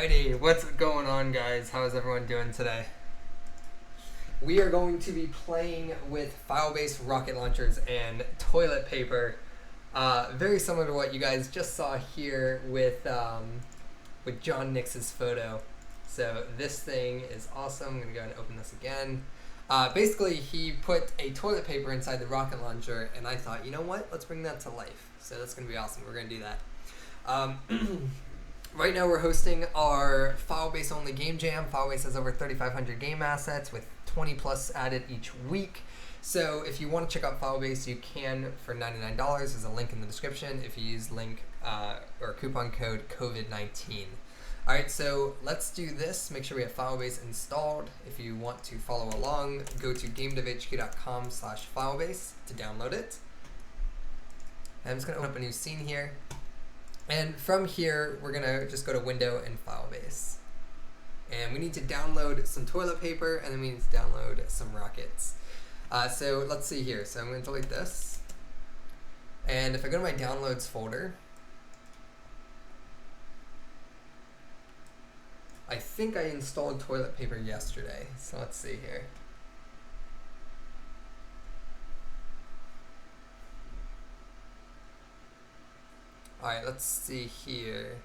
Alrighty, what's going on, guys? How is everyone doing today? We are going to be playing with Filebase rocket launchers and toilet paper. Very similar to what you guys just saw here with John Nix's photo. So this thing is awesome. I'm gonna go ahead and open this again. Basically, he put a toilet paper inside the rocket launcher, and I thought, you know what? Let's bring that to life. So that's gonna be awesome. We're gonna do that. Right now we're hosting our Filebase only game jam. Filebase has over 3,500 game assets with 20 plus added each week. So if you want to check out Filebase, you can for $99. There's a link in the description if you use link or coupon code COVID-19. Alright, so let's do this. Make sure we have Filebase installed. If you want to follow along, go to GameDevHQ.com/Filebase to download it. And I'm just going to open up a new scene here. And from here, we're going to just go to Window and Filebase. And we need to download some toilet paper, and then we need to download some rockets. So let's see here. So I'm going to delete this. And if I go to my downloads folder, I think I installed toilet paper yesterday. So let's see here. Alright, let's see here.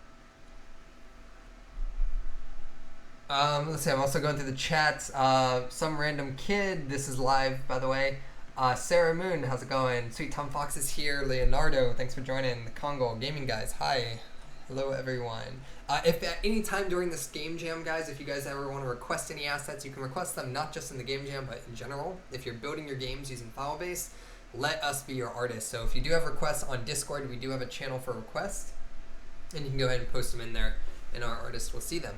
Let's see, I'm also going through the chats. Some random kid, this is live, by the way. Sarah Moon, how's it going? Sweet Tom Fox is here. Leonardo, thanks for joining. The Congo Gaming guys, hi. Hello, everyone. If at any time during this game jam, guys, if you guys ever want to request any assets, you can request them not just in the game jam, but in general. If you're building your games using Filebase, let us be your artist. So if you do have requests on Discord, we do have a channel for requests, and you can go ahead and post them in there, and our artists will see them.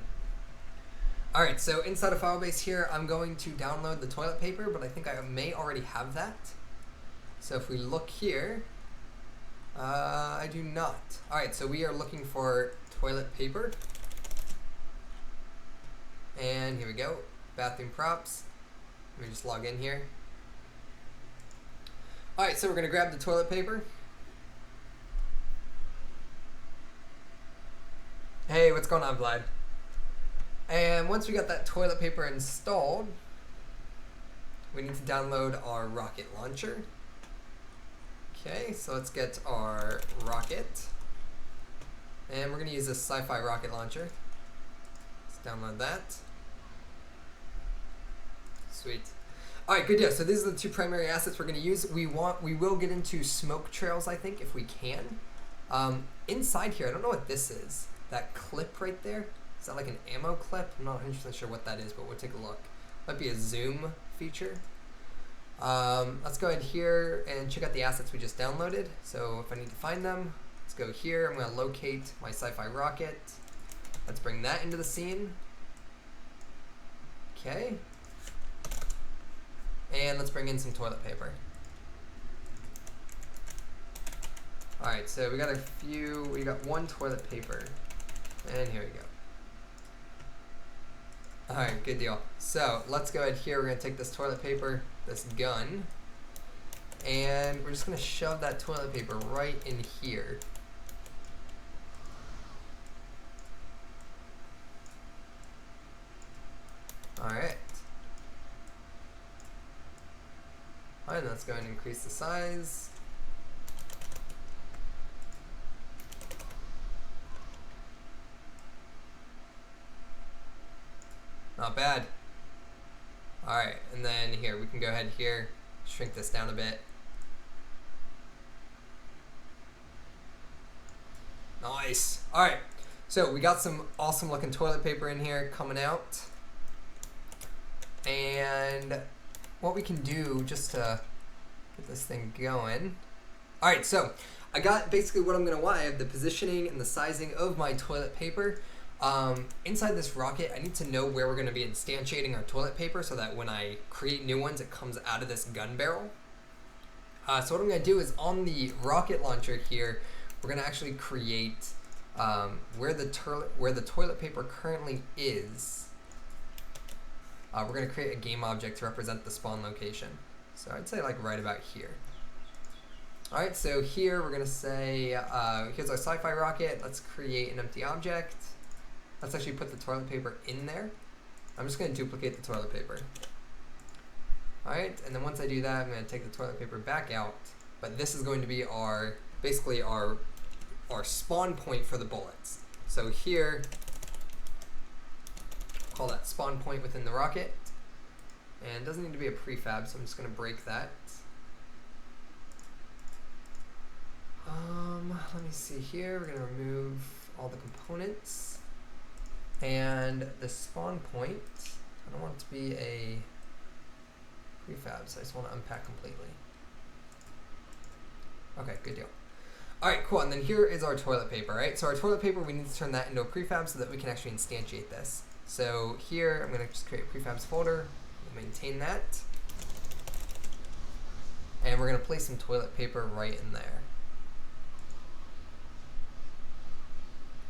Alright, so inside of Filebase here, I'm going to download the toilet paper, but I think I may already have that. So if we look here, I do not. Alright, so we are looking for toilet paper. And here we go, bathroom props. Let me just log in here. Alright, so we're going to grab the toilet paper. Hey, what's going on, Vlad? And once we got that toilet paper installed, we need to download our rocket launcher. Okay, so let's get our rocket. And we're going to use this sci-fi rocket launcher. Let's download that. Sweet. Alright, good deal. So these are the two primary assets we're going to use. We will get into smoke trails, I think, if we can. Inside here, I don't know what this is. That clip right there. Is that like an ammo clip? I'm not 100% sure what that is, but we'll take a look. Might be a zoom feature. Let's go ahead here and check out the assets we just downloaded. So if I need to find them, let's go here. I'm going to locate my sci-fi rocket. Let's bring that into the scene. Okay. And let's bring in some toilet paper. Alright, so we got one toilet paper. And here we go. Alright, good deal. So let's go ahead here. We're going to take this toilet paper, this gun, and we're just going to shove that toilet paper right in here. Alright. Alright, let's go ahead and increase the size. Not bad. Alright, and then here, we can go ahead here, shrink this down a bit. Nice. Alright, so we got some awesome looking toilet paper in here coming out. And what we can do just to get this thing going. Alright, so I got basically what I'm going to want. I have the positioning and the sizing of my toilet paper. Inside this rocket, I need to know where we're going to be instantiating our toilet paper so that when I create new ones, it comes out of this gun barrel. So what I'm going to do is on the rocket launcher here, we're going to actually create where the toilet paper currently is. We're going to create a game object to represent the spawn location. So I'd say like right about here. Alright, so here we're going to say, here's our sci-fi rocket. Let's create an empty object. let's actually put the toilet paper in there. I'm just going to duplicate the toilet paper. Alright, and then once I do that, I'm going to take the toilet paper back out. But this is going to be our, basically our spawn point for the bullets. So here, call that spawn point within the rocket. And it doesn't need to be a prefab, so I'm just going to break that. Let me see here. We're going to remove all the components. And the spawn point, I don't want it to be a prefab, so I just want to unpack completely. Okay, good deal. Alright, cool, and then here is our toilet paper, right? So our toilet paper, we need to turn that into a prefab so that we can actually instantiate this. So here, I'm going to just create a prefabs folder, maintain that. And we're going to place some toilet paper right in there.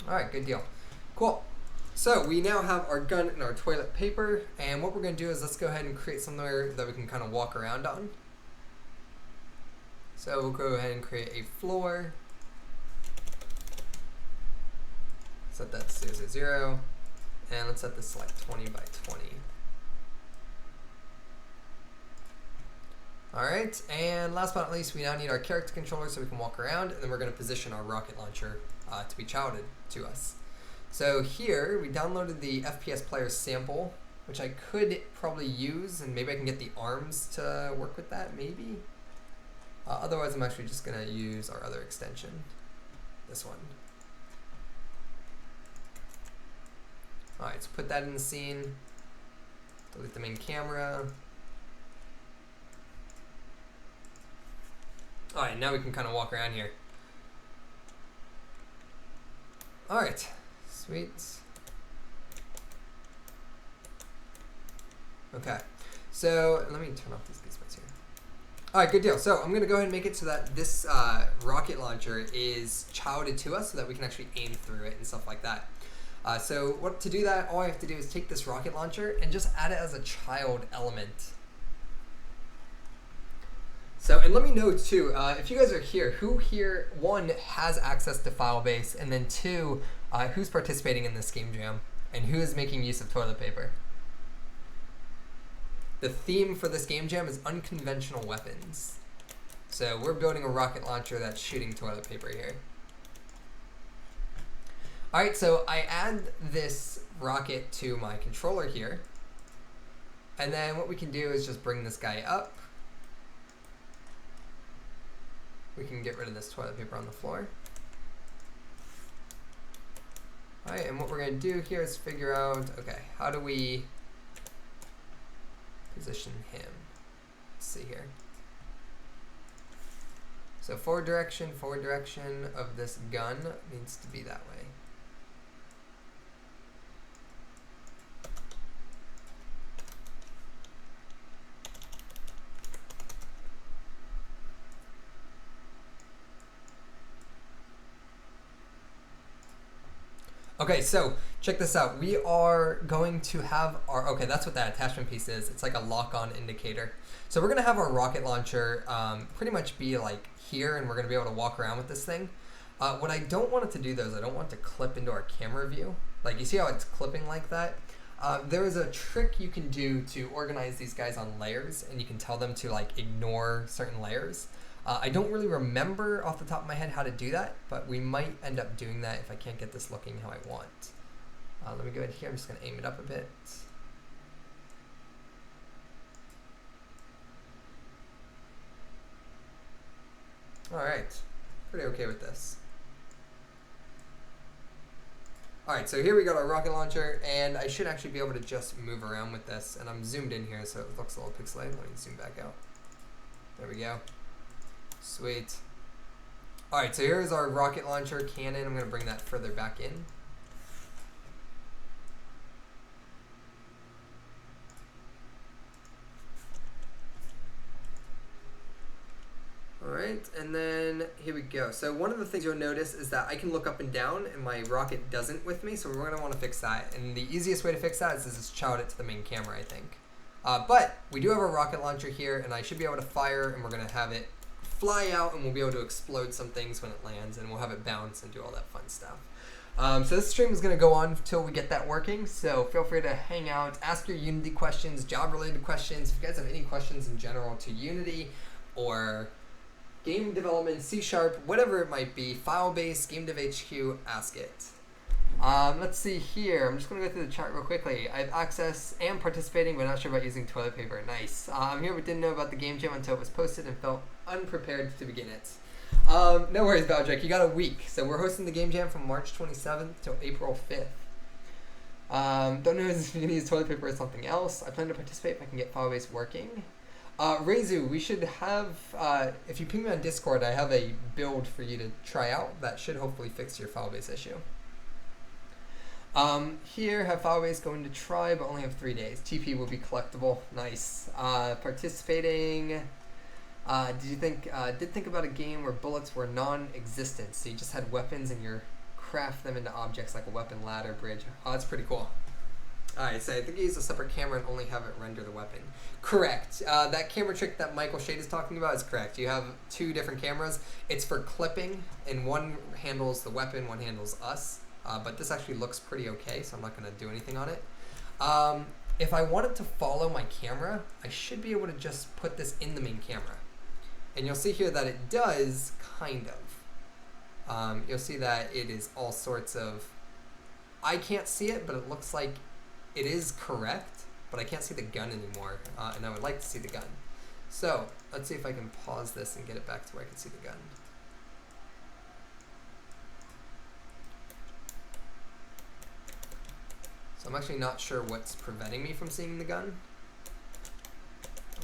Alright, good deal. Cool. So we now have our gun and our toilet paper, and what we're going to do is let's go ahead and create somewhere that we can kind of walk around on. So we'll go ahead and create a floor. Set that to 0, 0, 0, and let's set this to like 20 by 20. Alright, and last but not least, we now need our character controller so we can walk around, and then we're going to position our rocket launcher to be childed to us. So here, we downloaded the FPS player sample, which I could probably use, and maybe I can get the arms to work with that, maybe? Otherwise, I'm actually just going to use our other extension, this one. Alright, so put that in the scene, delete the main camera. Alright, now we can kind of walk around here. Alright. Sweet. Okay, so let me turn off these gizmos here. Alright, good deal. So I'm going to go ahead and make it so that this rocket launcher is childed to us so that we can actually aim through it and stuff like that. So to do that, all I have to do is take this rocket launcher and just add it as a child element. So, and let me know too, if you guys are here, who here, one, has access to Filebase, and then two, who's participating in this game jam, and who is making use of toilet paper? The theme for this game jam is unconventional weapons. So we're building a rocket launcher that's shooting toilet paper here. Alright, so I add this rocket to my controller here, and then what we can do is just bring this guy up. We can get rid of this toilet paper on the floor. Alright, and what we're going to do here is figure out, okay, how do we position him? Let's see here. So forward direction of this gun needs to be that way. Okay, so check this out. We are going to have our, okay, that's what that attachment piece is. It's like a lock-on indicator. So we're going to have our rocket launcher pretty much be like here, and we're going to be able to walk around with this thing. What I don't want it to do, though, is I don't want it to clip into our camera view. Like, you see how it's clipping like that? There is a trick you can do to organize these guys on layers, and you can tell them to like ignore certain layers. I don't really remember off the top of my head how to do that, but we might end up doing that if I can't get this looking how I want. Let me go ahead here. I'm just going to aim it up a bit. Alright, pretty okay with this. Alright, so here we got our rocket launcher, and I should actually be able to just move around with this, and I'm zoomed in here so it looks a little pixelated. Let me zoom back out. There we go. Sweet. Alright, so here's our rocket launcher cannon. I'm going to bring that further back in. Alright, and then here we go. So one of the things you'll notice is that I can look up and down and my rocket doesn't with me, so we're going to want to fix that. And the easiest way to fix that is to just child it to the main camera, I think. But we do have a rocket launcher here, and I should be able to fire, and we're going to have it fly out, and we'll be able to explode some things when it lands, and we'll have it bounce and do all that fun stuff. So this stream is going to go on until we get that working, so feel free to hang out, ask your Unity questions, job-related questions. If you guys have any questions in general to Unity or game development, C#, whatever it might be, Filebase, GameDevHQ, ask it. Let's see here. I'm just going to go through the chat real quickly. I have access and participating, but not sure about using toilet paper. Nice. I'm here but didn't know about the game jam until it was posted and felt unprepared to begin it. No worries, Baldrick. You got a week. So we're hosting the game jam from March 27th till April 5th. Don't know if you're going to use toilet paper or something else. I plan to participate if I can get Filebase working. Reizu, we should have, if you ping me on Discord, I have a build for you to try out that should hopefully fix your Filebase issue. Here, have Filebase going to try, but only have 3 days. TP will be collectible. Nice. Participating. Did think about a game where bullets were non-existent, so you just had weapons and you craft them into objects like a weapon, ladder, bridge. Oh, that's pretty cool. Alright, so I think you use a separate camera and only have it render the weapon. Correct. That camera trick that Michael Shade is talking about is correct. You have 2 different cameras. It's for clipping, and one handles the weapon, one handles us. But this actually looks pretty okay, so I'm not going to do anything on it. If I wanted to follow my camera, I should be able to just put this in the main camera. And you'll see here that it does, kind of. You'll see that it is all sorts of... I can't see it, but it looks like it is correct, but I can't see the gun anymore, and I would like to see the gun. So, let's see if I can pause this and get it back to where I can see the gun. So I'm actually not sure what's preventing me from seeing the gun.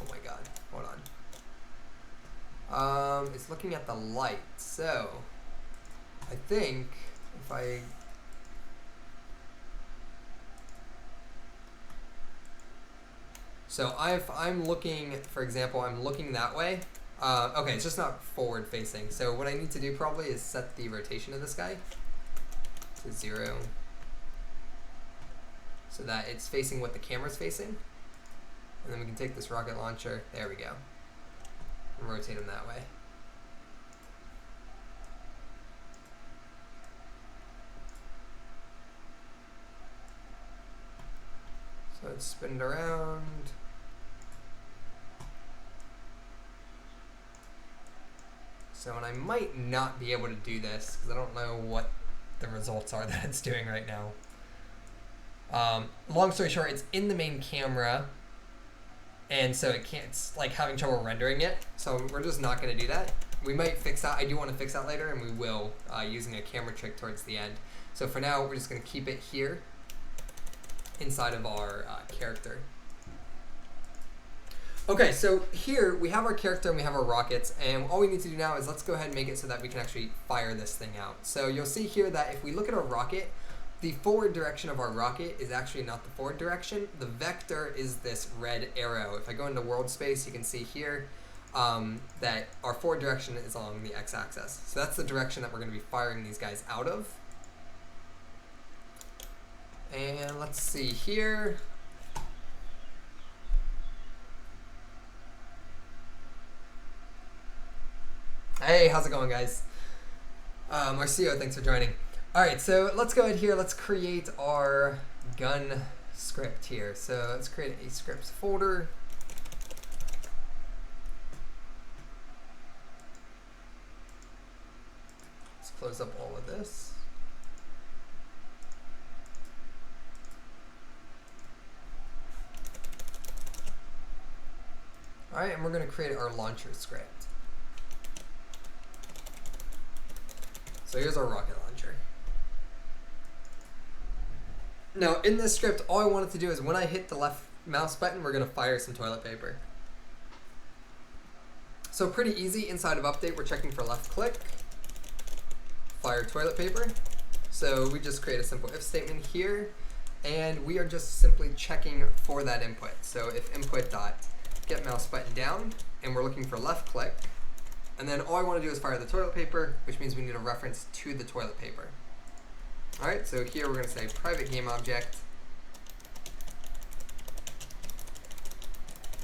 Oh my god, hold on. It's looking at the light, so I think if I... So if I'm looking, for example, I'm looking that way. Okay, it's just not forward facing. So what I need to do probably is set the rotation of this guy to 0. So that it's facing what the camera's facing. And then we can take this rocket launcher, there we go, and rotate him that way. So it's spinned around. So, and I might not be able to do this because I don't know what the results are that it's doing right now. Long story short, it's in the main camera, and so it can't, it's like having trouble rendering it. So we're just not going to do that. We might fix that. I do want to fix that later, and we will, using a camera trick towards the end. So for now, we're just going to keep it here inside of our character. Okay, so here we have our character and we have our rockets, and all we need to do now is let's go ahead and make it so that we can actually fire this thing out. So you'll see here that if we look at our rocket, the forward direction of our rocket is actually not the forward direction. The vector is this red arrow. If I go into world space, you can see here that our forward direction is along the x-axis. So that's the direction that we're going to be firing these guys out of. And let's see here. Hey, how's it going, guys? Marcio, thanks for joining. All right, so let's go ahead here. Let's create our gun script here. So let's create a scripts folder. Let's close up all of this. All right, and we're going to create our launcher script. So here's our rocket launcher. Now in this script, all I wanted to do is when I hit the left mouse button, we're going to fire some toilet paper. So pretty easy. Inside of update, we're checking for left click, fire toilet paper. So we just create a simple if statement here, and we are just simply checking for that input. So if input dot get mouse button down, and we're looking for left click, and then all I want to do is fire the toilet paper, which means we need a reference to the toilet paper. All right, so here we're going to say private game object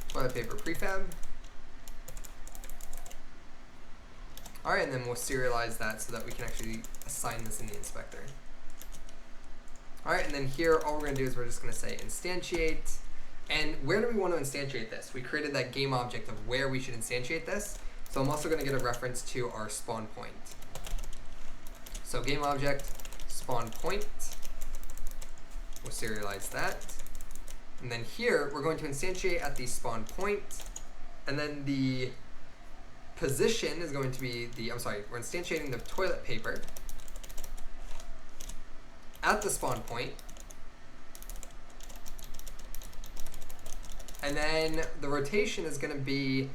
toilet paper prefab. All right, and then we'll serialize that so that we can actually assign this in the inspector. All right, and then here, all we're gonna do is we're just gonna say instantiate. And where do we want to instantiate this? We created that game object of where we should instantiate this. So I'm also gonna get a reference to our spawn point. So game object, spawn point. We'll serialize that. And then here, we're going to instantiate at the spawn point. And then the position is going to be we're instantiating the toilet paper at the spawn point. And then the rotation is going to be,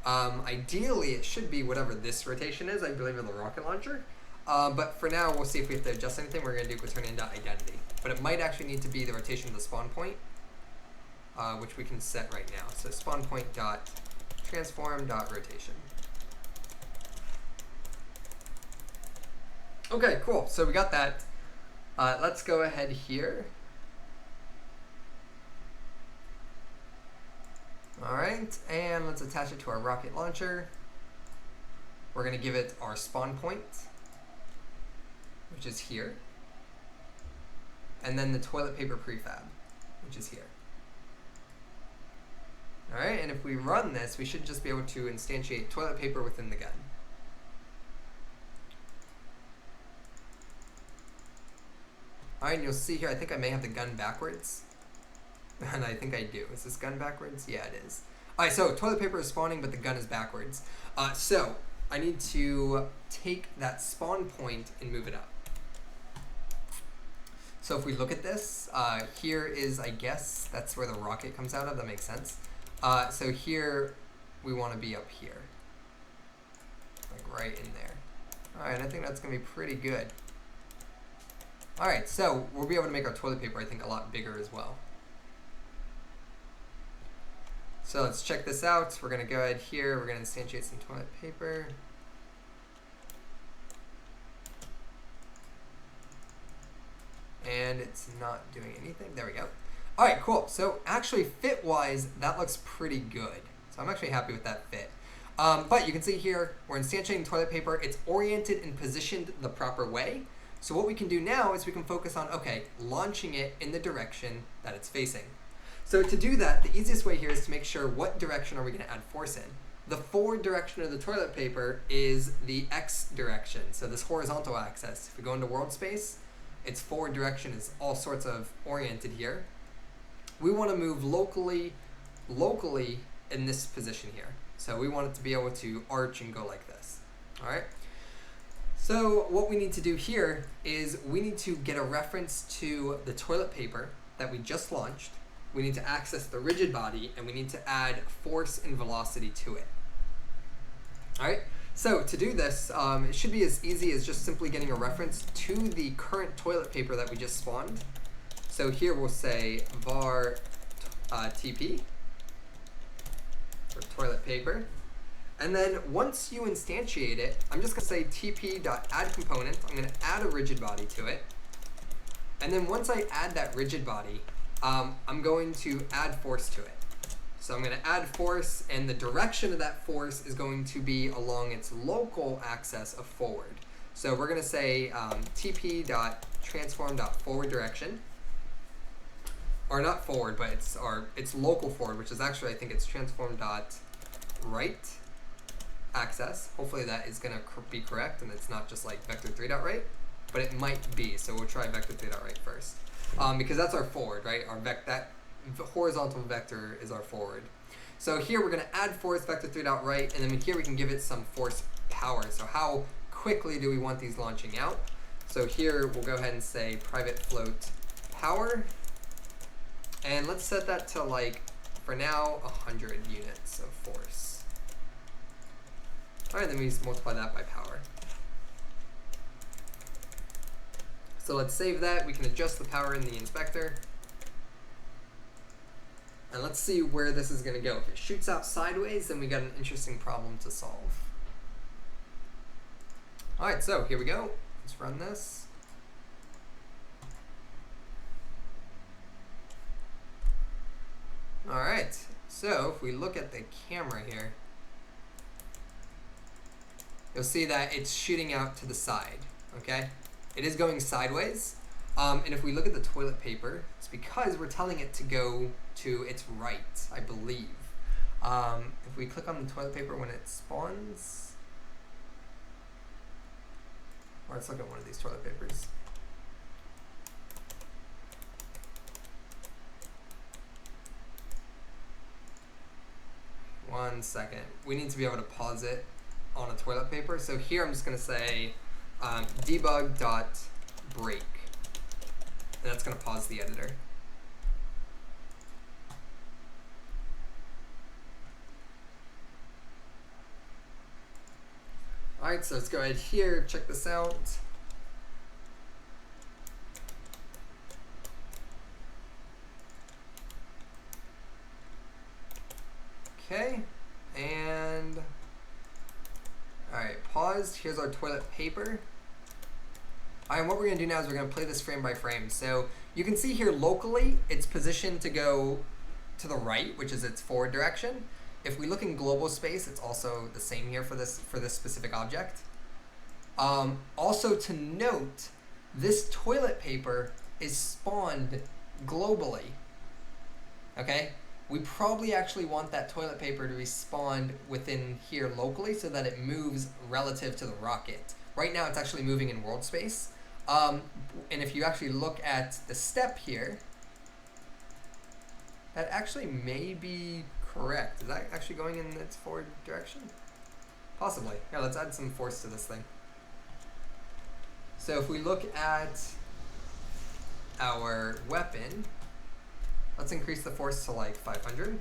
ideally it should be whatever this rotation is, I believe in the rocket launcher. But for now, we'll see if we have to adjust anything. We're going to do quaternion.identity. But it might actually need to be the rotation of the spawn point, which we can set right now. So spawn point dot transform dot rotation. Okay, cool. So we got that. Let's go ahead here. All right, and let's attach it to our rocket launcher. We're going to give it our spawn point, which is here. And then the toilet paper prefab, which is here. All right, and if we run this, we should just be able to instantiate toilet paper within the gun. All right, and you'll see here, I think I may have the gun backwards. And I think I do. Is this gun backwards? Yeah, it is. All right, so toilet paper is spawning, but the gun is backwards. So I need to take that spawn point and move it up. So if we look at this, here is, I guess, that's where the rocket comes out of. That makes sense. So here, we want to be up here. Like right in there. All right, I think that's going to be pretty good. All right, so we'll be able to make our toilet paper, I think, a lot bigger as well. So let's check this out. We're going to go ahead here. We're going to instantiate some toilet paper. And it's not doing anything. There we go. All right, cool. So actually, fit-wise, that looks pretty good. So I'm actually happy with that fit. But you can see here, we're instantiating toilet paper. It's oriented and positioned the proper way. So what we can do now is we can focus on, okay, launching it in the direction that it's facing. So to do that, the easiest way here is to make sure what direction are we going to add force in. The forward direction of the toilet paper is the X direction, so this horizontal axis. If we go into world space, its forward direction is all sorts of oriented here. We want to move locally in this position here. So we want it to be able to arch and go like this. All right. So what we need to do here is we need to get a reference to the toilet paper that we just launched. We need to access the rigid body, and we need to add force and velocity to it. All right, so to do this, it should be as easy as just simply getting a reference to the current toilet paper that we just spawned. So here we'll say var TP for toilet paper. And then once you instantiate it, I'm just going to say tp.addComponent. I'm going to add a rigid body to it. And then once I add that rigid body, I'm going to add force to it. So I'm going to add force, and the direction of that force is going to be along its local axis of forward. So we're going to say tp.transform.forward direction. Or not forward, but it's local forward, which is actually, I think it's transform.right axis. Hopefully that is going to be correct, and it's not just like vector3.right, but it might be. So we'll try vector3.right first. Because that's our forward, right? That horizontal vector is our forward. So here we're going to add force vector3.right, and then here we can give it some force power. So how quickly do we want these launching out? So here we'll go ahead and say private float power, and let's set that to, like, for now, 100 units of force. All right, then we just multiply that by power. So let's save that. We can adjust the power in the inspector. And let's see where this is going to go. If it shoots out sideways, then we got an interesting problem to solve. All right, so here we go. Let's run this. All right, so if we look at the camera here, you'll see that it's shooting out to the side, okay? It is going sideways, And if we look at the toilet paper, it's because we're telling it to go to its right, I believe. If we click on the toilet paper when it spawns, or let's look at one of these toilet papers. One second. We need to be able to pause it on a toilet paper. So here I'm just going to say debug.break. And that's going to pause the editor. Alright, so let's go ahead here, check this out. Okay, and alright, paused. Here's our toilet paper. Alright, and what we're going to do now is we're going to play this frame by frame. So you can see here locally, it's positioned to go to the right, which is its forward direction. If we look in global space, it's also the same here for this specific object. Also to note, this toilet paper is spawned globally. Okay? We probably actually want that toilet paper to be spawned within here locally so that it moves relative to the rocket. Right now it's actually moving in world space. And if you actually look at the step here, that actually may be correct. Is that actually going in its forward direction? Possibly. Yeah, let's add some force to this thing. So if we look at our weapon, let's increase the force to like 500.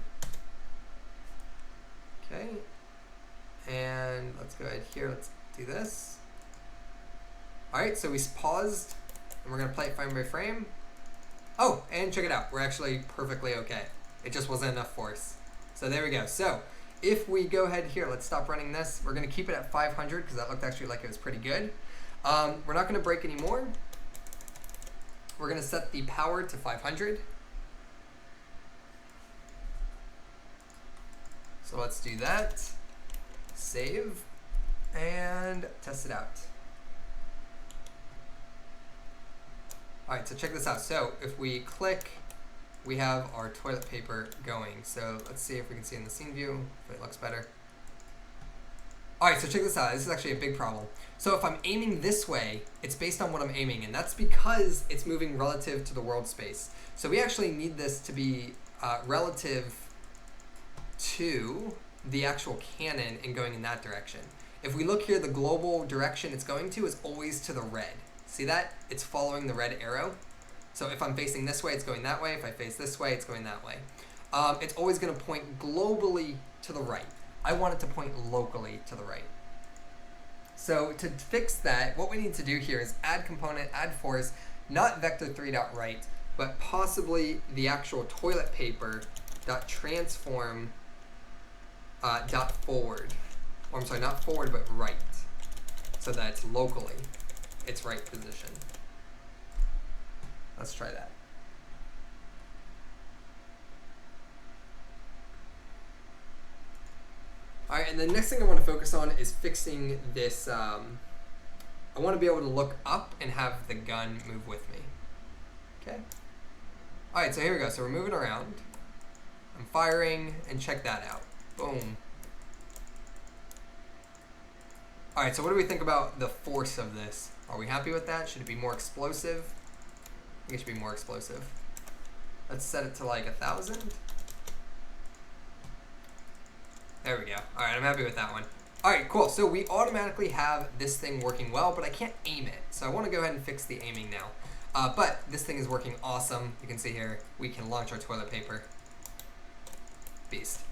Okay. And let's go ahead here. Let's do this. All right, so we paused and we're going to play it frame by frame. Oh, and check it out. We're actually perfectly okay. It just wasn't enough force. So there we go. So if we go ahead here, let's stop running this. We're going to keep it at 500 because that looked actually like it was pretty good. We're not going to break anymore. We're going to set the power to 500. So let's do that. Save and test it out. All right, so check this out. So if we click, we have our toilet paper going. So let's see if we can see in the scene view, if it looks better. All right, so check this out. This is actually a big problem. So if I'm aiming this way, it's based on what I'm aiming, and that's because it's moving relative to the world space. So we actually need this to be relative to the actual cannon and going in that direction. If we look here, the global direction it's going to is always to the red. See that? It's following the red arrow. So if I'm facing this way, it's going that way. If I face this way, it's going that way. It's always going to point globally to the right. I want it to point locally to the right. So to fix that, what we need to do here is add component, add force, not vector3.right, but possibly the actual toilet paper dot transform dot forward. Or I'm sorry, not forward, but right. So that it's locally its right position. Let's try that. All right, and the next thing I want to focus on is fixing this. I want to be able to look up and have the gun move with me. Okay. All right, so here we go. So we're moving around. I'm firing, and check that out. Boom. All right, so what do we think about the force of this? Are we happy with that? Should it be more explosive? I think it should be more explosive. Let's set it to like 1,000. There we go. All right, I'm happy with that one. All right, cool. So we automatically have this thing working well, but I can't aim it. So I want to go ahead and fix the aiming now. But this thing is working awesome. You can see here, we can launch our toilet paper. Beast.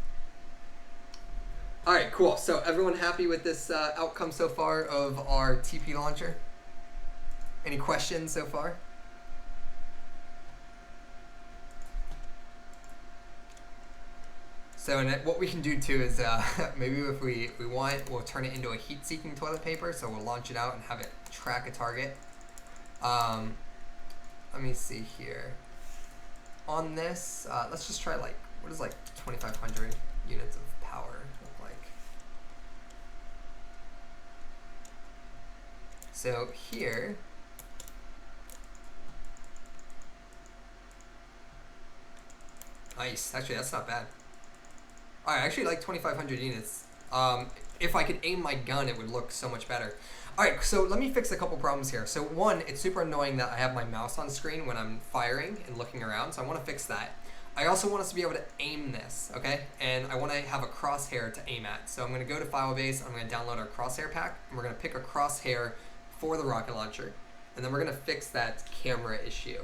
All right, cool. So everyone happy with this outcome so far of our TP launcher? Any questions so far? So what we can do too is maybe if we want, we'll turn it into a heat-seeking toilet paper. So we'll launch it out and have it track a target. Let me see here. On this, let's just try like, what is like 2,500 units of power look like? So here, Nice. Actually, that's not bad. I actually like 2,500 units. If I could aim my gun, it would look so much better. Alright, so let me fix a couple problems here. So one, it's super annoying that I have my mouse on screen when I'm firing and looking around, so I want to fix that. I also want us to be able to aim this, okay? And I want to have a crosshair to aim at. So I'm going to go to Filebase, I'm going to download our crosshair pack, and we're going to pick a crosshair for the rocket launcher. And then we're going to fix that camera issue.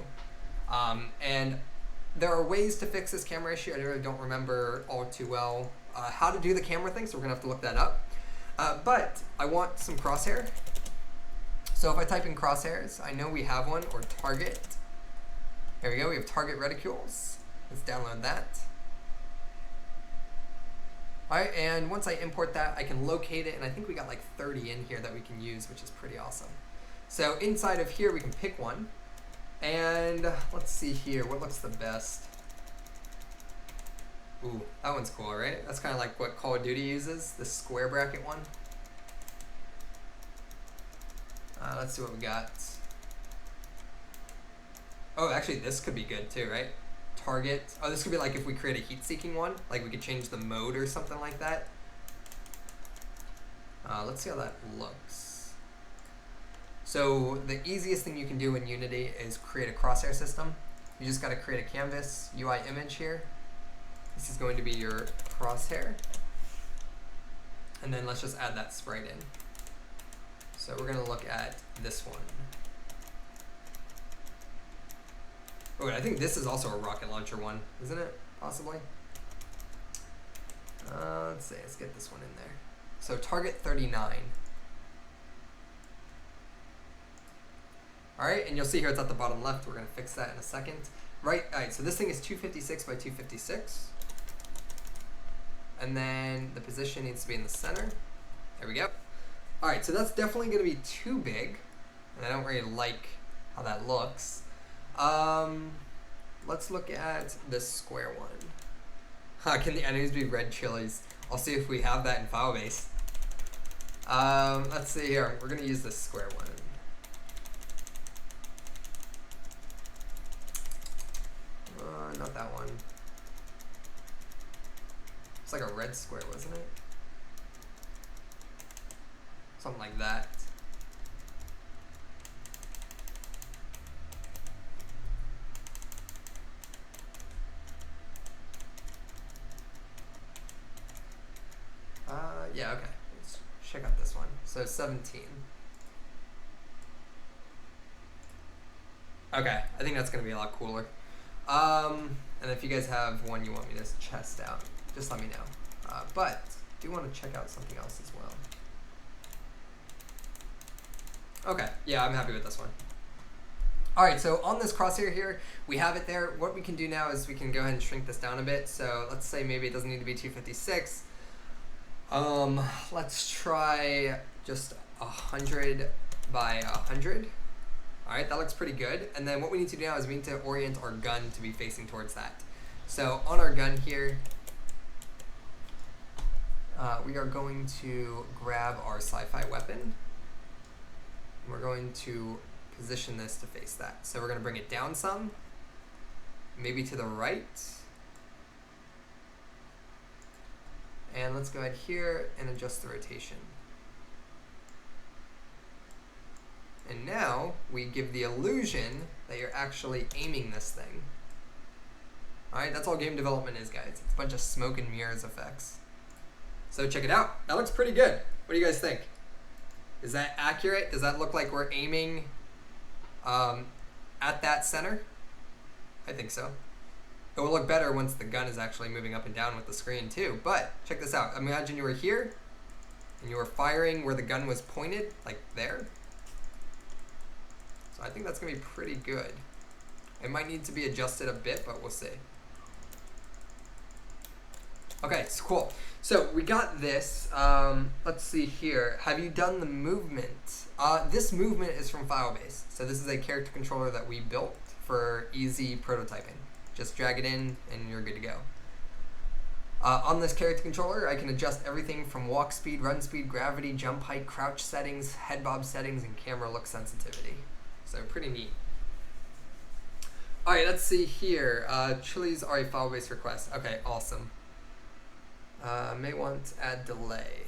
And there are ways to fix this camera issue. I really don't remember all too well how to do the camera thing, so we're going to have to look that up. But I want some crosshair. So if I type in crosshairs, I know we have one, or target. There we go, we have target reticules. Let's download that. Alright, and once I import that, I can locate it, and I think we got like 30 in here that we can use, which is pretty awesome. So inside of here, we can pick one. And let's see here, what looks the best? Ooh, that one's cool, right? That's kind of like what Call of Duty uses, the square bracket one. Let's see what we got. Oh, actually, this could be good too, right? Target. Oh, this could be like if we create a heat-seeking one. Like we could change the mode or something like that. Let's see how that looks. So the easiest thing you can do in Unity is create a crosshair system. You just got to create a canvas UI image here. This is going to be your crosshair. And then let's just add that sprite in. So we're going to look at this one. Oh, I think this is also a rocket launcher one, isn't it? Possibly. Let's see, let's get this one in there. So target 39. All right, and you'll see here it's at the bottom left. We're going to fix that in a second. Right, all right, so this thing is 256 by 256. And then the position needs to be in the center. There we go. All right, so that's definitely going to be too big, and I don't really like how that looks. Let's look at this square one. Can the enemies be red chilies? I'll see if we have that in Filebase. Let's see here. We're going to use this square one. Not that one. It's like a red square, wasn't it? Something like that. Yeah, okay. Let's check out this one. So 17. Okay, I think that's going to be a lot cooler. And if you guys have one you want me to test out, just let me know. But I do want to check out something else as well. Okay, yeah, I'm happy with this one. Alright, so on this crosshair here, we have it there. What we can do now is we can go ahead and shrink this down a bit. So let's say maybe it doesn't need to be 256. Let's try just 100 by 100. Alright, that looks pretty good. And then what we need to do now is we need to orient our gun to be facing towards that. So on our gun here, we are going to grab our sci-fi weapon. We're going to position this to face that. So we're going to bring it down some, maybe to the right. And let's go ahead here and adjust the rotation. And now we give the illusion that you're actually aiming this thing. Alright, that's all game development is, guys. It's a bunch of smoke and mirrors effects. So check it out. That looks pretty good. What do you guys think? Is that accurate? Does that look like we're aiming at that center? I think so. It will look better once the gun is actually moving up and down with the screen too. But check this out. Imagine you were here and you were firing where the gun was pointed, like there. So I think that's going to be pretty good. It might need to be adjusted a bit, but we'll see. Okay, so cool. So we got this. Let's see here. Have you done the movement? This movement is from Filebase. So this is a character controller that we built for easy prototyping. Just drag it in and you're good to go. On this character controller, I can adjust everything from walk speed, run speed, gravity, jump height, crouch settings, head bob settings, and camera look sensitivity. So pretty neat. All right, let's see here. Chilies are a file-based request. Okay, awesome. May want to add delay.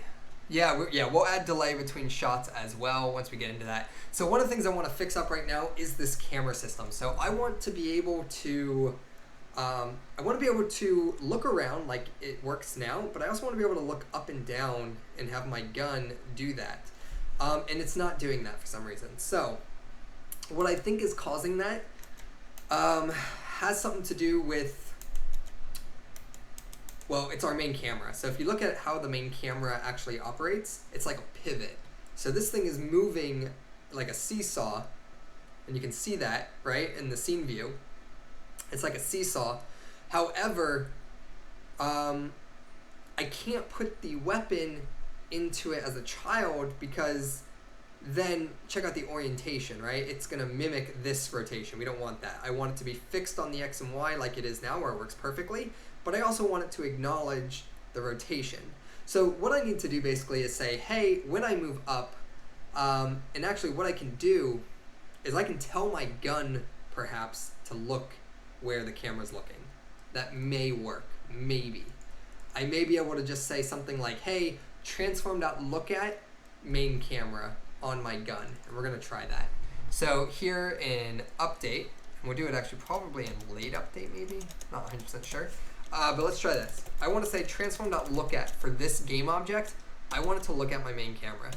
Yeah, we'll add delay between shots as well once we get into that. So one of the things I want to fix up right now is this camera system. So I want to be able to, look around like it works now, but I also want to be able to look up and down and have my gun do that. And it's not doing that for some reason. So what I think is causing that has something to do with, well, it's our main camera. So if you look at how the main camera actually operates, it's like a pivot. So this thing is moving like a seesaw, and you can see that, right, in the scene view. It's like a seesaw. However, I can't put the weapon into it as a child because then check out the orientation, right? It's gonna mimic this rotation. We don't want that. I want it to be fixed on the X and Y like it is now, where it works perfectly, but I also want it to acknowledge the rotation. So what I need to do basically is say, hey, when I move up, and actually what I can do is I can tell my gun perhaps to look where the camera's looking. That may work, maybe. I may be able to just say something like, hey, transform.look at main camera on my gun, and we're gonna try that. So here in update, and we'll do it actually probably in late update maybe, not 100% sure, but let's try this. I want to say transform.look at for this game object. I want it to look at my main camera,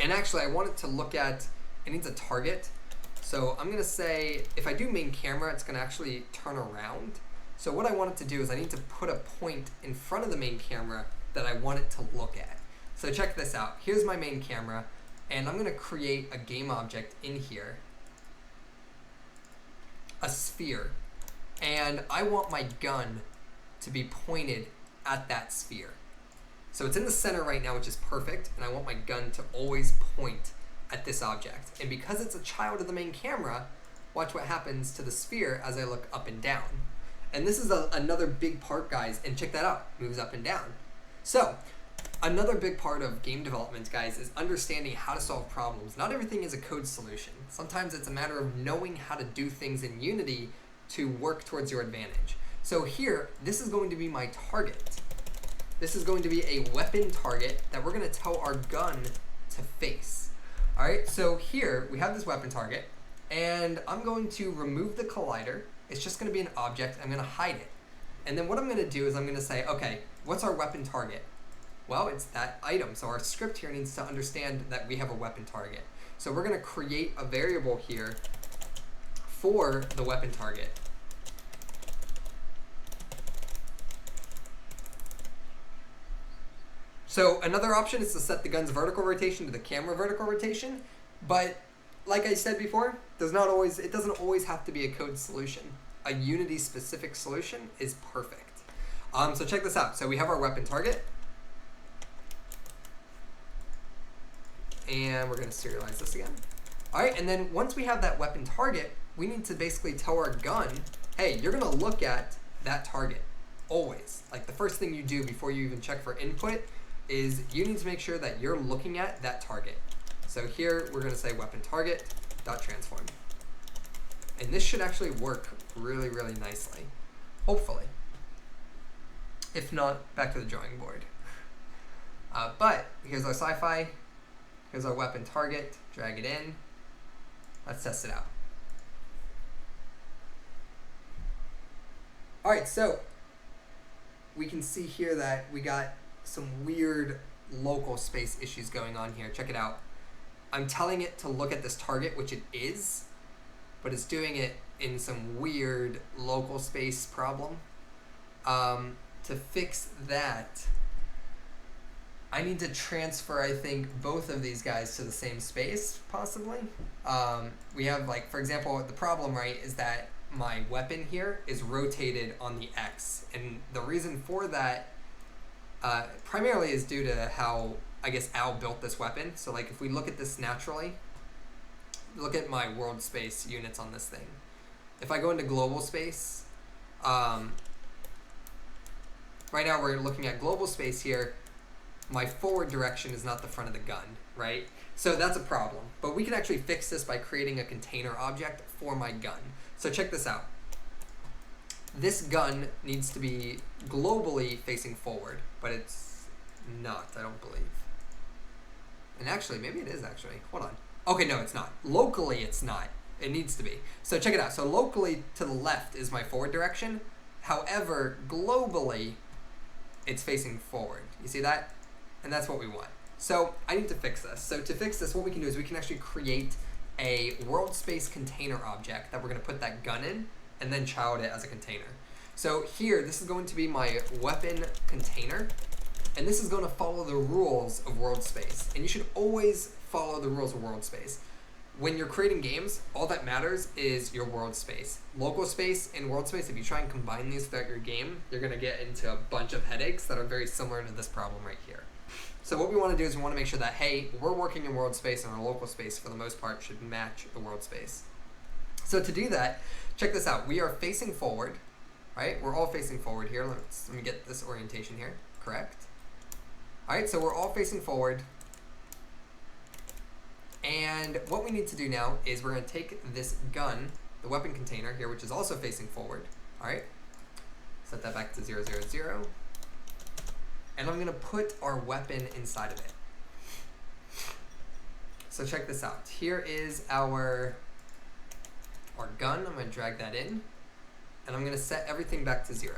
and actually I want it to look at, it needs a target. So I'm gonna say if I do main camera, it's gonna actually turn around. So what I want it to do is I need to put a point in front of the main camera that I want it to look at. So check this out. Here's my main camera, and I'm gonna create a game object in here, a sphere, and I want my gun to be pointed at that sphere. So it's in the center right now, which is perfect, and I want my gun to always point at this object. And because it's a child of the main camera, watch what happens to the sphere as I look up and down. And this is another big part, guys, and check that out, moves up and down. So another big part of game development, guys, is understanding how to solve problems. Not everything is a code solution. Sometimes it's a matter of knowing how to do things in Unity to work towards your advantage. So here, this is going to be my target. This is going to be a weapon target that we're gonna tell our gun to face. All right, so here we have this weapon target, and I'm going to remove the collider. It's just gonna be an object. I'm gonna hide it. And then what I'm gonna do is I'm gonna say, okay, what's our weapon target? Well, it's that item. So our script here needs to understand that we have a weapon target. So we're gonna create a variable here for the weapon target. So another option is to set the gun's vertical rotation to the camera vertical rotation, but like I said before, it doesn't always have to be a code solution. A Unity specific solution is perfect. So check this out. So we have our weapon target, and we're gonna serialize this again. All right, and then once we have that weapon target, we need to basically tell our gun, hey, you're gonna look at that target, always. Like the first thing you do before you even check for input is you need to make sure that you're looking at that target. So here we're gonna say weapon target dot transform. And this should actually work really, really nicely, hopefully. If not, back to the drawing board. But here's our sci-fi, here's our weapon target, drag it in. Let's test it out. All right, so we can see here that we got some weird local space issues going on here. Check it out. I'm telling it to look at this target, which it is, but it's doing it in some weird local space problem. To fix that, I need to transfer, I think, both of these guys to the same space, possibly. We have, like, for example, the problem, right, is that my weapon here is rotated on the X. And the reason for that primarily is due to how, I guess, Al built this weapon. So, like, if we look at this naturally, look at my world space units on this thing. If I go into global space, right now we're looking at global space here. my forward direction is not the front of the gun, right? So that's a problem. But we can actually fix this by creating a container object for my gun. So check this out. This gun needs to be globally facing forward, but it's not, I don't believe. And actually, maybe it is actually. Hold on. Okay, no, it's not. Locally, it's not. It needs to be. So check it out. So locally to the left is my forward direction. However, globally, it's facing forward. You see that? And that's what we want. So I need to fix this. So to fix this, what we can do is we can actually create a world space container object that we're going to put that gun in and then child it as a container. So here, this is going to be my weapon container, and this is going to follow the rules of world space. And you should always follow the rules of world space. When you're creating games, all that matters is your world space. Local space and world space, if you try and combine these throughout your game, you're going to get into a bunch of headaches that are very similar to this problem right here. So what we want to do is we want to make sure that, hey, we're working in world space and our local space, for the most part, should match the world space. So to do that, check this out. We are facing forward, right? We're all facing forward here. Let me get this orientation here. Correct. All right, so we're all facing forward. And what we need to do now is we're going to take this gun, the weapon container here, which is also facing forward. All right, set that back to 0, 0, 0. And I'm going to put our weapon inside of it. So check this out. Here is our gun. I'm going to drag that in. And I'm going to set everything back to 0.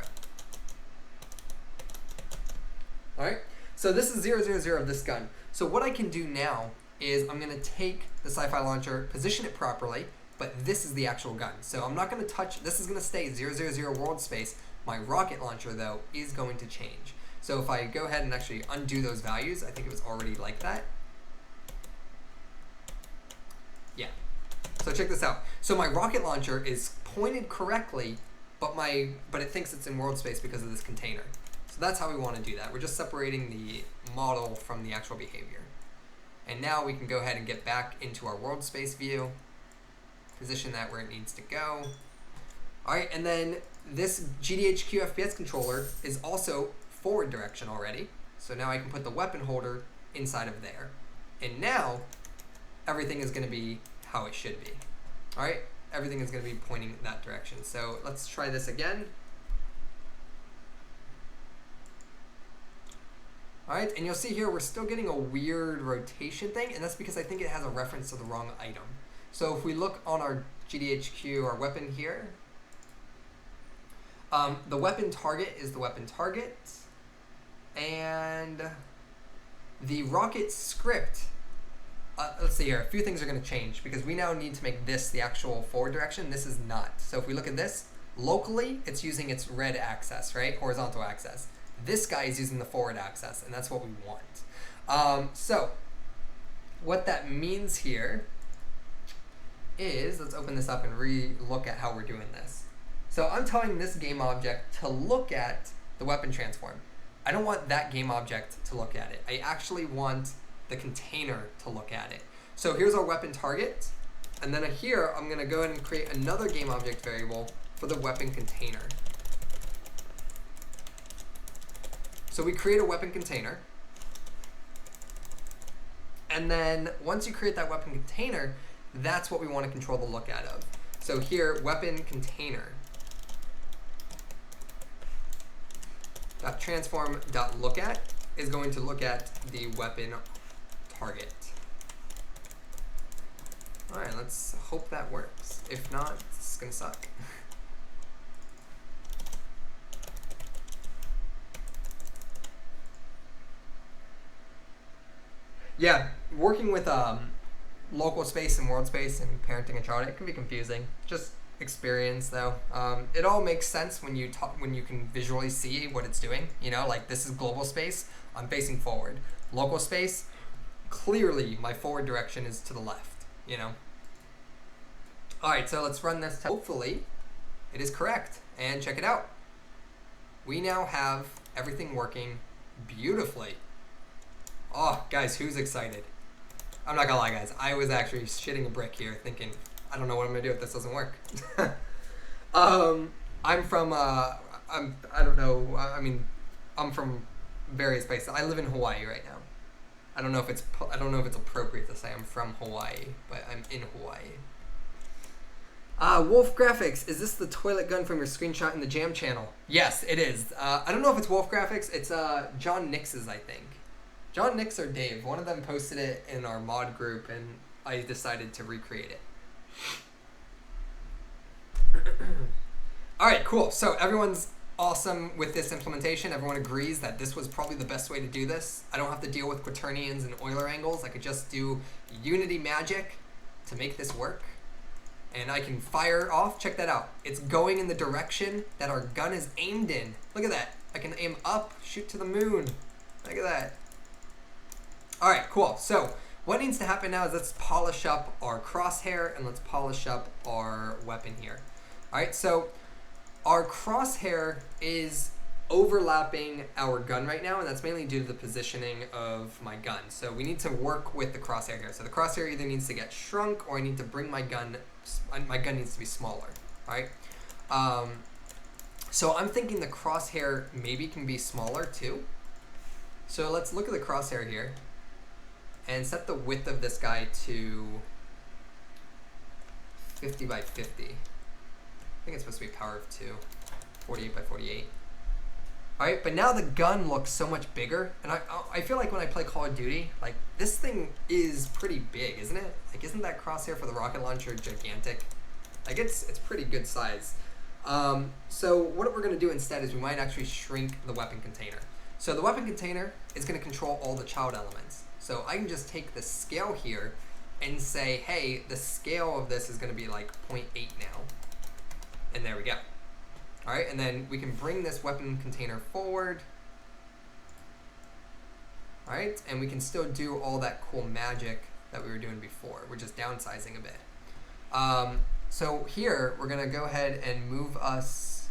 All right, so this is 0, 0, 0 of this gun. So what I can do now is I'm going to take the sci-fi launcher, position it properly, but this is the actual gun. So I'm not going to touch, this is going to stay 0, 0, 0 world space. My rocket launcher, though, is going to change. So if I go ahead and actually undo those values, I think it was already like that. Yeah. So check this out. So my rocket launcher is pointed correctly, but it thinks it's in world space because of this container. So that's how we want to do that. We're just separating the model from the actual behavior. And now we can go ahead and get back into our world space view, position that where it needs to go. All right, and then this GDHQ FPS controller is also forward direction already. So now I can put the weapon holder inside of there. And now everything is going to be how it should be. All right, everything is going to be pointing that direction. So let's try this again. All right, and you'll see here we're still getting a weird rotation thing, and that's because I think it has a reference to the wrong item. So if we look on our GDHQ, our weapon here, the weapon target is the weapon target, and the rocket script, let's see here, a few things are going to change because we now need to make this the actual forward direction. This is not. So if we look at this, locally it's using its red axis, right? Horizontal axis. This guy is using the forward axis, and that's what we want. So what that means here is, let's open this up and re-look at how we're doing this. So I'm telling this game object to look at the weapon transform. I don't want that game object to look at it. I actually want the container to look at it. So here's our weapon target, and then here I'm going to go ahead and create another game object variable for the weapon container. So we create a weapon container, and then once you create that weapon container, that's what we want to control the look at of. So here, weapon container .transform.lookAt is going to look at the weapon target. All right, let's hope that works. If not, it's gonna suck. Yeah, working with local space and world space and parenting a child, it can be confusing. Just experience, though. It all makes sense when you can visually see what it's doing. You know, like this is global space. I'm facing forward. Local space, clearly my forward direction is to the left. You know. All right, so let's run this. Hopefully, it is correct. And check it out. We now have everything working beautifully. Oh, guys, who's excited? I'm not gonna lie, guys. I was actually shitting a brick here thinking, I don't know what I'm gonna do if this doesn't work. I'm from, I don't know, I mean, I'm from various places. I live in Hawaii right now. I don't know if it's appropriate to say I'm from Hawaii, but I'm in Hawaii. Wolf Graphics, is this the toilet gun from your screenshot in the Jam channel? Yes, it is. I don't know if it's Wolf Graphics. It's John Nix's, I think. John Nix or Dave. One of them posted it in our mod group, and I decided to recreate it. All right, cool. So everyone's awesome with this implementation. Everyone agrees that this was probably the best way to do this. I don't have to deal with quaternions and Euler angles. I could just do Unity magic to make this work. And I can fire off. Check that out. It's going in the direction that our gun is aimed in. Look at that. I can aim up, shoot to the moon. Look at that. All right, cool. So what needs to happen now is let's polish up our crosshair and let's polish up our weapon here. All right, so our crosshair is overlapping our gun right now, and that's mainly due to the positioning of my gun. So we need to work with the crosshair here. So the crosshair either needs to get shrunk or I need to bring my gun needs to be smaller, all right? So I'm thinking the crosshair maybe can be smaller too. So let's look at the crosshair here and set the width of this guy to 50 by 50. I think it's supposed to be power of 2, 48 by 48. All right, but now the gun looks so much bigger, and I feel like when I play Call of Duty, like this thing is pretty big, isn't it? Like, isn't that crosshair for the rocket launcher gigantic? Like, it's pretty good size. So what we're gonna do instead is we might actually shrink the weapon container. So the weapon container is gonna control all the child elements. So I can just take the scale here and say, hey, the scale of this is gonna be like 0.8 now. And there we go. All right, and then we can bring this weapon container forward. All right, and we can still do all that cool magic that we were doing before. We're just downsizing a bit. So here, we're gonna go ahead and move us,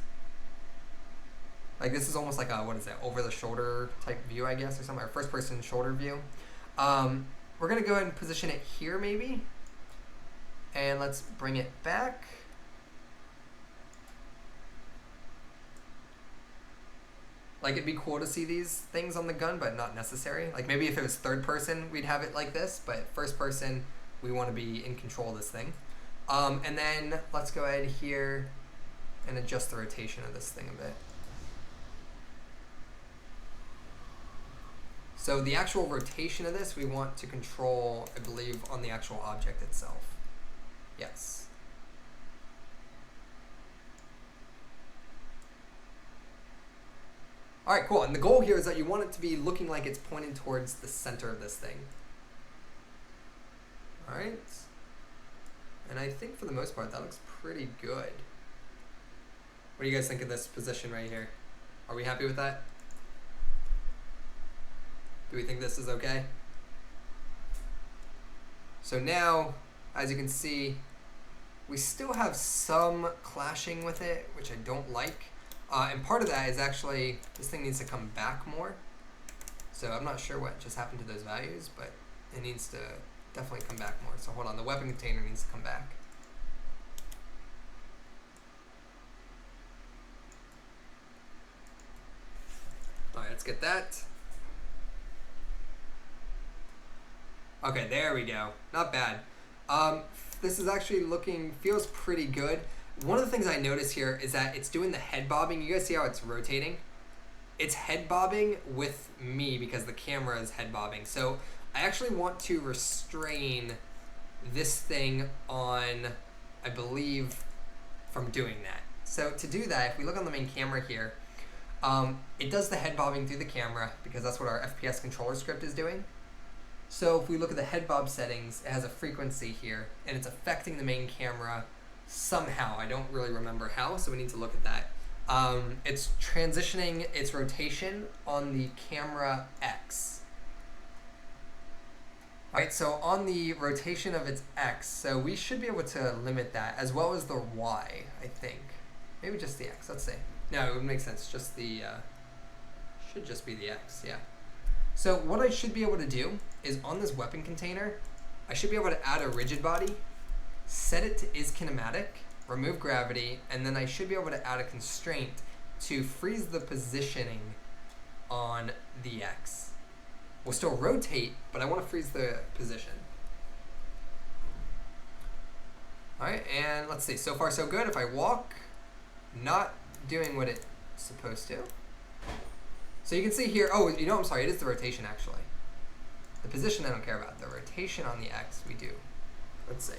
like this is almost like a, what is that, over the shoulder type view, I guess, or something, or first person shoulder view. We're gonna go ahead and position it here maybe. And let's bring it back. Like, it'd be cool to see these things on the gun, but not necessary. Like, maybe if it was third person, we'd have it like this, but first person, we want to be in control of this thing. And then let's go ahead here and adjust the rotation of this thing a bit. So the actual rotation of this, we want to control, I believe, on the actual object itself. Yes. All right, cool. And the goal here is that you want it to be looking like it's pointed towards the center of this thing. All right. And I think for the most part, that looks pretty good. What do you guys think of this position right here? Are we happy with that? Do we think this is okay? So now, as you can see, we still have some clashing with it, which I don't like. And part of that is actually, this thing needs to come back more. So I'm not sure what just happened to those values, but it needs to definitely come back more. So hold on, the weapon container needs to come back. All right, let's get that. Okay, there we go. Not bad. This is actually feels pretty good. One of the things I notice here is that it's doing the head bobbing. You guys see how it's rotating? It's head bobbing with me because the camera is head bobbing. So I actually want to restrain this thing on, I believe, from doing that. So to do that, if we look on the main camera here, it does the head bobbing through the camera because that's what our FPS controller script is doing. So if we look at the head bob settings, it has a frequency here and it's affecting the main camera somehow. I don't really remember how, so we need to look at that. It's transitioning its rotation on the camera X. All right, so on the rotation of its X, so we should be able to limit that as well as the Y, I think. Maybe just the X, let's see. No, it would make sense, just the, should just be the X, yeah. So what I should be able to do is on this weapon container, I should be able to add a rigid body, set it to is kinematic, remove gravity, and then I should be able to add a constraint to freeze the positioning on the X. We'll still rotate, but I want to freeze the position. All right, and let's see. So far, so good. If I walk, not doing what it's supposed to. So you can see here, oh, you know, I'm sorry, it is the rotation actually. The position I don't care about. The rotation on the X we do. Let's see.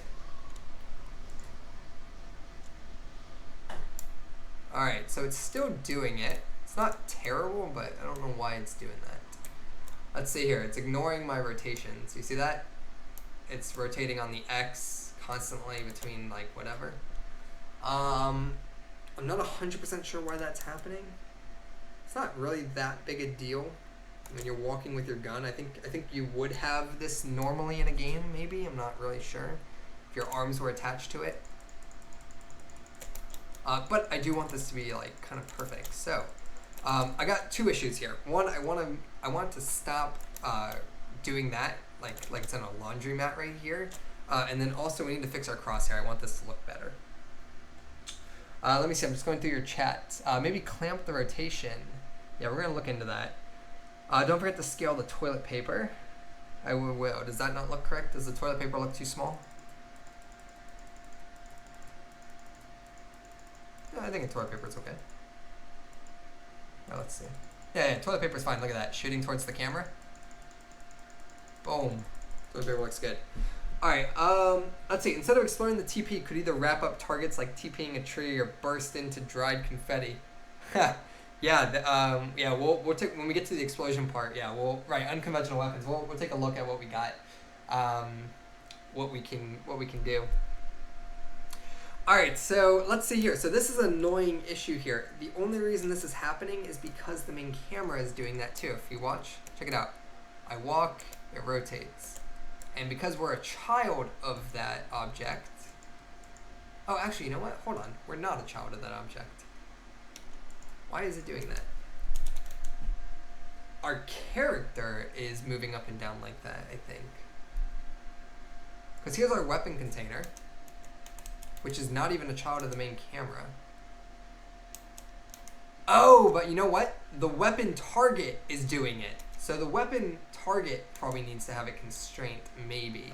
All right, so it's still doing it. It's not terrible, but I don't know why it's doing that. Let's see here. It's ignoring my rotations. You see that? It's rotating on the X constantly between like whatever. I'm not 100% sure why that's happening. It's not really that big a deal when you're walking with your gun. I think you would have this normally in a game, maybe. I'm not really sure if your arms were attached to it. But I do want this to be like kind of perfect. So I got two issues here. One, I want to stop doing that, like it's on a laundromat right here. And then also we need to fix our crosshair. I want this to look better. Let me see. I'm just going through your chat. Maybe clamp the rotation. Yeah, we're gonna look into that. Don't forget to scale the toilet paper. I will. Does that not look correct? Does the toilet paper look too small? I think the toilet paper is okay. Now let's see. Yeah, toilet paper is fine. Look at that. Shooting towards the camera. Boom. Toilet paper looks good. Alright, let's see. Instead of exploring the TP, could either wrap up targets like TPing a tree or burst into dried confetti. Yeah, we'll take, when we get to the explosion part, yeah, right, unconventional weapons. We'll take a look at what we got, what we can do. All right, so let's see here. So this is an annoying issue here. The only reason this is happening is because the main camera is doing that too. If you watch, check it out. I walk, it rotates. And because we're a child of that object. Oh, actually, you know what? Hold on. We're not a child of that object. Why is it doing that? Our character is moving up and down like that, I think. Because here's our weapon container, which is not even a child of the main camera. Oh, but you know what? The weapon target is doing it. So the weapon target probably needs to have a constraint, maybe.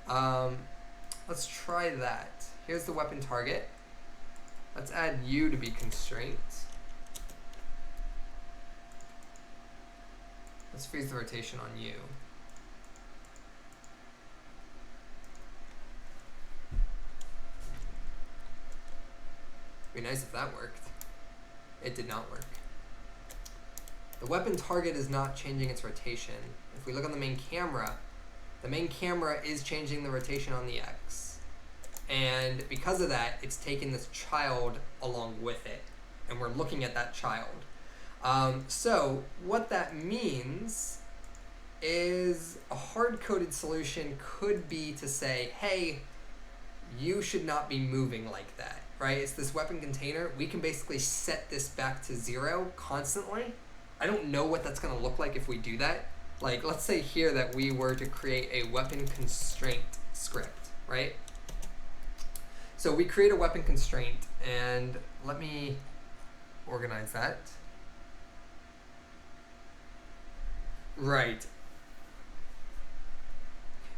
Let's try that. Here's the weapon target. Let's add you to be constraint. Let's freeze the rotation on you. Be nice if that worked. It did not work. The weapon target is not changing its rotation. If we look on the main camera is changing the rotation on the X. And because of that, it's taking this child along with it. And we're looking at that child. So what that means is a hard-coded solution could be to say, hey, you should not be moving like that, right? It's this weapon container. We can basically set this back to 0 constantly. I don't know what that's going to look like if we do that. Like, let's say here that we were to create a weapon constraint script, right? So we create a weapon constraint, and let me organize that. Right.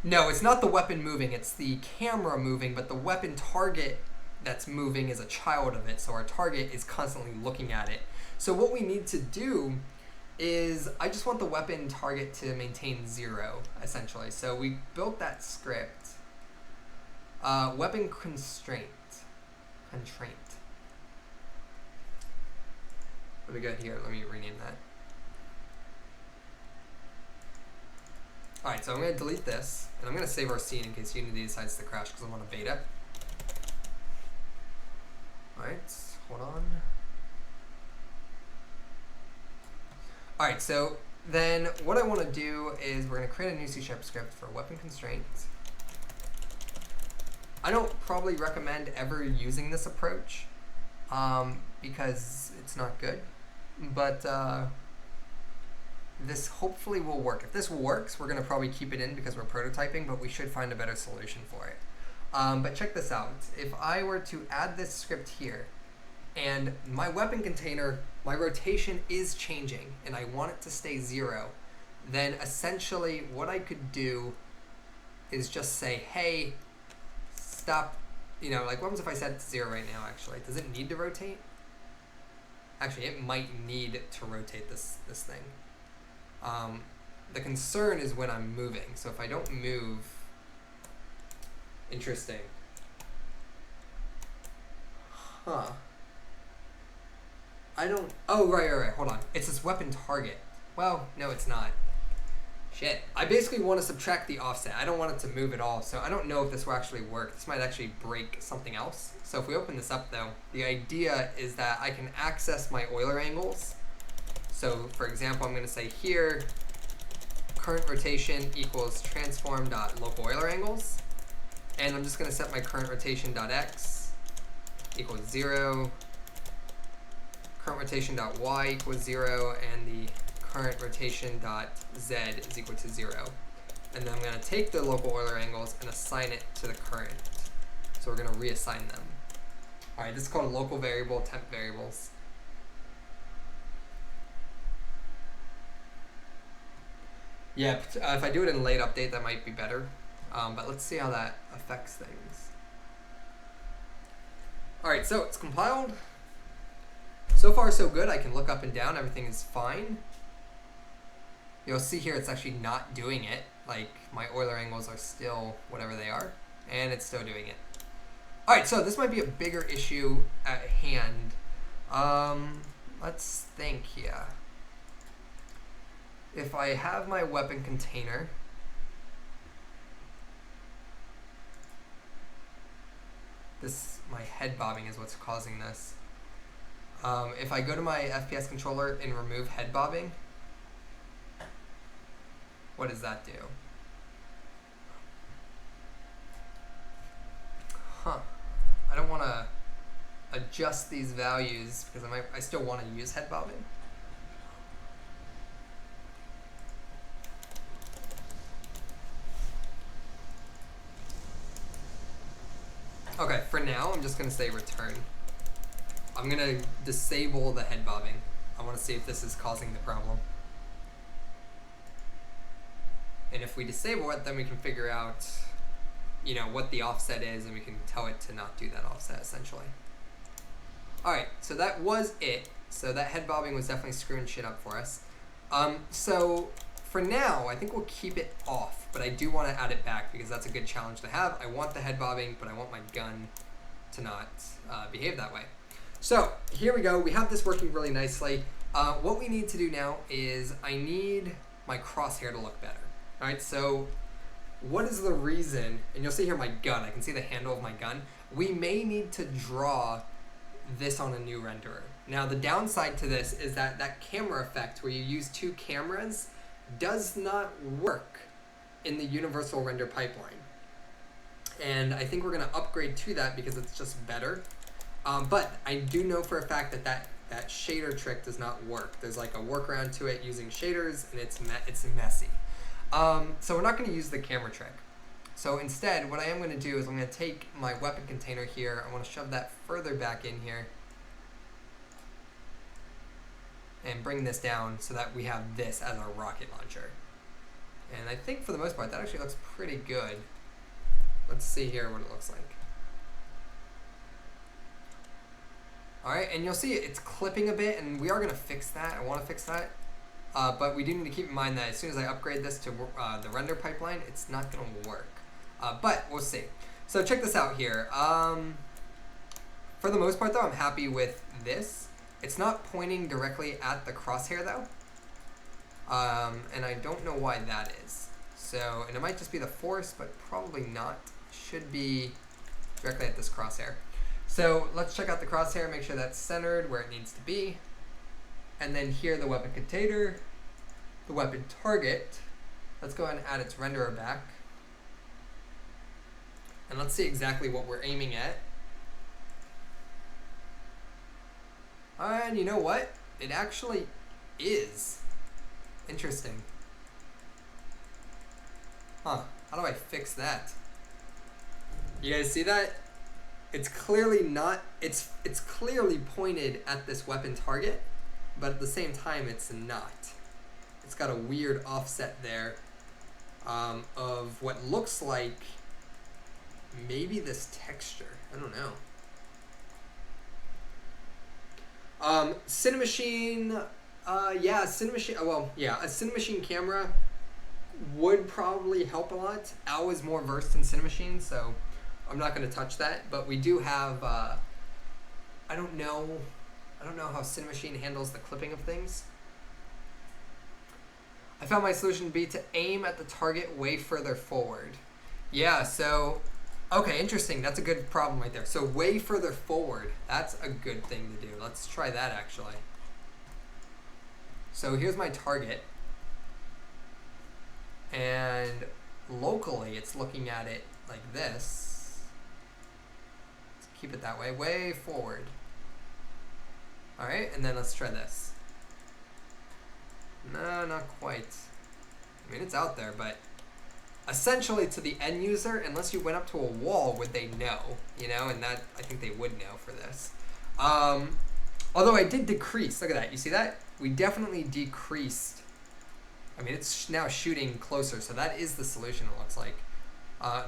No, it's not the weapon moving, it's the camera moving, but the weapon target that's moving is a child of it, so our target is constantly looking at it. So what we need to do is, I just want the weapon target to maintain 0, essentially. So we built that script. Weapon constraint. What do we got here? Let me rename that. Alright, so I'm going to delete this, and I'm going to save our scene in case Unity decides to crash because I'm on a beta. Alright, hold on. Alright, so then what I want to do is we're going to create a new C# script for weapon constraints. I don't probably recommend ever using this approach because it's not good, but this hopefully will work. If this works, we're going to probably keep it in because we're prototyping, but we should find a better solution for it. But check this out. If I were to add this script here and my weapon container, my rotation is changing, and I want it to stay 0, then essentially what I could do is just say, hey, stop, you know, like what happens if I set it to 0 right now actually? Does it need to rotate? Actually, it might need to rotate this thing. The concern is when I'm moving. So if I don't move, interesting. Huh. I don't, oh, right, hold on. It's this weapon target. Well, no, it's not. Shit. I basically want to subtract the offset. I don't want it to move at all, so I don't know if this will actually work. This might actually break something else. So if we open this up though, the idea is that I can access my Euler angles. So for example, I'm going to say here, current rotation equals transform.local Euler angles. And I'm just going to set my current rotation.x equals 0, current rotation.y equals 0, and the current rotation.z is equal to 0. And then I'm going to take the local Euler angles and assign it to the current. So we're going to reassign them. All right, this is called a local variable, temp variables. Yeah, if I do it in late update, that might be better. But let's see how that affects things. All right, so it's compiled. So far, so good. I can look up and down. Everything is fine. You'll see here it's actually not doing it. Like, my Euler angles are still whatever they are, and it's still doing it. All right, so this might be a bigger issue at hand. Let's think here. If I have my weapon container, my head bobbing is what's causing this. If I go to my FPS controller and remove head bobbing, what does that do? Huh. I don't want to adjust these values because I still want to use head bobbing. Okay, for now, I'm just going to say return. I'm going to disable the head bobbing. I want to see if this is causing the problem. And if we disable it, then we can figure out, you know, what the offset is, and we can tell it to not do that offset, essentially. All right, so that was it. So that head bobbing was definitely screwing shit up for us. So for now, I think we'll keep it off, but I do want to add it back because that's a good challenge to have. I want the head bobbing, but I want my gun to not behave that way. So here we go. We have this working really nicely. What we need to do now is I need my crosshair to look better. All right, so what is the reason, and you'll see here my gun, I can see the handle of my gun. We may need to draw this on a new renderer. Now the downside to this is that that camera effect where you use two cameras does not work in the universal render pipeline. And I think we're gonna upgrade to that because it's just better. But I do know for a fact that that shader trick does not work. There's like a workaround to it using shaders, and it's messy. So we're not going to use the camera trick. So instead, what I am going to do is I'm going to take my weapon container here. I want to shove that further back in here and bring this down so that we have this as our rocket launcher. And I think for the most part, that actually looks pretty good. Let's see here what it looks like. All right, and you'll see it's clipping a bit, and we are going to fix that. I want to fix that. But we do need to keep in mind that as soon as I upgrade this to the render pipeline, it's not going to work. But we'll see. So check this out here. For the most part, though, I'm happy with this. It's not pointing directly at the crosshair, though. And I don't know why that is. So, and it might just be the force, but probably not. Should be directly at this crosshair. So let's check out the crosshair, make sure that's centered where it needs to be. And then here, the weapon container, the weapon target. Let's go ahead and add its renderer back. And let's see exactly what we're aiming at. And you know what? It actually is. Interesting. Huh, how do I fix that? You guys see that? It's clearly not, it's clearly pointed at this weapon target, but at the same time it's not. It's got a weird offset there of what looks like maybe this texture. I don't know. Cinemachine, yeah, Cinemachine, well, yeah, a Cinemachine camera would probably help a lot. Al is more versed in Cinemachine, so I'm not going to touch that, but we do have, I don't know how Cinemachine handles the clipping of things. I found my solution to be to aim at the target way further forward. Yeah, so, okay, interesting. That's a good problem right there. So way further forward, that's a good thing to do. Let's try that actually. So here's my target. And locally, it's looking at it like this. Let's keep it that way, way forward. All right, and then let's try this. No, not quite. I mean, it's out there, but essentially to the end user, unless you went up to a wall, would they know? You know, and that, I think they would know for this. Although I did decrease, look at that, you see that? We definitely decreased. I mean, it's now shooting closer, so that is the solution, it looks like.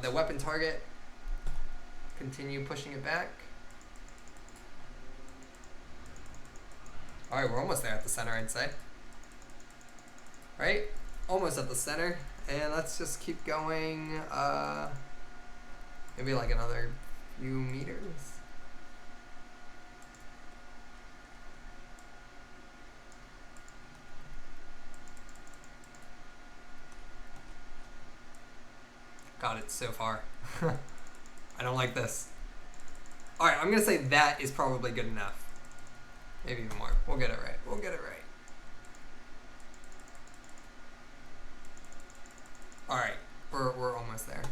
The weapon target, continue pushing it back. All right, we're almost there at the center, I'd say. Right? Almost at the center. And let's just keep going, maybe like another few meters. God, it's so far. I don't like this. All right, I'm gonna say that is probably good enough. Maybe even more. We'll get it right. We'll get it right. All right, we're almost there.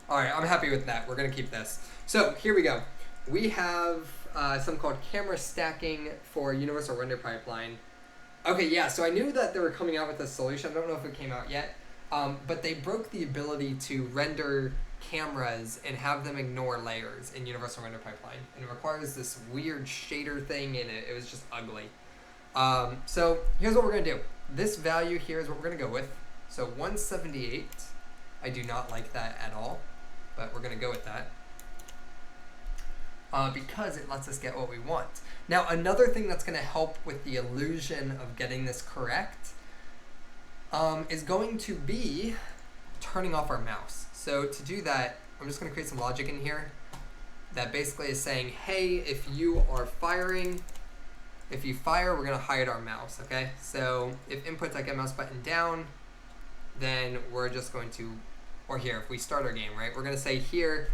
All right, I'm happy with that. We're gonna keep this. So here we go. We have something called camera stacking for universal render pipeline. Okay, yeah, so I knew that they were coming out with a solution. I don't know if it came out yet, but they broke the ability to render cameras and have them ignore layers in universal render pipeline. And it requires this weird shader thing, and it was just ugly. So here's what we're gonna do. This value here is what we're gonna go with. So 178, I do not like that at all, but we're gonna go with that. Because it lets us get what we want. Now, another thing that's going to help with the illusion of getting this correct is going to be turning off our mouse. So to do that, I'm just going to create some logic in here that basically is saying, hey, if you are firing, if you fire, we're going to hide our mouse, okay? So if input.get mouse button down, then we're just going to, or here, if we start our game, right, we're going to say here,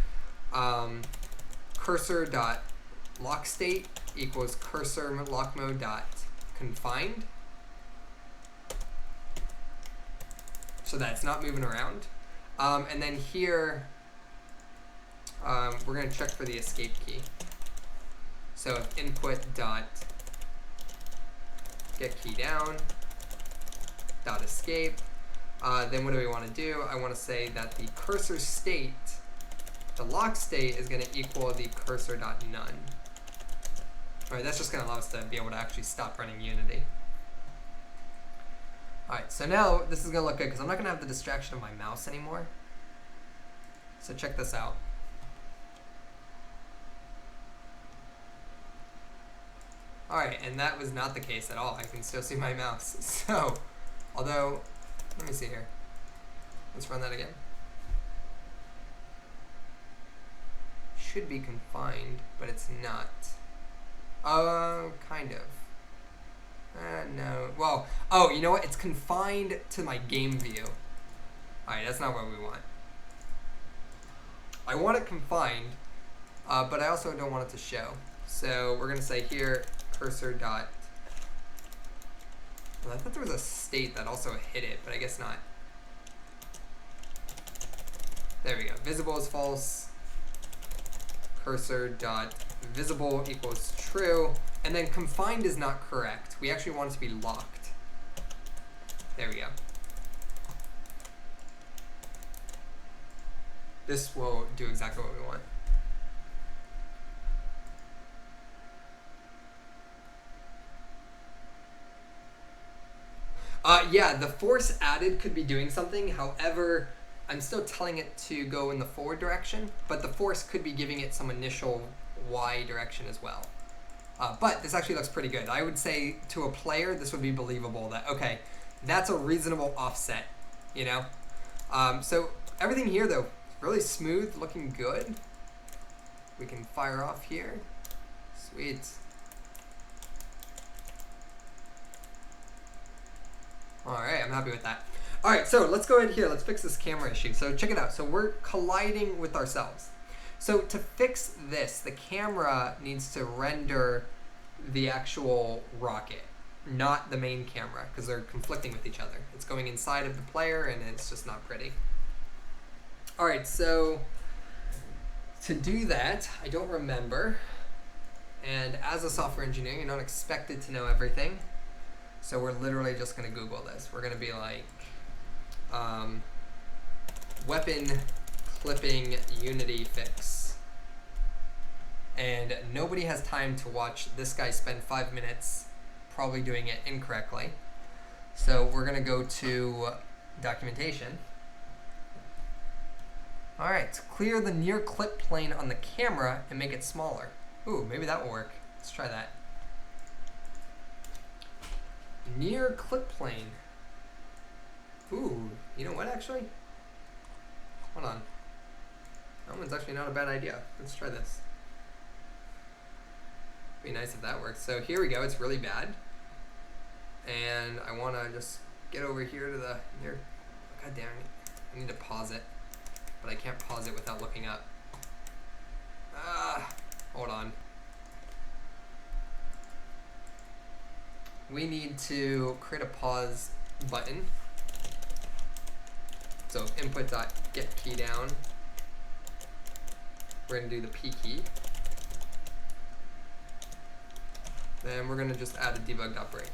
cursor.lockState equals cursor lock mode dot confined, so that it's not moving around. And then here, we're going to check for the escape key. So if input dot get key down dot escape, then what do we want to do? I want to say that the cursor state, the lock state, is going to equal the cursor.none. All right, that's just going to allow us to be able to actually stop running Unity. All right, so now this is going to look good because I'm not going to have the distraction of my mouse anymore. So check this out. All right, and that was not the case at all. I can still see my mouse. So, although, let me see here. Let's run that again. Should be confined, but it's not. Kind of. No. Well, oh, you know what? It's confined to my game view. Alright, that's not what we want. I want it confined, but I also don't want it to show. So we're going to say here, cursor dot. Well, I thought there was a state that also hid it, but I guess not. There we go. Visible is false. Cursor dot visible equals true, and then confined is not correct. We actually want it to be locked. There we go. This will do exactly what we want. Yeah, the force added could be doing something. However, I'm still telling it to go in the forward direction, but the force could be giving it some initial Y direction as well. But this actually looks pretty good. I would say to a player, this would be believable that, okay, that's a reasonable offset, you know? So everything here, though, really smooth, looking good. We can fire off here. Sweet. All right, I'm happy with that. All right, so let's go in here. Let's fix this camera issue. So check it out. So we're colliding with ourselves. So to fix this, the camera needs to render the actual rocket, not the main camera, because they're conflicting with each other. It's going inside of the player, and it's just not pretty. All right, so to do that, I don't remember. And as a software engineer, you're not expected to know everything. So we're literally just going to Google this. We're going to be like, weapon clipping Unity fix. And nobody has time to watch this guy spend 5 minutes probably doing it incorrectly. So we're going to go to documentation. All right, clear the near clip plane on the camera and make it smaller. Ooh, maybe that will work. Let's try that. Near clip plane. Ooh, you know what actually? Hold on. That one's actually not a bad idea. Let's try this. Be nice if that works. So here we go, it's really bad. And I wanna just get over here to the near, god damn it. I need to pause it, but I can't pause it without looking up. Hold on. We need to create a pause button. So input.get key down. We're gonna do the P key. Then we're gonna just add a debug.break.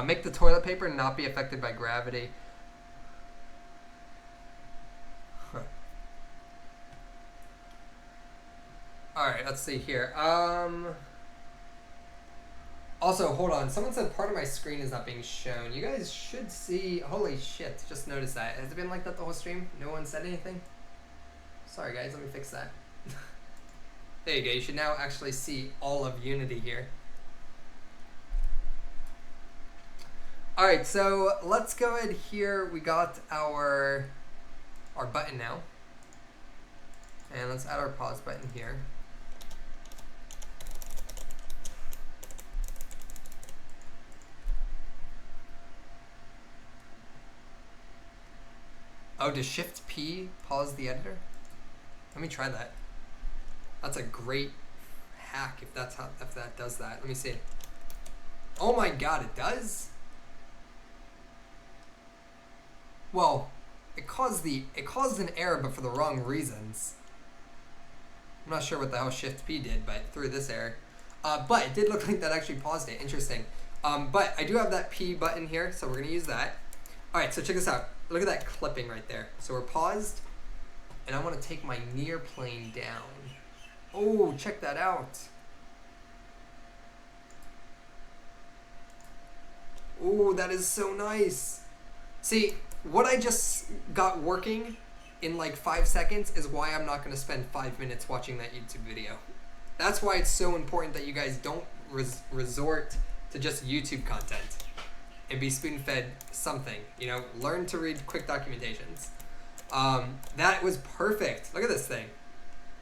Make the toilet paper not be affected by gravity. All right, let's see here. Also, hold on. Someone said part of my screen is not being shown. You guys should see. Holy shit! Just noticed that. Has it been like that the whole stream? No one said anything. Sorry, guys. Let me fix that. There you go. You should now actually see all of Unity here. All right, so let's go ahead here. We got our button now, and let's add our pause button here. Oh, does Shift P pause the editor? Let me try that. That's a great hack if that does that. Let me see. Oh my god, it does? Well, it caused an error, but for the wrong reasons. I'm not sure what the hell Shift P did, but threw this error. But it did look like that actually paused it. Interesting. But I do have that P button here, so we're gonna use that. All right, so check this out. Look at that clipping right there. So we're paused, and I want to take my near plane down. Oh, check that out. Oh, that is so nice. See, what I just got working in like 5 seconds is why I'm not going to spend 5 minutes watching that YouTube video. That's why it's so important that you guys don't resort to just YouTube content and be spoon-fed something. You know, learn to read quick documentations. That was perfect. Look at this thing.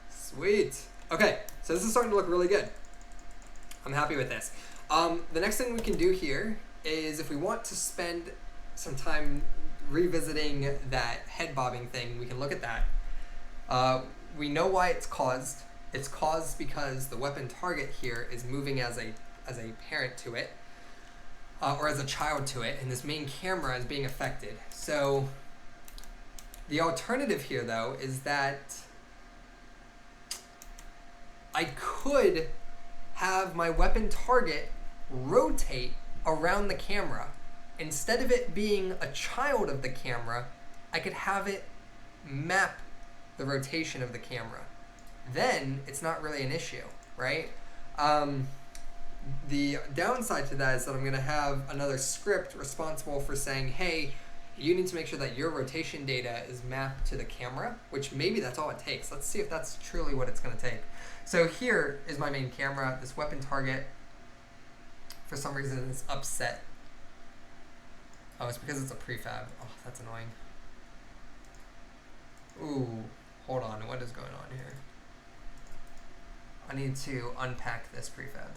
Sweet. Okay, so this is starting to look really good. I'm happy with this. The next thing we can do here is if we want to spend some time revisiting that head bobbing thing, we can look at that. We know why it's caused. It's caused because the weapon target here is moving as a parent to it, or as a child to it, and this main camera is being affected. So the alternative here, though, is that I could have my weapon target rotate around the camera. Instead of it being a child of the camera, I could have it map the rotation of the camera. Then it's not really an issue, right? The downside to that is that I'm going to have another script responsible for saying, hey, you need to make sure that your rotation data is mapped to the camera, which maybe that's all it takes. Let's see if that's truly what it's going to take. So here is my main camera. This weapon target, for some reason, is upset. Oh, it's because it's a prefab. Oh, that's annoying. Ooh, hold on. What is going on here? I need to unpack this prefab.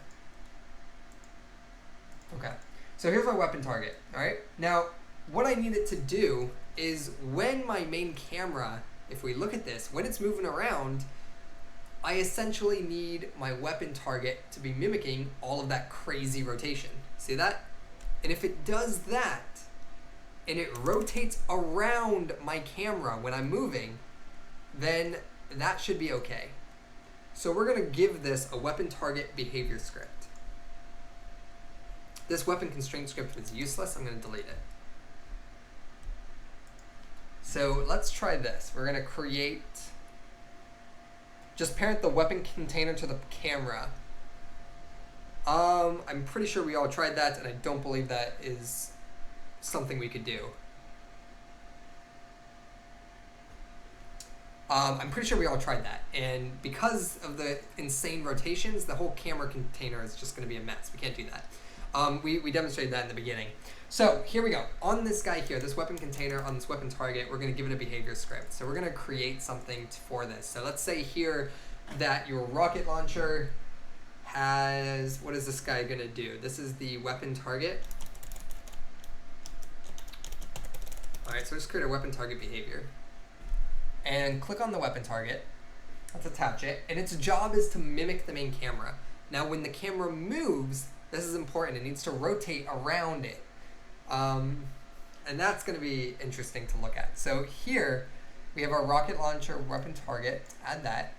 Okay, so here's my weapon target, all right? Now, what I need it to do is when my main camera, if we look at this, when it's moving around, I essentially need my weapon target to be mimicking all of that crazy rotation. See that? And if it does that, and it rotates around my camera when I'm moving, then that should be okay. So we're gonna give this a weapon target behavior script. This weapon constraint script was useless. I'm going to delete it. So let's try this. We're going to create, just parent the weapon container to the camera. I'm pretty sure we all tried that, and I don't believe that is something we could do. I'm pretty sure we all tried that, and because of the insane rotations, the whole camera container is just going to be a mess. We can't do that. We demonstrated that in the beginning. So here we go. On this guy here, this weapon container, on this weapon target, we're going to give it a behavior script. So we're going to create something for this. So let's say here that your rocket launcher has, what is this guy going to do? This is the weapon target. All right, so just create a weapon target behavior. And click on the weapon target. Let's attach it. And its job is to mimic the main camera. Now when the camera moves, this is important. It needs to rotate around it. And that's going to be interesting to look at. So here we have our rocket launcher weapon target. Add that.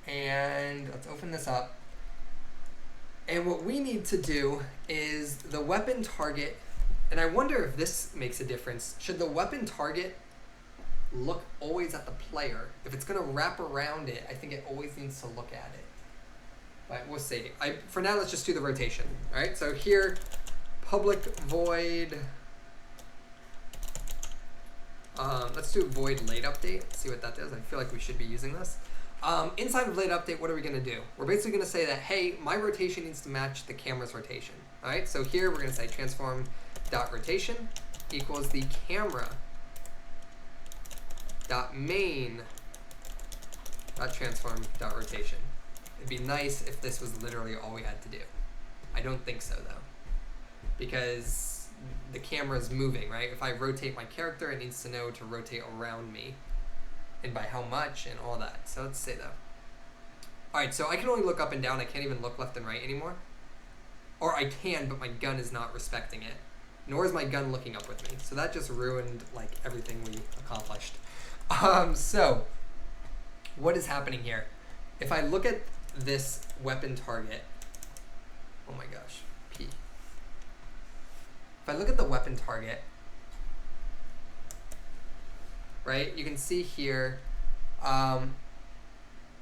And let's open this up. And what we need to do is the weapon target, and I wonder if this makes a difference. Should the weapon target look always at the player? If it's going to wrap around it, I think it always needs to look at it. But we'll see. For now, let's just do the rotation. All right, so here, public void. Let's do void late update. See what that does. I feel like we should be using this. Inside of late update, what are we going to do? We're basically going to say that, hey, my rotation needs to match the camera's rotation. All right, so here we're going to say transform.rotation equals the camera.main.transform.rotation. It'd be nice if this was literally all we had to do. I don't think so, though, because the camera's moving, right? If I rotate my character, it needs to know to rotate around me, and by how much, and all that. So let's say, though. All right, so I can only look up and down. I can't even look left and right anymore. Or I can, but my gun is not respecting it. Nor is my gun looking up with me. So that just ruined, like, everything we accomplished. So what is happening here? If I look at this weapon target, oh my gosh, P. If I look at the weapon target, right, you can see here,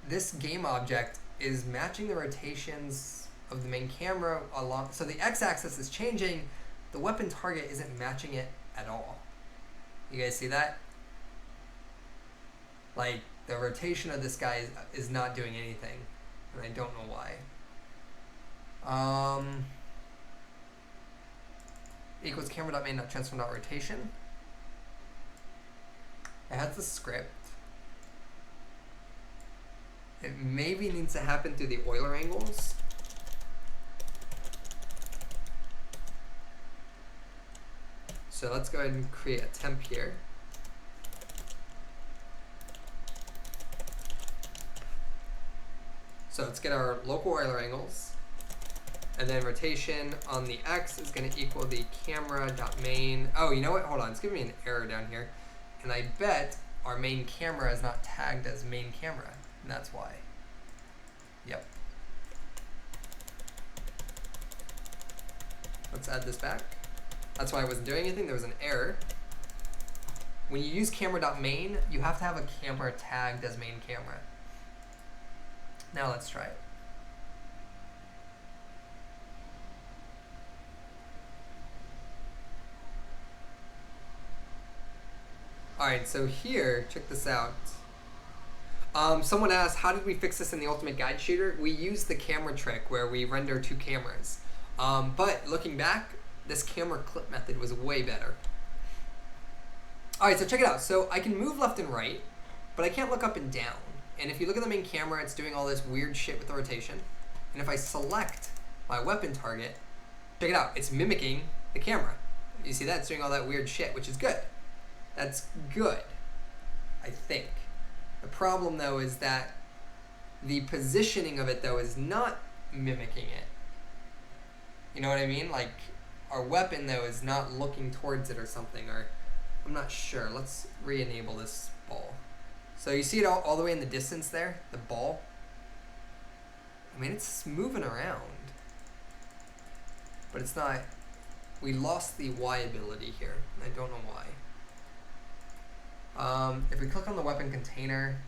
this game object is matching the rotations of the main camera along. So the x-axis is changing. The weapon target isn't matching it at all. You guys see that? Like, the rotation of this guy is not doing anything, and I don't know why. Equals camera.main.transform.rotation. It has the script. It maybe needs to happen through the Euler angles. So let's go ahead and create a temp here. So let's get our local Euler angles. And then rotation on the X is going to equal the camera.main. Oh, you know what? Hold on. It's giving me an error down here. And I bet our main camera is not tagged as main camera. And that's why. Yep. let's add this back. That's why I wasn't doing anything. There was an error. When you use camera.main, you have to have a camera tagged as main camera. Now let's try it. Alright, so here, check this out. Someone asked, how did we fix this in the Ultimate Guide Shooter? We used the camera trick where we render two cameras. But looking back, this camera clip method was way better. Alright, so check it out. So I can move left and right, but I can't look up and down. And if you look at the main camera, it's doing all this weird shit with the rotation. And if I select my weapon target, check it out, it's mimicking the camera. You see that? It's doing all that weird shit, which is good. That's good, I think. The problem, though, is that the positioning of it, though, is not mimicking it. You know what I mean? Like, our weapon, though, is not looking towards it or something, or I'm not sure. Let's re-enable this ball. So you see it all the way in the distance there, the ball? I mean, it's moving around, but it's not. We lost the Y ability here. I don't know why. If we click on the weapon container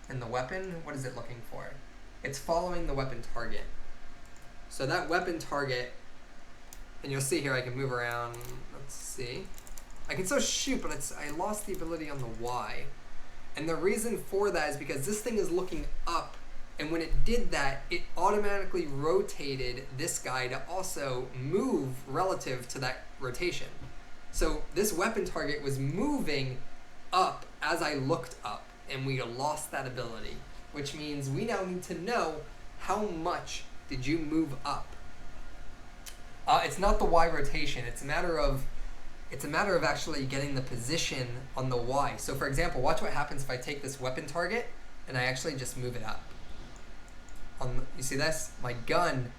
and the weapon, what is it looking for? It's following the weapon target. So that weapon target, and you'll see here I can move around. Let's see. I can still shoot, but I lost the ability on the Y. And the reason for that is because this thing is looking up, and when it did that, it automatically rotated this guy to also move relative to that rotation. So this weapon target was moving up as I looked up, and we lost that ability, which means we now need to know how much did you move up. It's not the Y rotation. It's a matter of actually getting the position on the Y. So for example, watch what happens if I take this weapon target and I actually just move it up. You see this? My gun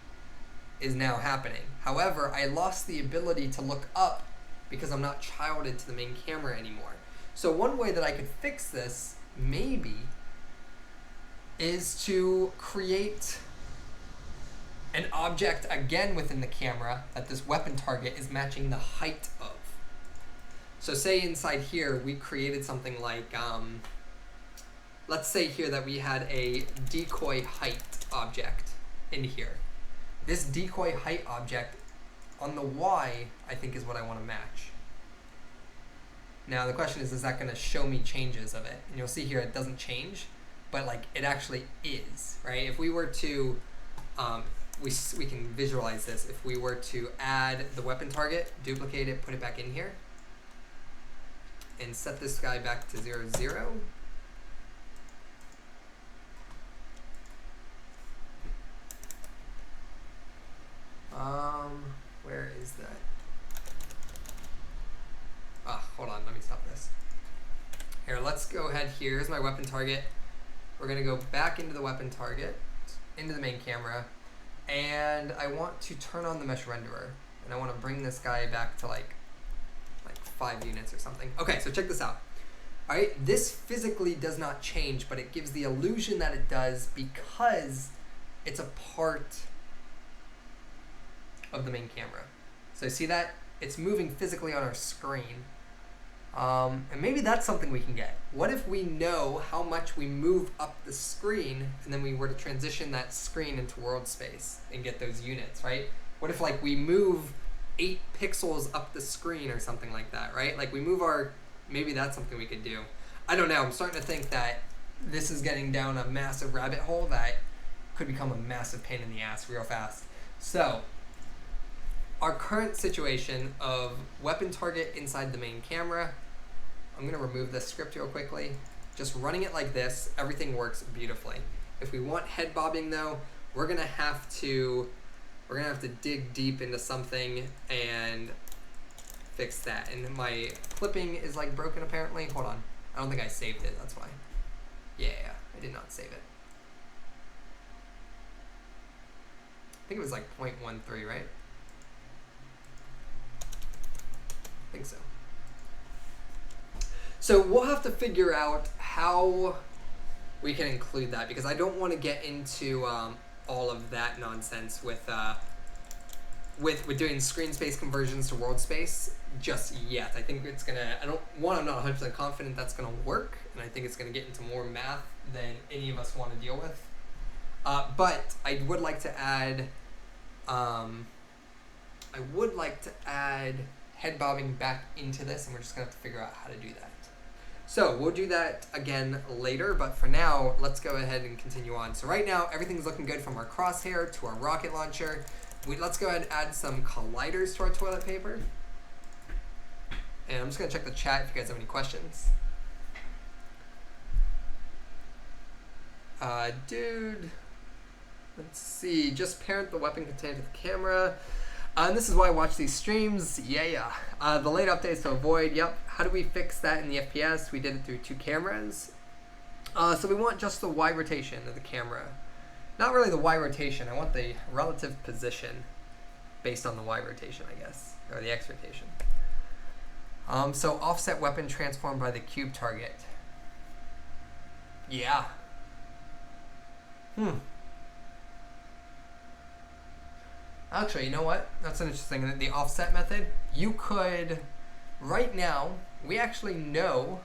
is now happening. However, I lost the ability to look up because I'm not childed to the main camera anymore. So one way that I could fix this, maybe, is to create an object again within the camera that this weapon target is matching the height of. So say inside here we created something like, let's say here that we had a decoy height object in here. This decoy height object on the Y, I think, is what I want to match. Now the question is that going to show me changes of it? And you'll see here it doesn't change, but like it actually is, right? If we were to, we can visualize this. If we were to add the weapon target, duplicate it, put it back in here, and set this guy back to 0, 0. Where is that? Hold on, let me stop this. Here, let's go ahead here. Here's my weapon target. We're gonna go back into the weapon target, into the main camera, and I want to turn on the mesh renderer, and I want to bring this guy back to like 5 units or something. Okay, so check this out. All right, this physically does not change, but it gives the illusion that it does because it's a part of the main camera. So see that? It's moving physically on our screen. And maybe that's something we can get. What if we know how much we move up the screen, and then we were to transition that screen into world space and get those units, right? What if like we move 8 pixels up the screen or something like that, right? Like we move maybe that's something we could do. I don't know, I'm starting to think that this is getting down a massive rabbit hole that could become a massive pain in the ass real fast. So, our current situation of weapon target inside the main camera, I'm gonna remove this script real quickly. Just running it like this, everything works beautifully. If we want head bobbing though, we're gonna have to dig deep into something and fix that. And my clipping is like broken apparently. Hold on, I don't think I saved it, that's why. Yeah, I did not save it. I think it was like 0.13, right? I think so. So we'll have to figure out how we can include that, because I don't want to get into all of that nonsense with with doing screen space conversions to world space just yet. I think it's gonna. I'm not 100% confident that's gonna work, and I think it's gonna get into more math than any of us want to deal with. But I would like to add. Head bobbing back into this, and we're just gonna have to figure out how to do that. So we'll do that again later, but for now, let's go ahead and continue on. So right now, everything's looking good from our crosshair to our rocket launcher. Let's go ahead and add some colliders to our toilet paper. And I'm just gonna check the chat if you guys have any questions. Dude, let's see, just parent the weapon container to the camera. And this is why I watch these streams. Yeah. The late updates to avoid. Yep. How do we fix that in the FPS? We did it through 2 cameras. So we want just the Y rotation of the camera. Not really the Y rotation. I want the relative position based on the Y rotation, I guess, or the X rotation. So offset weapon transformed by the cube target. Yeah. Actually, you know what? That's an interesting thing. The offset method, you could, right now, we actually know,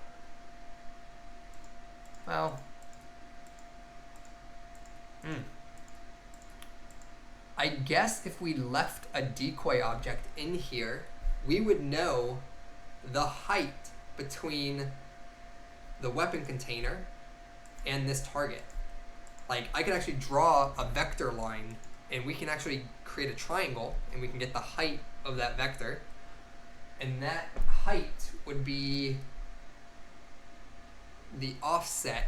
well, I guess if we left a decoy object in here, we would know the height between the weapon container and this target. Like, I could actually draw a vector line, and we can actually create a triangle, and we can get the height of that vector, and that height would be the offset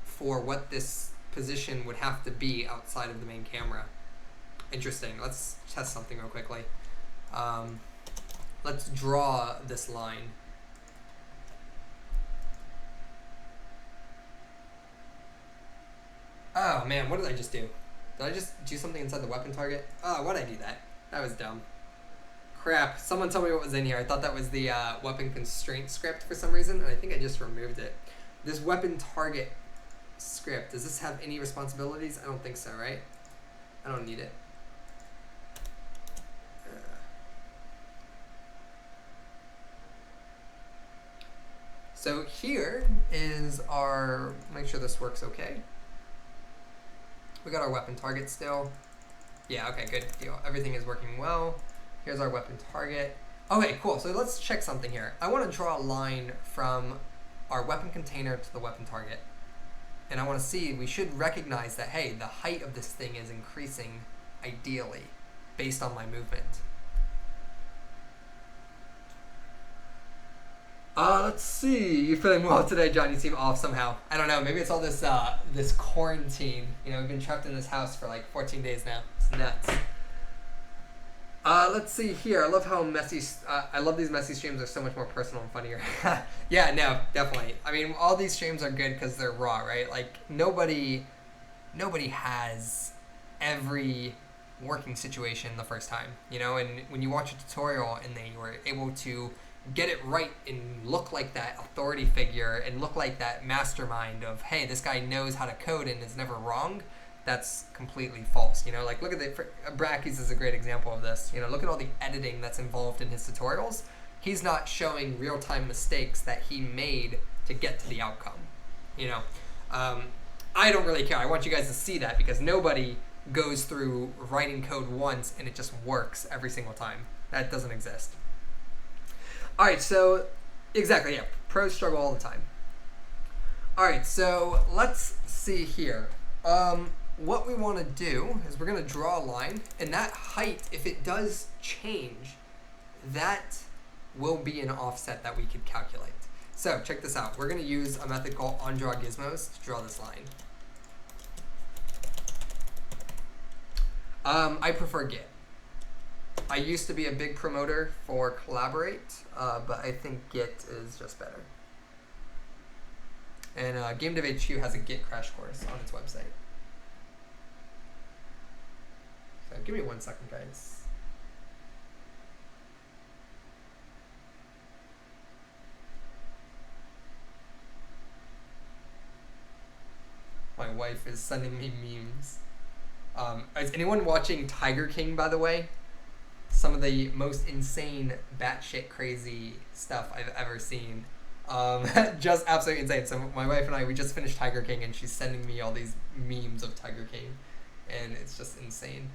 for what this position would have to be outside of the main camera. Interesting. Let's test something real quickly. Let's draw this line. Oh man, what did I just do? Did I just do something inside the weapon target? Oh, why'd I do that? That was dumb. Crap, someone tell me what was in here. I thought that was the weapon constraint script for some reason, and I think I just removed it. This weapon target script, does this have any responsibilities? I don't think so, right? I don't need it. So here is our, make sure this works okay. We got our weapon target still. Yeah, okay, good deal. Everything is working well. Here's our weapon target. Okay, cool. So let's check something here. I want to draw a line from our weapon container to the weapon target. And I want to see, we should recognize that, hey, the height of this thing is increasing ideally based on my movement. Let's see. You feeling well today, John? You seem off somehow. I don't know. Maybe it's all this this quarantine. You know, we've been trapped in this house for like 14 days now. It's nuts. Let's see here. I love how messy. I love these messy streams. They're so much more personal and funnier. Yeah, no, definitely. I mean, all these streams are good because they're raw, right? Like nobody has every working situation the first time, you know. And when you watch a tutorial and they were able to get it right and look like that authority figure and look like that mastermind of, hey, this guy knows how to code and is never wrong, that's completely false. You know, like look at the, Brackeys is a great example of this. You know, look at all the editing that's involved in his tutorials. He's not showing real-time mistakes that he made to get to the outcome. You know, I don't really care. I want you guys to see that because nobody goes through writing code once and it just works every single time. That doesn't exist. All right, so exactly, yeah, pros struggle all the time. All right, so let's see here. What we want to do is we're going to draw a line, and that height, if it does change, that will be an offset that we could calculate. So check this out. We're going to use a method called onDrawGizmos to draw this line. I prefer Git. I used to be a big promoter for Collaborate, but I think Git is just better. And GameDevHQ has a Git crash course on its website. So give me 1 second, guys. My wife is sending me memes. Is anyone watching Tiger King, by the way? some of the most insane, batshit crazy stuff I've ever seen. Just absolutely insane. So my wife and I, we just finished Tiger King, and she's sending me all these memes of Tiger King, and it's just insane.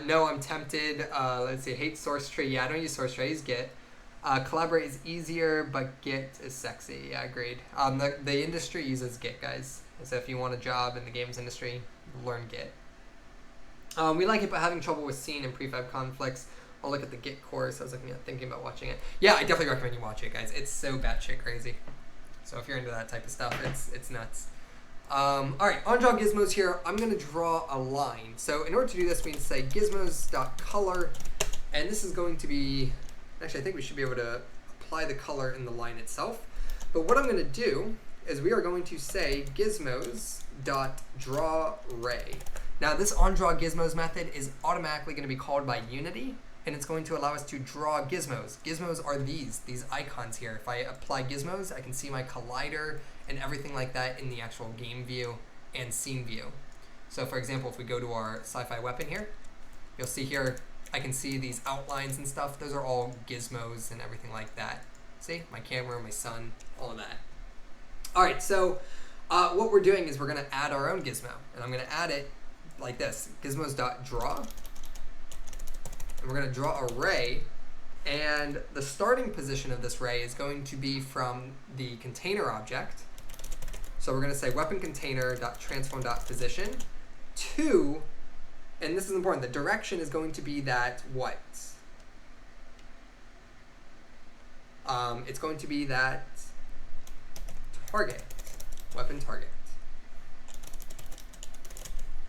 No, I'm tempted. Let's see. Hate source tree. Yeah, I don't use source tree. I use Git. Collaborate is easier, but Git is sexy. Yeah, agreed. The industry uses Git, guys. So if you want a job in the games industry, learn Git. We like it, but having trouble with scene and prefab conflicts. I'll look at the Git course. I was thinking about watching it. Yeah, I definitely recommend you watch it, guys. It's so batshit crazy. So if you're into that type of stuff, it's nuts. All right, on draw gizmos here, I'm going to draw a line. So in order to do this, we need to say gizmos.color, and this is going to be, actually I think we should be able to apply the color in the line itself. But what I'm going to do is we are going to say gizmos.drawRay. Now this onDrawGizmos method is automatically going to be called by Unity, and it's going to allow us to draw gizmos. Gizmos are these icons here. If I apply gizmos, I can see my collider and everything like that in the actual game view and scene view. So for example, if we go to our sci-fi weapon here, you'll see here, I can see these outlines and stuff. Those are all gizmos and everything like that. See, my camera, my sun, all of that. All right, so what we're doing is we're gonna add our own gizmo, and I'm gonna add it like this, gizmos.draw, and we're gonna draw a ray, and the starting position of this ray is going to be from the container object. So we're gonna say weapon container.transform.position to, and this is important, the direction is going to be that what? It's going to be that target, weapon target.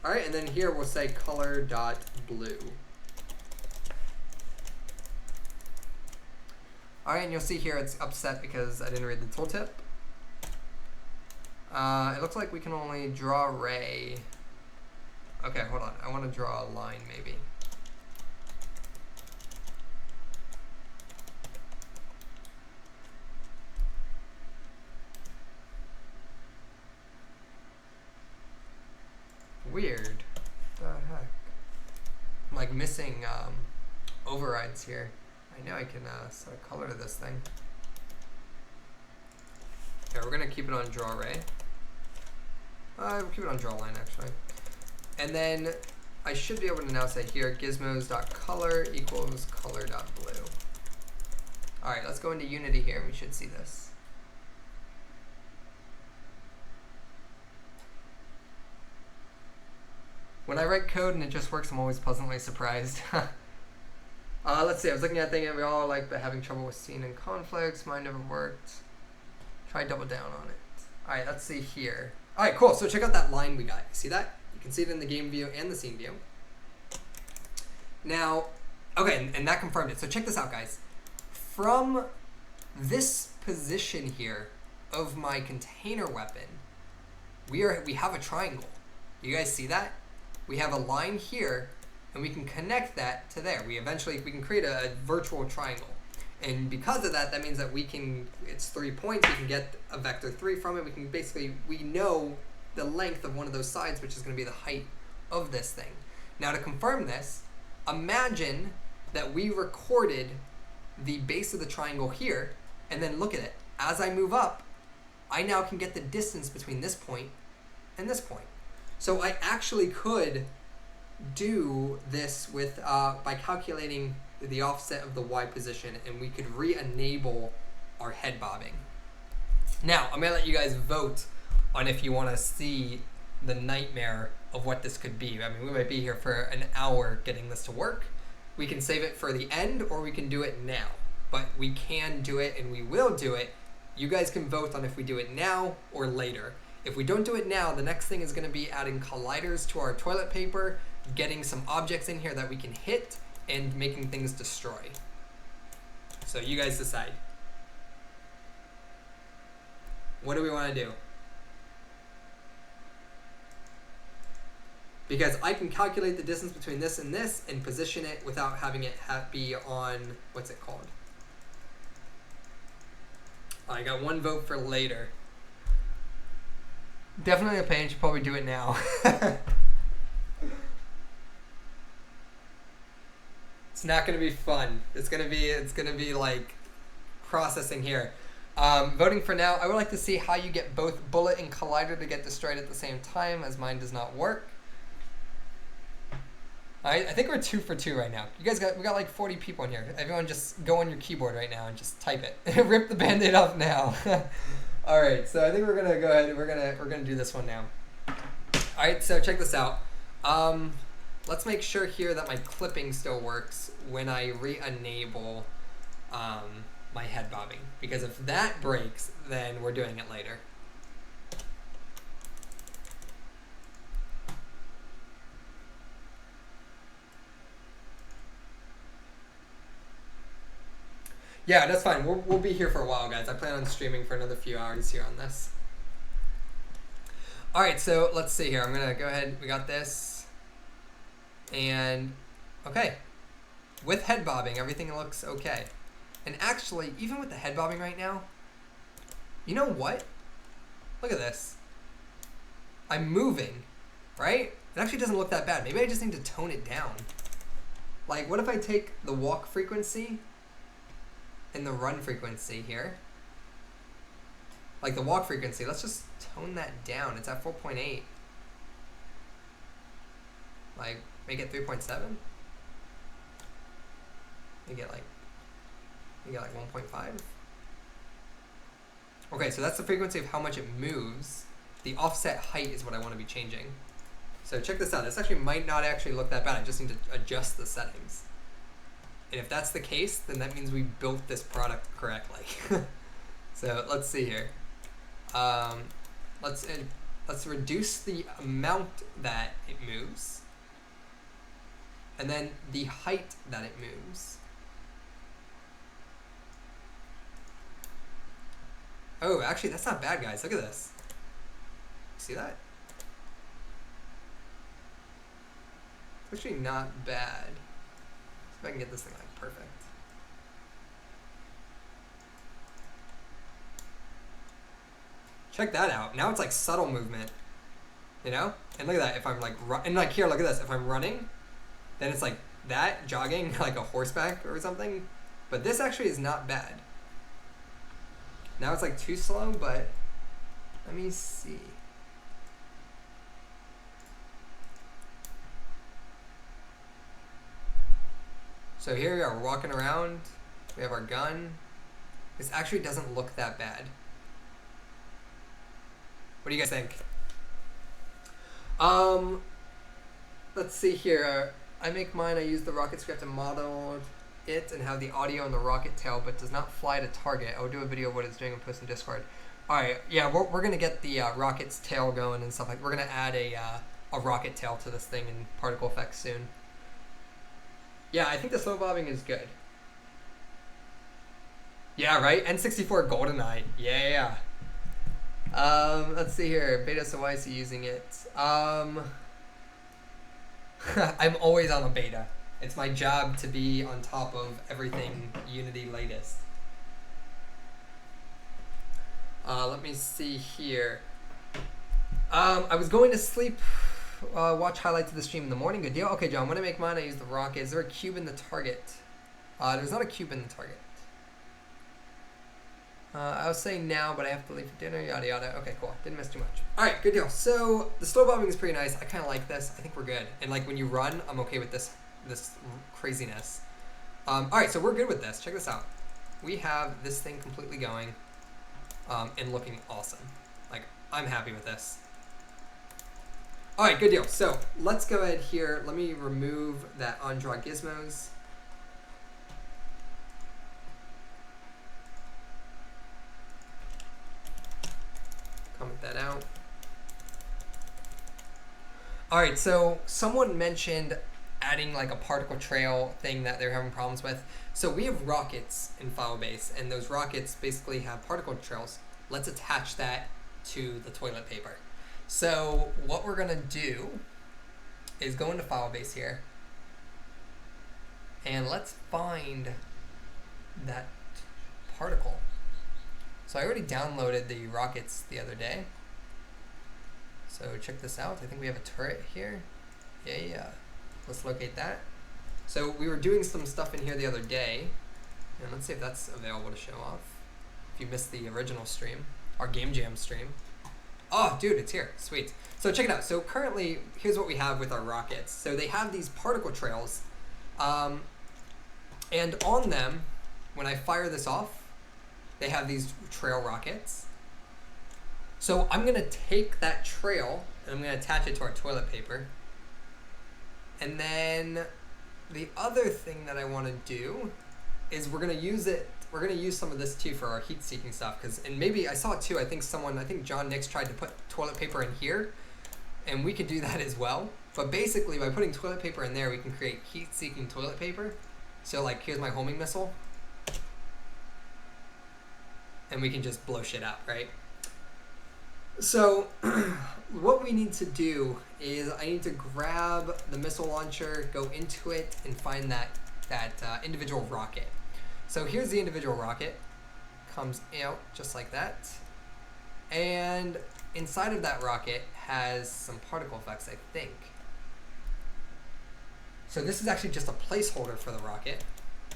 All right, and then here we'll say color.blue. All right, and you'll see here it's upset because I didn't read the tooltip. It looks like we can only draw ray. Okay, hold on. I want to draw a line maybe. Weird. What the heck? I'm like missing overrides here. I know I can set a color to this thing. Okay, we're gonna keep it on draw ray. We'll keep it on draw line actually. And then I should be able to now say here gizmos.color equals color.blue. All right, let's go into Unity here and we should see this. When I write code and it just works, I'm always pleasantly surprised. Let's see, I was looking at thinking we all like but having trouble with scene and conflicts. Mine never worked. Try double down on it. All right, let's see here. All right, cool. So check out that line we got. See that? You can see it in the game view and the scene view. Now, okay, and that confirmed it. So check this out, guys. From this position here of my container weapon, we have a triangle. You guys see that? We have a line here, and we can connect that to there. We can create a virtual triangle. And because of that, that means that it's 3 points, we can get a vector 3 from it. We know the length of one of those sides, which is gonna be the height of this thing. Now to confirm this, imagine that we recorded the base of the triangle here, and then look at it. As I move up, I now can get the distance between this point and this point. So I actually could do this with by calculating the offset of the Y position, and we could re-enable our head bobbing. Now, I'm gonna let you guys vote on if you wanna see the nightmare of what this could be. I mean, we might be here for an hour getting this to work. We can save it for the end, or we can do it now. But we can do it, and we will do it. You guys can vote on if we do it now or later. If we don't do it now, the next thing is gonna be adding colliders to our toilet paper, getting some objects in here that we can hit, and making things destroy. So you guys decide. What do we want to do? because I can calculate the distance between this and position it without having it be on, what's it called? I got 1 vote for later. Definitely a pain, should probably do it now. It's not gonna be fun. It's gonna be like processing here. Voting for now, I would like to see how you get both bullet and collider to get destroyed at the same time, as mine does not work. I think we're 2 for 2 right now. We got like 40 people in here. Everyone just go on your keyboard right now and just type it. Rip the band-aid off now. All right, so I think we're gonna go ahead. We're gonna do this one now. All right, so check this out. Let's make sure here that my clipping still works when I re-enable my head bobbing, because if that breaks, then we're doing it later. Yeah, that's fine. We'll be here for a while, guys. I plan on streaming for another few hours here on this. All right, so let's see here. I'm gonna go ahead. We got this, and okay. With head bobbing, everything looks okay. And actually, even with the head bobbing right now, you know what? Look at this. I'm moving, right? It actually doesn't look that bad. Maybe I just need to tone it down. Like, what if I take the walk frequency and the run frequency here? Like the walk frequency, let's just tone that down. It's at 4.8. Like, make it 3.7? You get like 1.5. Okay, so that's the frequency of how much it moves. The offset height is what I want to be changing. So check this out. This actually might not actually look that bad. I just need to adjust the settings. And if that's the case, then that means we built this product correctly. So let's see here. Let's reduce the amount that it moves, and then the height that it moves. Oh, actually, that's not bad, guys. Look at this. See that? It's actually not bad. See if I can get this thing like perfect. Check that out. Now it's like subtle movement, you know? And look at that. If I'm like, and like here, look at this. If I'm running, then it's like that, jogging, like a horseback or something. But this actually is not bad. Now it's like too slow, but let me see. So here we are, we're walking around. We have our gun. This actually doesn't look that bad. What do you guys think? Let's see here. I make mine, I use the rocket script to model it and have the audio on the rocket tail, but does not fly to target. I will do a video of what it's doing and post in Discord. All right, yeah, we're gonna get the rocket's tail going and stuff like. We're gonna add a rocket tail to this thing in particle effects soon. Yeah, I think the slow bobbing is good. Yeah, right. N64 GoldenEye. Yeah. Let's see here. Beta, so why is he using it? I'm always on a beta. It's my job to be on top of everything Unity latest. Let me see here. I was going to sleep, watch highlights of the stream in the morning. Good deal. Okay, John, when I make mine, I use the rocket. Is there a cube in the target? There's not a cube in the target. I was saying now, but I have to leave for dinner, yada yada. Okay, cool. Didn't miss too much. All right, good deal. So the slow bobbing is pretty nice. I kind of like this. I think we're good. And like when you run, I'm okay with this craziness. All right, so we're good with this. Check this out. We have this thing completely going and looking awesome. Like, I'm happy with this. All right, good deal. So let's go ahead here. Let me remove that on-draw gizmos. Comment that out. All right, so someone mentioned adding like a particle trail thing that they're having problems with. So we have rockets in Filebase, and those rockets basically have particle trails. Let's attach that to the toilet paper. So what we're gonna do is go into Filebase here. And let's find that particle. So I already downloaded the rockets the other day. So check this out. I think we have a turret here. Yeah. Let's locate that. So we were doing some stuff in here the other day. And let's see if that's available to show off. If you missed the original stream, our Game Jam stream. Oh, dude, it's here. Sweet. So check it out. So currently, here's what we have with our rockets. So they have these particle trails. And on them, when I fire this off, they have these trail rockets. So I'm going to take that trail and I'm going to attach it to our toilet paper. And then the other thing that I want to do is we're going to use it. We're going to use some of this too for our heat seeking stuff. And maybe I saw it too. I think John Nix tried to put toilet paper in here. And we could do that as well. But basically by putting toilet paper in there, we can create heat seeking toilet paper. So like here's my homing missile. And we can just blow shit up, right? So what we need to do is I need to grab the missile launcher, go into it, and find that individual rocket. So here's the individual rocket. Comes out just like that. And inside of that rocket has some particle effects, I think. So this is actually just a placeholder for the rocket.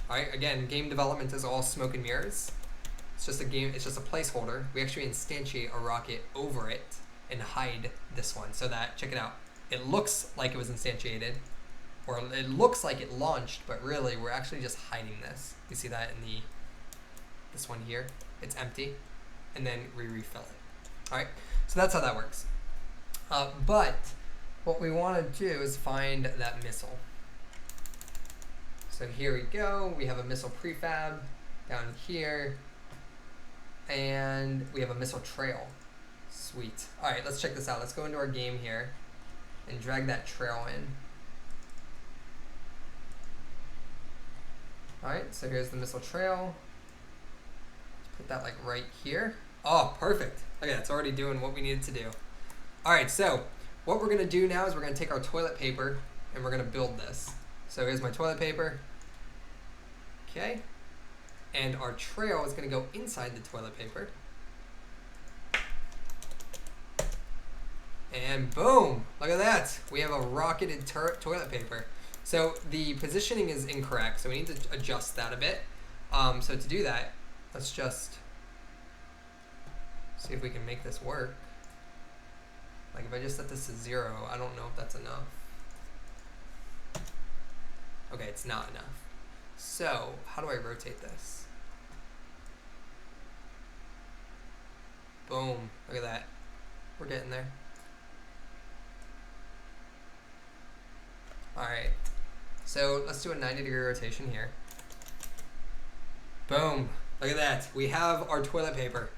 All right, again, game development is all smoke and mirrors. It's just a placeholder. We actually instantiate a rocket over it and hide this one so that, check it out, it looks like it was instantiated, or it looks like it launched, but really we're actually just hiding this. You see that in this one here? It's empty, and then we refill it. All right, so that's how that works. But what we want to do is find that missile. So here we go. We have a missile prefab down here. And we have a missile trail. Sweet. All right, let's check this out. Let's go into our game here and drag that trail in. All right, so here's the missile trail. Let's put that like right here. Oh, perfect. Okay, it's already doing what we needed to do. All right, so what we're gonna do now is we're gonna take our toilet paper and we're gonna build this. So here's my toilet paper. Okay. And our trail is going to go inside the toilet paper. And boom! Look at that! We have a rocketed toilet paper. So the positioning is incorrect, so we need to adjust that a bit. So to do that, let's just see if we can make this work. Like if I just set this to 0, I don't know if that's enough. Okay, it's not enough. So how do I rotate this? Boom, look at that. We're getting there. All right, so let's do a 90-degree rotation here. Boom, look at that. We have our toilet paper.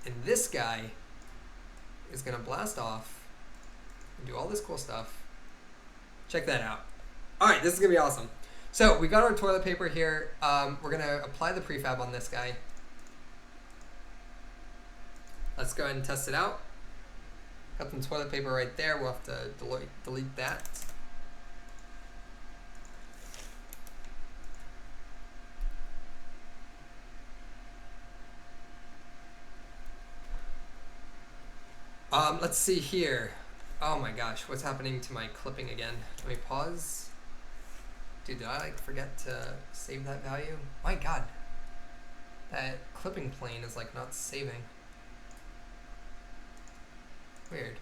And this guy is gonna blast off and do all this cool stuff. Check that out. All right, this is gonna be awesome. So we got our toilet paper here. We're gonna apply the prefab on this guy. Let's go ahead and test it out. Got some toilet paper right there. We'll have to delete that. Let's see here. Oh my gosh, what's happening to my clipping again? Let me pause. Dude, did I like forget to save that value? My God, that clipping plane is like not saving. Weird.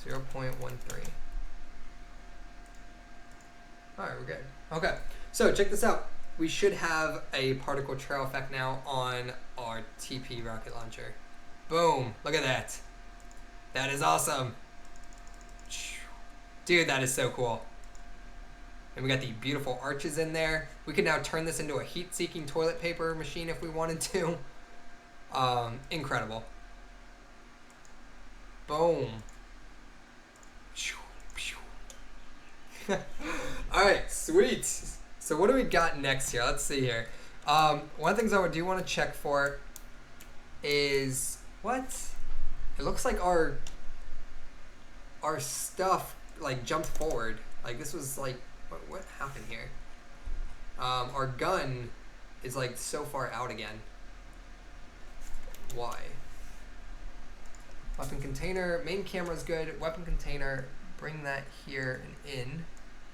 0.13. Alright, we're good. Okay, so check this out. We should have a particle trail effect now on our TP rocket launcher. Boom, look at that. That is awesome. Dude, that is so cool. And we got the beautiful arches in there. We can now turn this into a heat-seeking toilet paper machine if we wanted to. Incredible. Boom. Alright, sweet. So what do we got next here? Let's see here. One of the things I do want to check for is what? It looks like our stuff like jumped forward. Like this was like, what happened here? Our gun is like so far out again. Why? Weapon container, main camera's good. Weapon container, bring that here and in.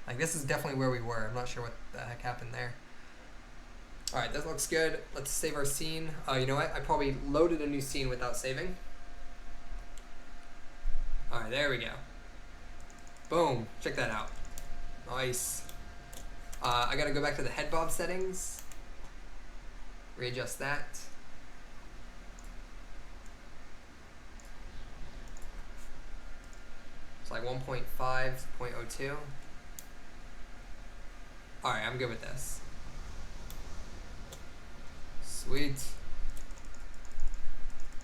Like this is definitely where we were. I'm not sure what the heck happened there. All right, that looks good. Let's save our scene. You know what? I probably loaded a new scene without saving. All right, there we go. Boom, check that out. Nice. I gotta go back to the head bob settings. Readjust that. It's like 1.5, 0.02. All right, I'm good with this. Sweet.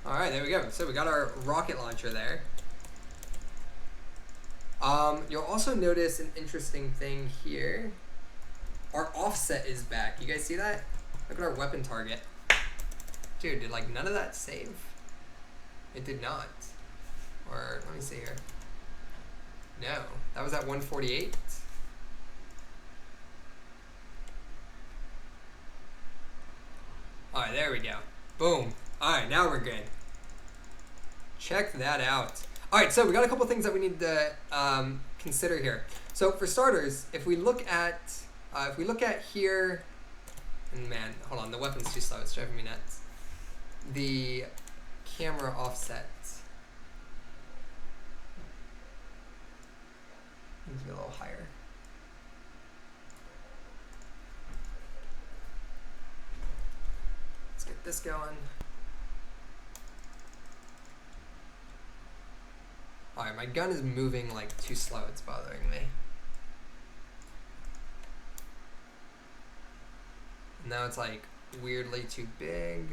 All right, there we go. So we got our rocket launcher there. You'll also notice an interesting thing here. Our offset is back. You guys see that? Look at our weapon target. Dude, did like none of that save? It did not. Or let me see here. No, that was at 148. All right, there we go. Boom. All right, now we're good. Check that out. All right, so we got a couple things that we need to consider here. So for starters, if we look at here, and man, hold on, the weapon's too slow. It's driving me nuts. The camera offset needs to be a little higher. Let's get this going. Alright, my gun is moving like too slow, it's bothering me. Now it's like weirdly too big.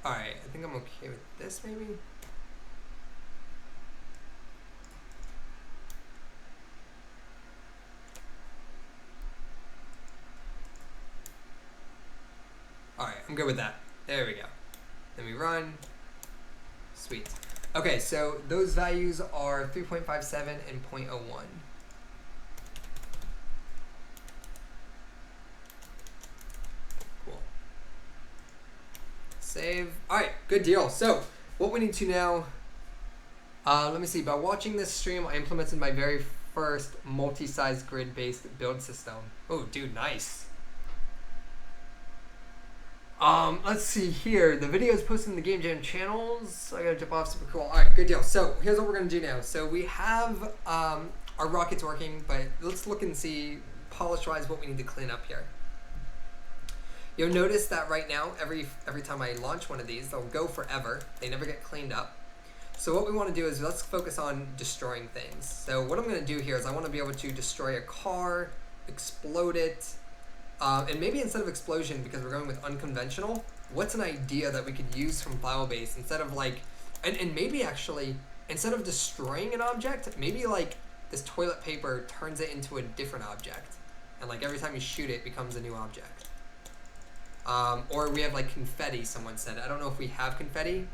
Alright, I think I'm okay with this maybe. Alright, I'm good with that. There we go. Then we run. Sweet. Okay, so those values are 3.57 and 0.01. Cool. Save. All right, good deal. So what we need to now, let me see. By watching this stream, I implemented my very first multi-size grid-based build system. Oh, dude, nice. Let's see here. The video is posted in the Game Jam channels. So I gotta jump off. Super cool. All right, good deal. So here's what we're gonna do now. So we have our rockets working, but let's look and see polish-wise what we need to clean up here. You'll notice that right now, every time I launch one of these, they'll go forever. They never get cleaned up. So what we want to do is let's focus on destroying things. So what I'm gonna do here is I want to be able to destroy a car, explode it. And maybe instead of explosion, because we're going with unconventional, what's an idea that we could use from Filebase instead of like, and maybe actually, instead of destroying an object, maybe like this toilet paper turns it into a different object. And like every time you shoot it, it becomes a new object. Or we have like confetti, someone said. I don't know if we have confetti,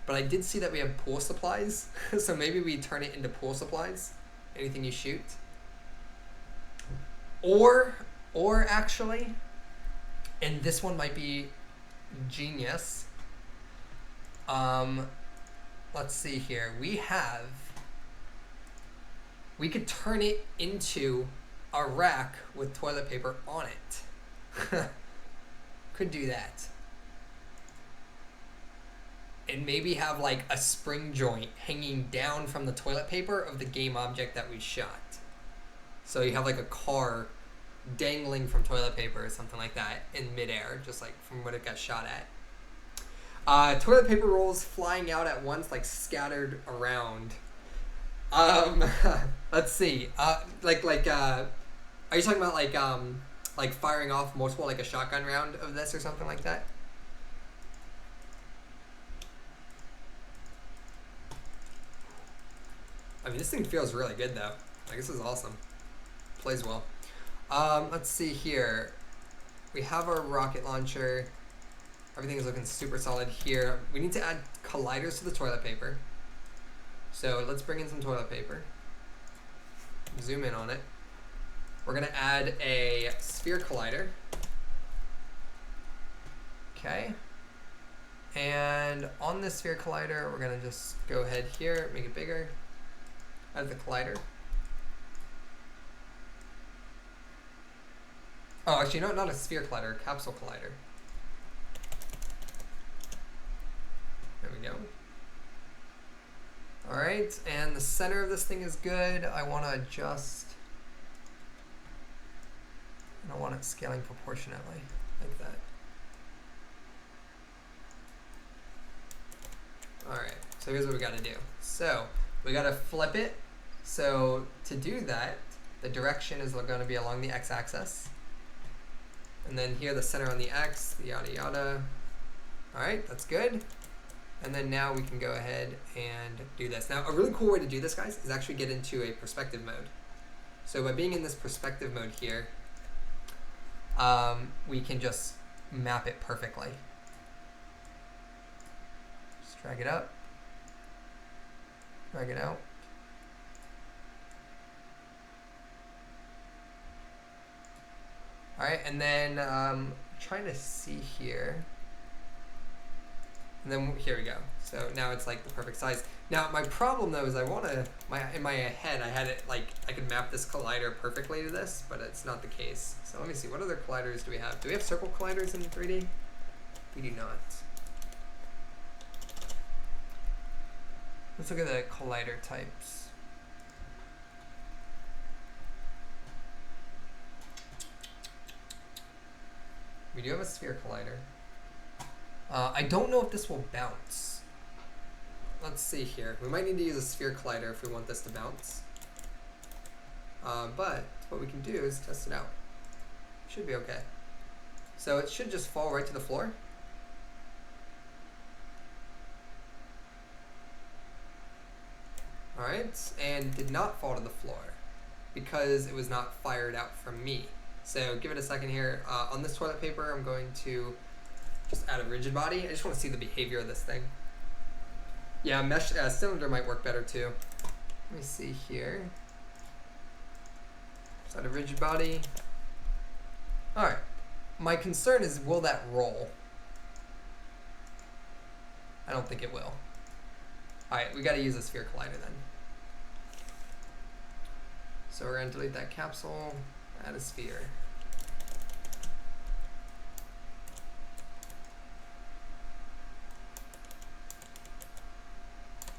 but I did see that we have pool supplies. So maybe we turn it into pool supplies, anything you shoot. Or actually, and this one might be genius. Let's see here. We could turn it into a rack with toilet paper on it. Could do that. And maybe have like a spring joint hanging down from the toilet paper of the game object that we shot. So you have like a car dangling from toilet paper or something like that in midair, just like from what it got shot at. Toilet paper rolls flying out at once, like scattered around. Let's see. Are you talking about like firing off multiple, like a shotgun round of this or something like that? I mean, this thing feels really good though. Like this is awesome. Plays well. Let's see here. We have our rocket launcher. Everything is looking super solid here. We need to add colliders to the toilet paper. So let's bring in some toilet paper. Zoom in on it. We're going to add a sphere collider. Okay. And on this sphere collider, we're going to just go ahead here, make it bigger. Add the collider. Oh, actually, no, not a sphere collider, a capsule collider. There we go. All right, and the center of this thing is good. I want to adjust. I don't want it scaling proportionately, like that. All right, so here's what we got to do. So we got to flip it. So to do that, the direction is going to be along the x-axis. And then here the center on the x, the yada yada. All right, that's good. And then now we can go ahead and do this. Now, a really cool way to do this, guys, is actually get into a perspective mode. So by being in this perspective mode here, we can just map it perfectly. Just drag it up, drag it out. All right, and then trying to see here. And then here we go. So now it's like the perfect size. Now my problem though is I want to, in my head I had it like I could map this collider perfectly to this, but it's not the case. So let me see, what other colliders do we have? Do we have circle colliders in 3D? We do not. Let's look at the collider types. We do have a sphere collider. I don't know if this will bounce. Let's see here. We might need to use a sphere collider if we want this to bounce. But what we can do is test it out. Should be okay. So it should just fall right to the floor. All right, and did not fall to the floor because it was not fired out from me. So give it a second here. On this toilet paper, I'm going to just add a rigid body. I just want to see the behavior of this thing. Yeah, mesh cylinder might work better too. Let me see here. Just add a rigid body. All right. My concern is, will that roll? I don't think it will. All right, we got to use a sphere collider then. So we're going to delete that capsule, add a sphere.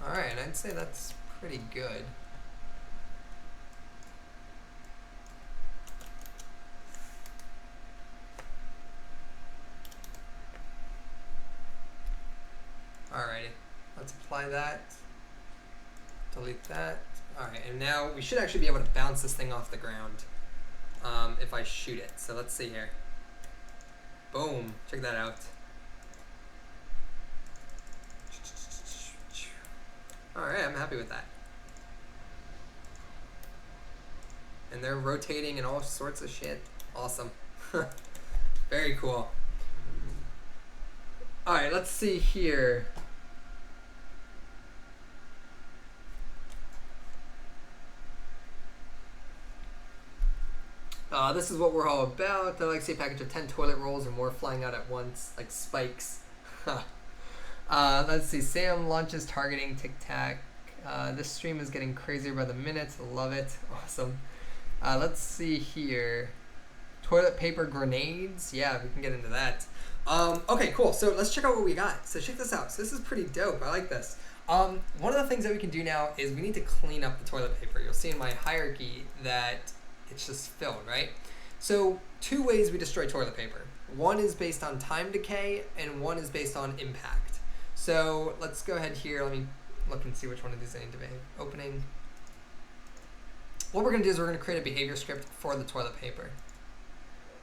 All right, and I'd say that's pretty good. Alrighty, let's apply that, delete that. All right, and now we should actually be able to bounce this thing off the ground if I shoot it. So let's see here. Boom, check that out. All right, I'm happy with that. And they're rotating and all sorts of shit. Awesome. Very cool. All right, let's see here. This is what we're all about. I like to see a package of 10 toilet rolls or more flying out at once, like spikes. Let's see, Sam launches targeting tic-tac. This stream is getting crazier by the minute. Love it. Awesome. Let's see here. Toilet paper grenades. Yeah, we can get into that. Okay, cool. So let's check out what we got. So check this out. So this is pretty dope. I like this. One of the things that we can do now is we need to clean up the toilet paper. You'll see in my hierarchy that it's just filled, right? So 2 ways we destroy toilet paper. One is based on time decay and one is based on impact. So let's go ahead here. Let me look and see which one of these I need to be opening. What we're going to do is we're going to create a behavior script for the toilet paper.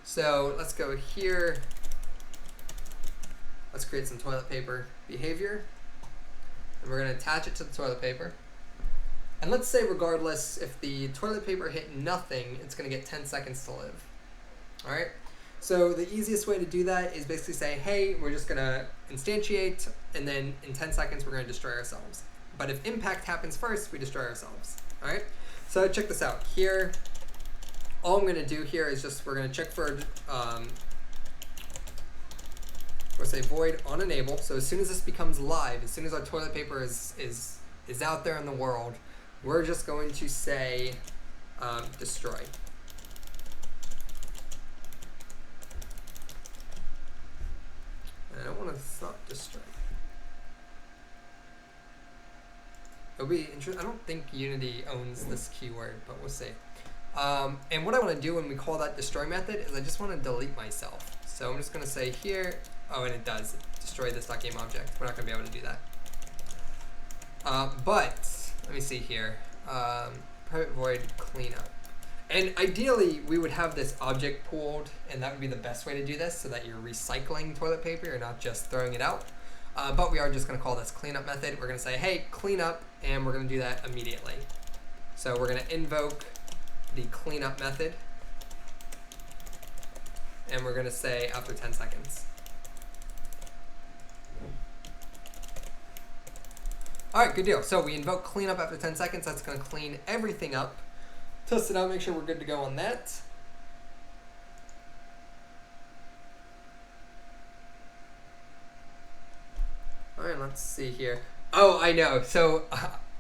So let's go here. Let's create some toilet paper behavior. And we're going to attach it to the toilet paper. And let's say regardless, if the toilet paper hit nothing, it's going to get 10 seconds to live. All right. So the easiest way to do that is basically say, hey, we're just gonna instantiate, and then in 10 seconds we're gonna destroy ourselves. But if impact happens first, we destroy ourselves. All right. So check this out. Here, all I'm gonna do here is just we're gonna check for we'll say void on enable. So as soon as this becomes live, as soon as our toilet paper is out there in the world, we're just going to say destroy. And I don't want to stop destroy. It'll be interesting. I don't think Unity owns this keyword, but we'll see. And what I want to do when we call that destroy method is I just want to delete myself. So I'm just going to say here, oh, and it does destroy this .game object. We're not going to be able to do that. But let me see here. Private void cleanup. And ideally, we would have this object pooled, and that would be the best way to do this, so that you're recycling toilet paper, you're not just throwing it out. But we are just going to call this cleanup method. We're going to say, hey, cleanup, and we're going to do that immediately. So we're going to invoke the cleanup method, and we're going to say after 10 seconds. All right, good deal. So we invoke cleanup after 10 seconds. That's going to clean everything up. Test it out, make sure we're good to go on that. All right, let's see here. Oh, I know. So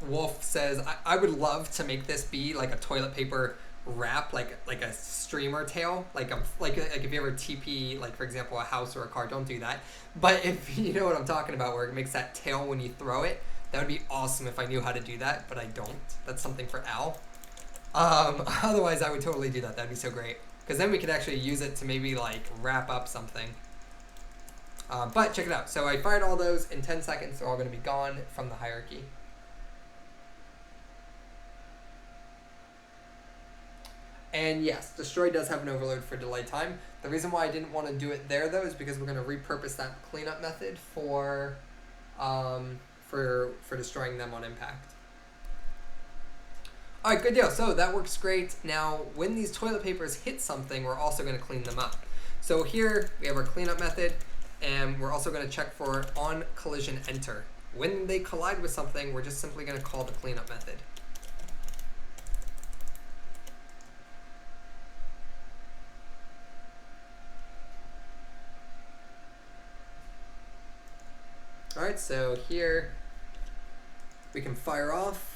Wolf says, I would love to make this be like a toilet paper wrap, like a streamer tail, like if you ever TP, like for example, a house or a car, don't do that. But if you know what I'm talking about, where it makes that tail when you throw it, that would be awesome if I knew how to do that, but I don't. That's something for Al. Otherwise, I would totally do that. That'd be so great. Because then we could actually use it to maybe like wrap up something. But check it out. So I fired all those in 10 seconds. They're all going to be gone from the hierarchy. And yes, destroy does have an overload for delay time. The reason why I didn't want to do it there though is because we're going to repurpose that cleanup method for destroying them on impact. All right, good deal. So that works great. Now, when these toilet papers hit something, we're also going to clean them up. So here we have our cleanup method, and we're also going to check for on collision enter. When they collide with something, we're just simply going to call the cleanup method. All right, so here we can fire off.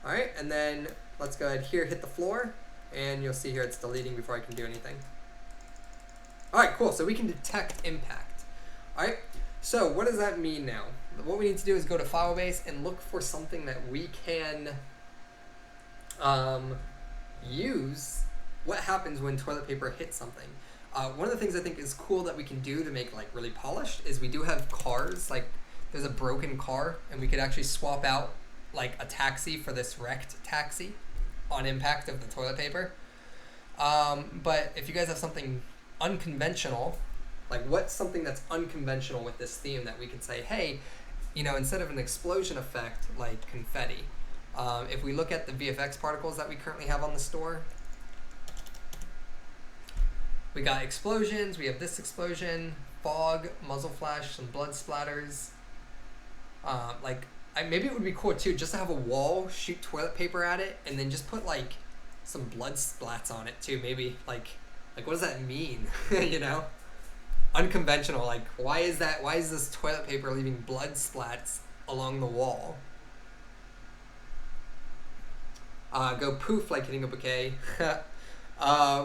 All right, and then let's go ahead here, hit the floor, and you'll see here it's deleting before I can do anything. All right, cool, so we can detect impact. All right, so what does that mean now? What we need to do is go to Filebase and look for something that we can use. What happens when toilet paper hits something? One of the things I think is cool that we can do to make like really polished is we do have cars, like there's a broken car, and we could actually swap out like a taxi for this wrecked taxi on impact of the toilet paper. But if you guys have something unconventional, like what's something that's unconventional with this theme that we could say, hey, you know, instead of an explosion effect like confetti, if we look at the VFX particles that we currently have on the store, we got explosions, we have this explosion, fog, muzzle flash, some blood splatters. Maybe it would be cool too just to have a wall, shoot toilet paper at it, and then just put like some blood splats on it too. Maybe like what does that mean? You know, unconventional. Like why is this toilet paper leaving blood splats along the wall? Go poof like hitting a bouquet.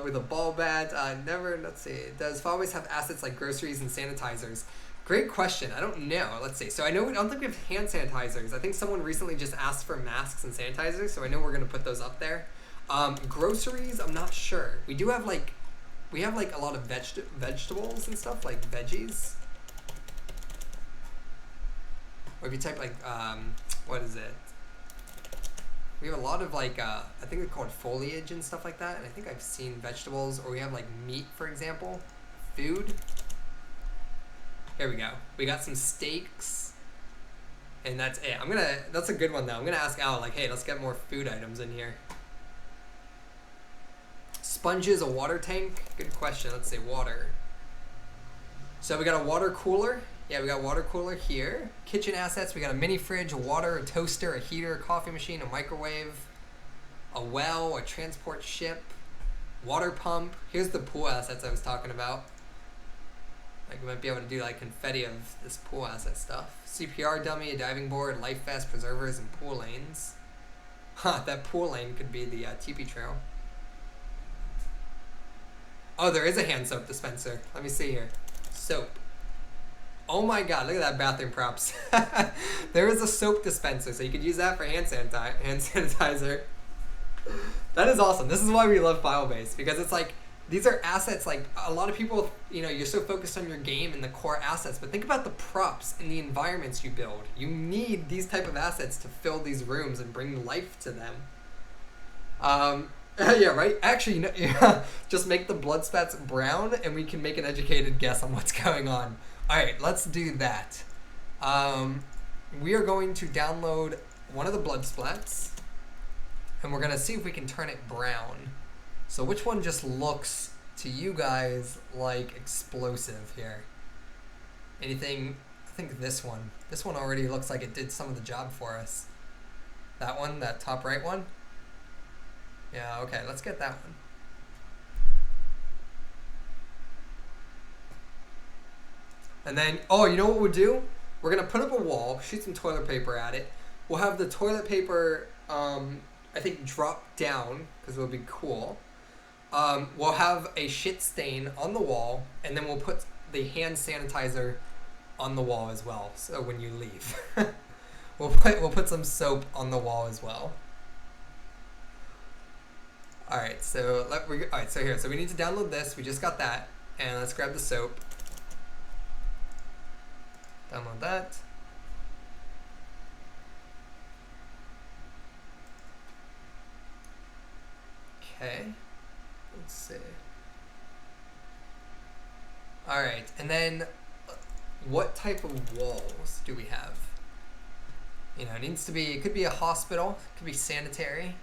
With a ball bat. Let's see. Does Filebase have assets like groceries and sanitizers? Great question. I don't know. Let's see. So I don't think we have hand sanitizers. I think someone recently just asked for masks and sanitizers, so I know we're going to put those up there. Groceries, I'm not sure. We have a lot of vegetables and stuff, like veggies. Or if you type like, what is it? We have a lot of like, I think they're called foliage and stuff like that. And I think I've seen vegetables, or we have like meat, for example, food. Here we go. We got some steaks, and that's it. That's a good one though. I'm gonna ask Al like, hey, let's get more food items in here. Sponges, a water tank. Good question. Let's say water. So we got a water cooler. Yeah, we got a water cooler here. Kitchen assets. We got a mini fridge, a water, a toaster, a heater, a coffee machine, a microwave, a well, a transport ship, water pump. Here's the pool assets I was talking about. Like, we might be able to do like confetti of this pool asset stuff. CPR dummy, a diving board, life vest, preservers, and pool lanes. Huh, that pool lane could be the teepee trail. Oh, there is a hand soap dispenser. Let me see here. Soap. Oh my god, look at that bathroom props. There is a soap dispenser, so you could use that for hand sanitizer. That is awesome. This is why we love Filebase, because it's like, these are assets. Like, a lot of people, you know, you're so focused on your game and the core assets, but think about the props and the environments you build. You need these type of assets to fill these rooms and bring life to them. Yeah, right? Actually, you know, yeah, just make the blood spats brown and we can make an educated guess on what's going on. All right, let's do that. We are going to download one of the blood splats and we're going to see if we can turn it brown. So which one just looks to you guys like explosive here? Anything? I think this one. This one already looks like it did some of the job for us. That one, that top right one? Yeah, okay, let's get that one. And then, oh, you know what we'll do? We're gonna put up a wall, shoot some toilet paper at it. We'll have the toilet paper, I think, drop down, because it would be cool. We'll have a shit stain on the wall, and then we'll put the hand sanitizer on the wall as well. So when you leave, we'll put some soap on the wall as well. All right, so so we need to download this. We just got that, and let's grab the soap. Download that. Okay. Let's see. All right, and then what type of walls do we have? You know, it could be a hospital, it could be sanitary.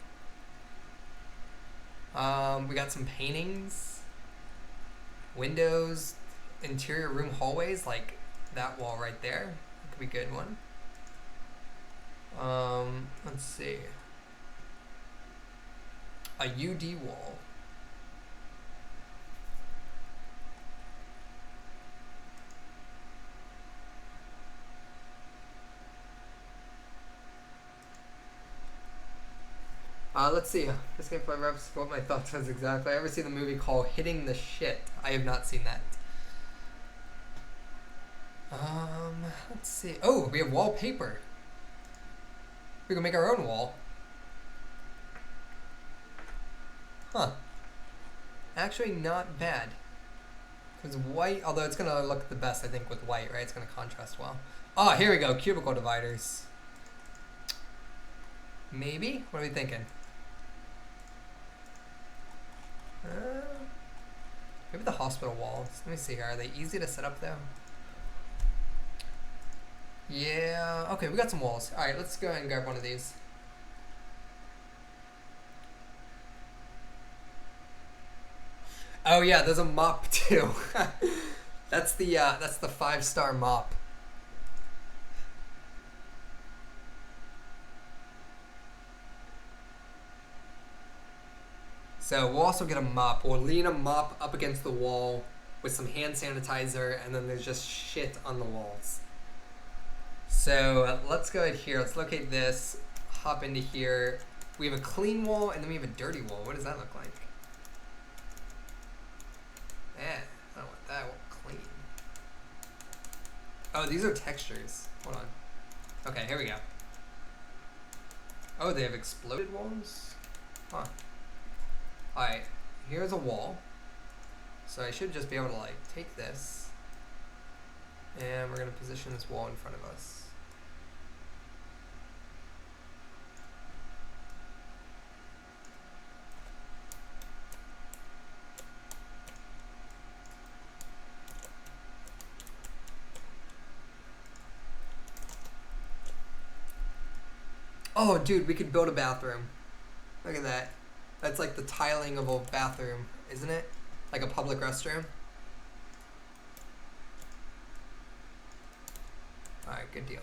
We got some paintings, windows, interior room hallways, like that wall right there. That could be a good one. Let's see. A UD wall. Let's see. This game for what my thoughts was exactly. I ever seen the movie called Hitting the Shit? I have not seen that. Let's see. Oh, we have wallpaper. We can make our own wall. Huh. Actually, not bad. Because white, although it's going to look the best, I think, with white, right? It's going to contrast well. Oh, here we go. Cubicle dividers. Maybe? What are we thinking? Maybe the hospital walls. Let me see here. Are they easy to set up, though? Yeah. Okay, we got some walls. All right, let's go ahead and grab one of these. Oh yeah, there's a mop too. That's the 5-star mop. So we'll also get a mop. We'll lean a mop up against the wall with some hand sanitizer, and then there's just shit on the walls. So let's go ahead here. Let's locate this. Hop into here. We have a clean wall, and then we have a dirty wall. What does that look like? I don't want that one clean. Oh, these are textures. Hold on. Okay, here we go. Oh, they have exploded walls? Huh. Alright, here's a wall. So I should just be able to, like, take this. And we're going to position this wall in front of us. Oh, dude, we could build a bathroom. Look at that. That's like the tiling of a bathroom, isn't it? Like a public restroom. Alright, good deal.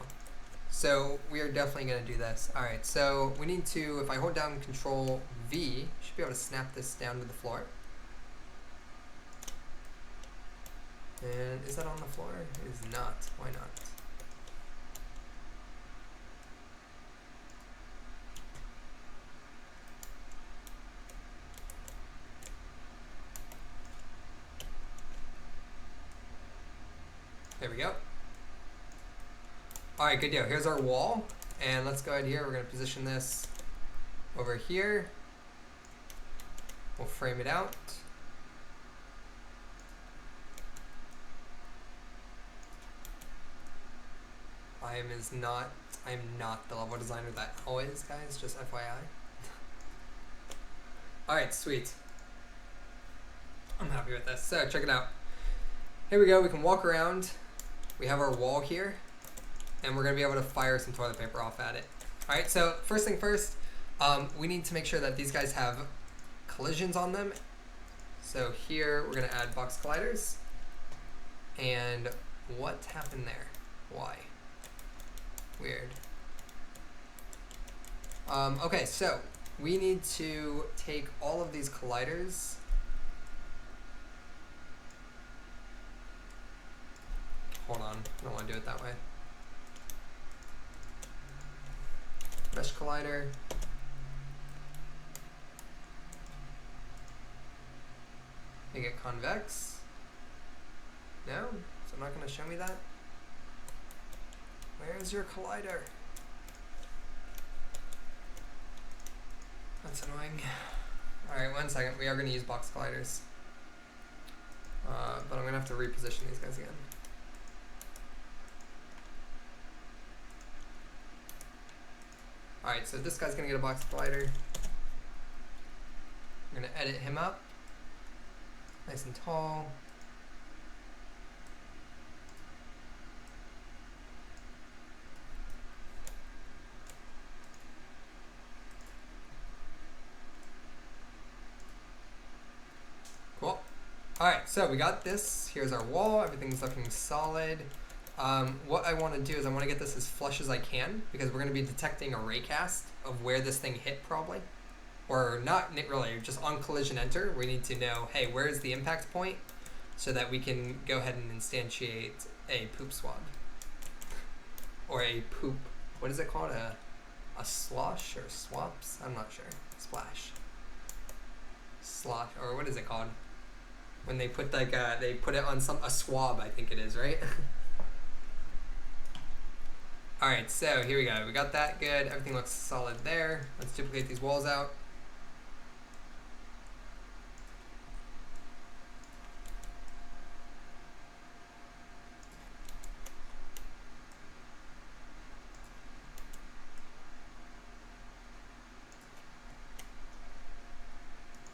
So we are definitely going to do this. Alright, so we need to, if I hold down Control V, should be able to snap this down to the floor. And is that on the floor? It is not. Why not? There we go. Alright, good deal. Here's our wall. And let's go ahead here. We're going to position this over here. We'll frame it out. I am not the level designer that always, guys, just FYI. Alright, sweet. I'm happy with this. So check it out. Here we go, we can walk around. We have our wall here, and we're gonna be able to fire some toilet paper off at it. Alright, so first thing first, we need to make sure that these guys have collisions on them. So here we're gonna add box colliders. And what happened there? Why? Weird. Okay, so we need to take all of these colliders. Hold on, I don't want to do it that way. Mesh collider. Make it convex. No? Is it not going to show me that? Where's your collider? That's annoying. Alright, 1 second. We are going to use box colliders. But I'm going to have to reposition these guys again. Alright, so this guy's going to get a box collider. I'm going to edit him up. Nice and tall. Cool. Alright, so we got this. Here's our wall. Everything's looking solid. What I want to do is I want to get this as flush as I can, because we're going to be detecting a raycast of where this thing hit probably. Or not really, just on collision enter, we need to know, hey, where's the impact point, so that we can go ahead and instantiate a poop swab. Or a poop, what is it called? A slosh or swaps? I'm not sure. Splash. Slosh, or what is it called? When they put like they put it on a swab, I think it is, right? Alright, so here we go. We got that good. Everything looks solid there. Let's duplicate these walls out.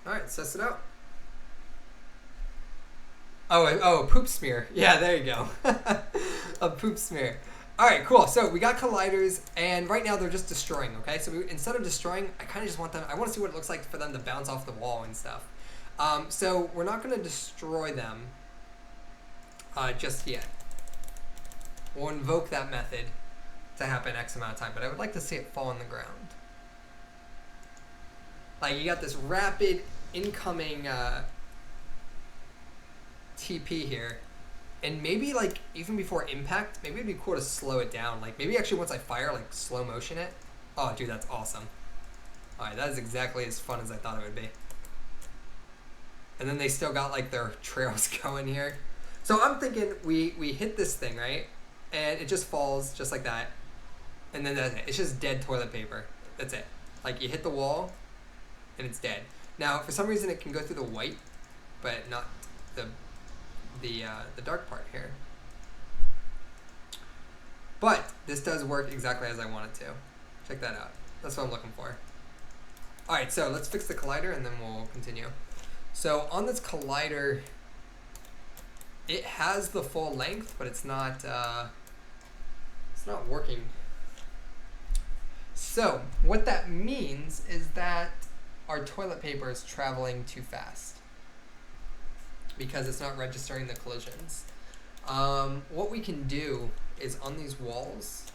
Alright, test it out. Oh, poop smear. Yeah, there you go. A poop smear. Alright, cool. So we got colliders, and right now they're just destroying, okay? So instead of destroying, I kind of just want them, I want to see what it looks like for them to bounce off the wall and stuff. So we're not going to destroy them just yet. We'll invoke that method to happen X amount of time, but I would like to see it fall on the ground. Like, you got this rapid incoming TP here, and maybe like even before impact, maybe it'd be cool to slow it down. Like maybe actually once I fire, like slow motion it. Oh, dude, that's awesome. All right, that is exactly as fun as I thought it would be. And then they still got like their trails going here. So I'm thinking we hit this thing, right? And it just falls just like that. And then that's it. It's just dead toilet paper. That's it. Like you hit the wall and it's dead. Now, for some reason it can go through the white, but not the dark part here. But this does work exactly as I want it to. Check that out. That's what I'm looking for. Alright, so let's fix the collider and then we'll continue. So on this collider, it has the full length, but it's not working. So what that means is that our toilet paper is traveling too fast because it's not registering the collisions. What we can do is on these walls,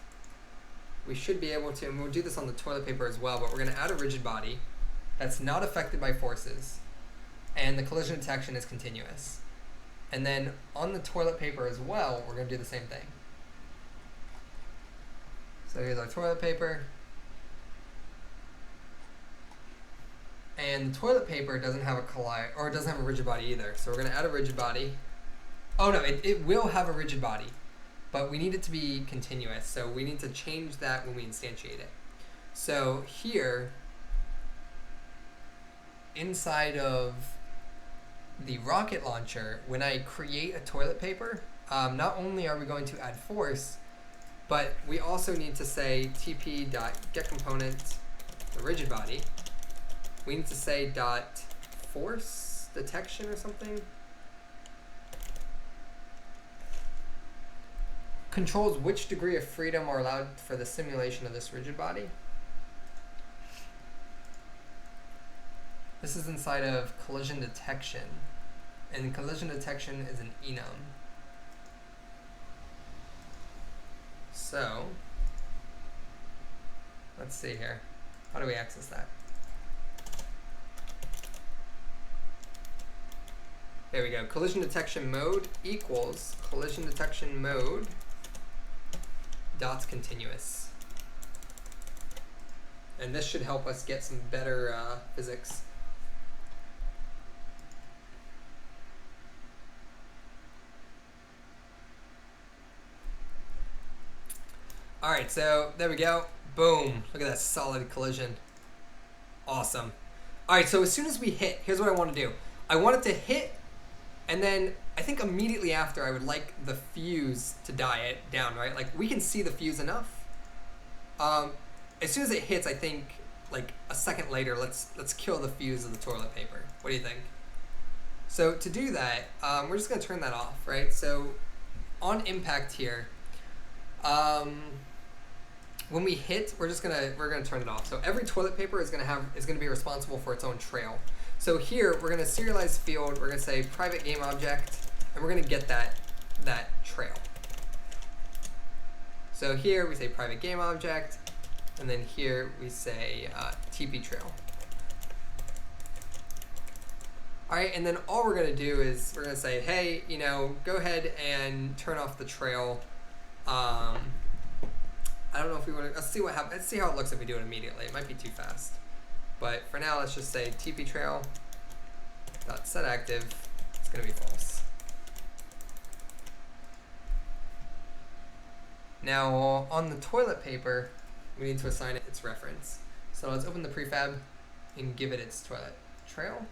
we should be able to, and we'll do this on the toilet paper as well, but we're going to add a rigid body that's not affected by forces, and the collision detection is continuous. And then on the toilet paper as well, we're going to do the same thing. So here's our toilet paper. And the toilet paper doesn't have a collide, or it doesn't have a rigid body either. So we're going to add a rigid body. Oh no, it will have a rigid body, but we need it to be continuous. So we need to change that when we instantiate it. So here, inside of the rocket launcher, when I create a toilet paper, not only are we going to add force, but we also need to say tp.getComponent, the rigid body. We need to say .force detection or something. Controls which degree of freedom are allowed for the simulation of this rigid body. This is inside of collision detection, and collision detection is an enum. So, let's see here. How do we access that? There we go. Collision detection mode equals collision detection mode dot continuous. And this should help us get some better physics. All right, so there we go. Boom. Look at that solid collision. Awesome. All right, so as soon as we hit, here's what I want to do. I want it to hit, and then I think immediately after I would like the fuse to die it down, right? Like we can see the fuse enough. As soon as it hits, I think like a second later, let's kill the fuse of the toilet paper. What do you think? So to do that, we're just gonna turn that off, right? So on impact here, when we hit, we're gonna turn it off. So every toilet paper is gonna be responsible for its own trail. So here we're gonna serialize field. We're gonna say private game object, and we're gonna get that trail. So here we say private game object, and then here we say TP trail. All right, and then all we're gonna do is we're gonna say, hey, go ahead and turn off the trail. I don't know if we want to, let's see what happens. Let's see how it looks if we do it immediately. It might be too fast. But for now, let's just say TP trail dot set active. It's going to be false. Now, on the toilet paper, we need to assign it its reference. So let's open the prefab and give it its toilet trail.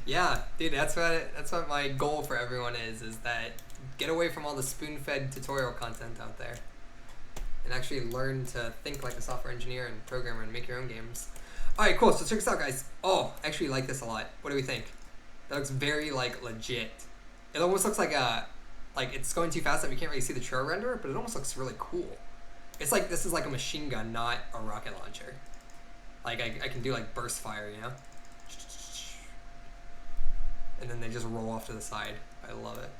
Yeah, dude, that's what my goal for everyone is that get away from all the spoon-fed tutorial content out there and actually learn to think like a software engineer and programmer and make your own games. All right, cool. So check this out, guys. Oh, I actually like this a lot. What do we think? That looks very legit. It almost looks like it's going too fast that we can't really see the trail renderer, but it almost looks really cool. It's like this is like a machine gun, not a rocket launcher. Like I can do like burst fire, and then they just roll off to the side. I love it.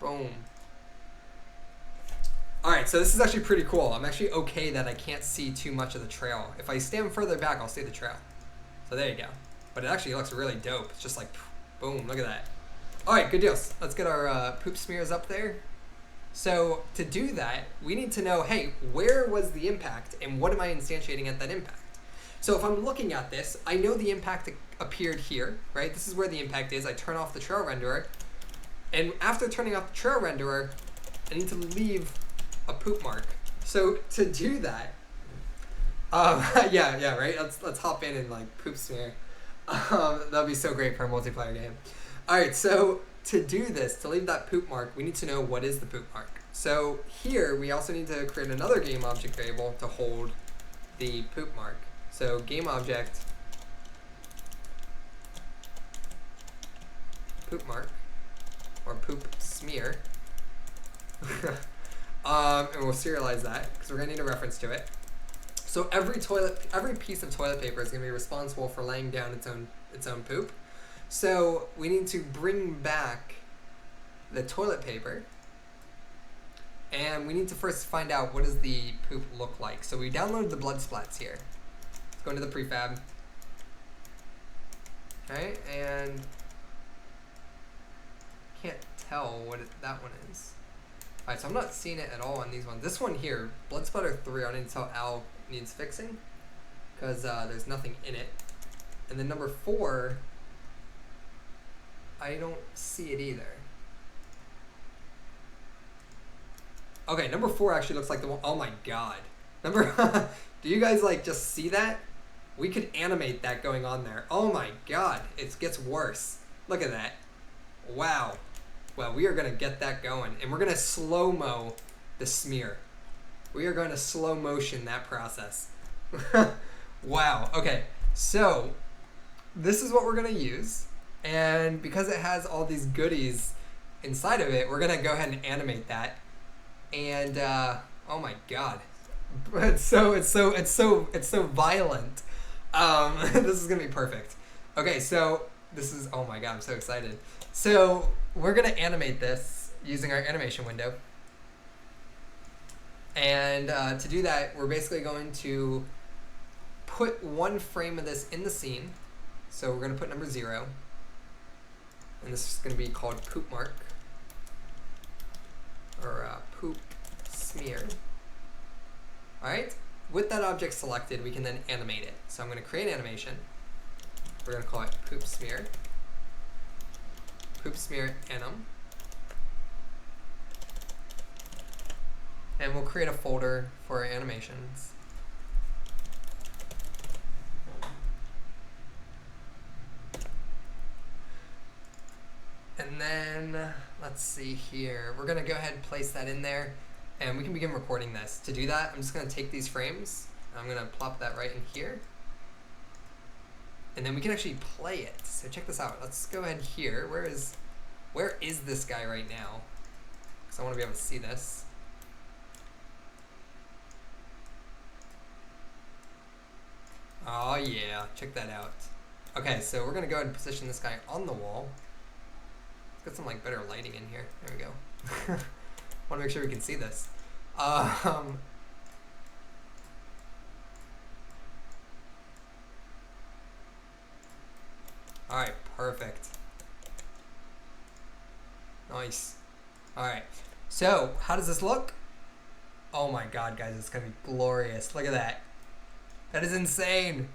Boom. Alright, so this is actually pretty cool. I'm actually okay that I can't see too much of the trail. If I stand further back, I'll see the trail. So there you go. But it actually looks really dope. It's just like, boom, look at that. Alright, good deals. Let's get our poop smears up there. So to do that, we need to know, hey, where was the impact and what am I instantiating at that impact? So if I'm looking at this, I know the impact appeared here, right? This is where the impact is. I turn off the trail renderer. And after turning off the trail renderer, I need to leave a poop mark. So to do that, yeah, right? Let's hop in and poop smear. That'd be so great for a multiplayer game. All right, so to do this, to leave that poop mark, we need to know what is the poop mark. So here, we also need to create another game object variable to hold the poop mark. So game object poop mark or poop smear. And we'll serialize that because we're gonna need a reference to it. So every piece of toilet paper is gonna be responsible for laying down its own poop. So we need to bring back the toilet paper, and we need to first find out what does the poop look like. So we downloaded the blood splats here. Let's go into the prefab. Okay, and can't tell what that one is. Alright, so I'm not seeing it at all on these ones. This one here, blood splatter 3, I need to tell Al needs fixing because there's nothing in it. And then number 4, I don't see it either. Okay, number 4 actually looks like the one. Oh my god. Number, do you guys like just see that? We could animate that going on there. Oh my god, it gets worse. Look at that. Wow. Well, we are gonna get that going, and we're gonna slow-mo the smear. We are going to slow motion that process. Wow. Okay, so this is what we're gonna use, and because it has all these goodies inside of it, we're gonna go ahead and animate that. And oh my god, it's so violent. This is gonna be perfect. Okay, so this is, oh my god, I'm so excited. So we're gonna animate this using our animation window. And to do that, we're basically going to put one frame of this in the scene. So we're gonna put number 0. And this is gonna be called poop mark. Or poop smear. Alright, with that object selected, we can then animate it. So I'm gonna create animation. We're gonna call it poop smear. Poop smear anim. And we'll create a folder for our animations. And then, let's see here. We're gonna go ahead and place that in there, and we can begin recording this. To do that, I'm just gonna take these frames, I'm gonna plop that right in here, and then we can actually play it. So check this out. Let's go ahead here. Where is this guy right now? Because I wanna be able to see this. Oh yeah, check that out. Okay, so we're gonna go ahead and position this guy on the wall. Let's get some like better lighting in here. There we go. Want to make sure we can see this. All right, perfect. Nice. All right. So how does this look? Oh my God, guys, it's gonna be glorious. Look at that. That is insane.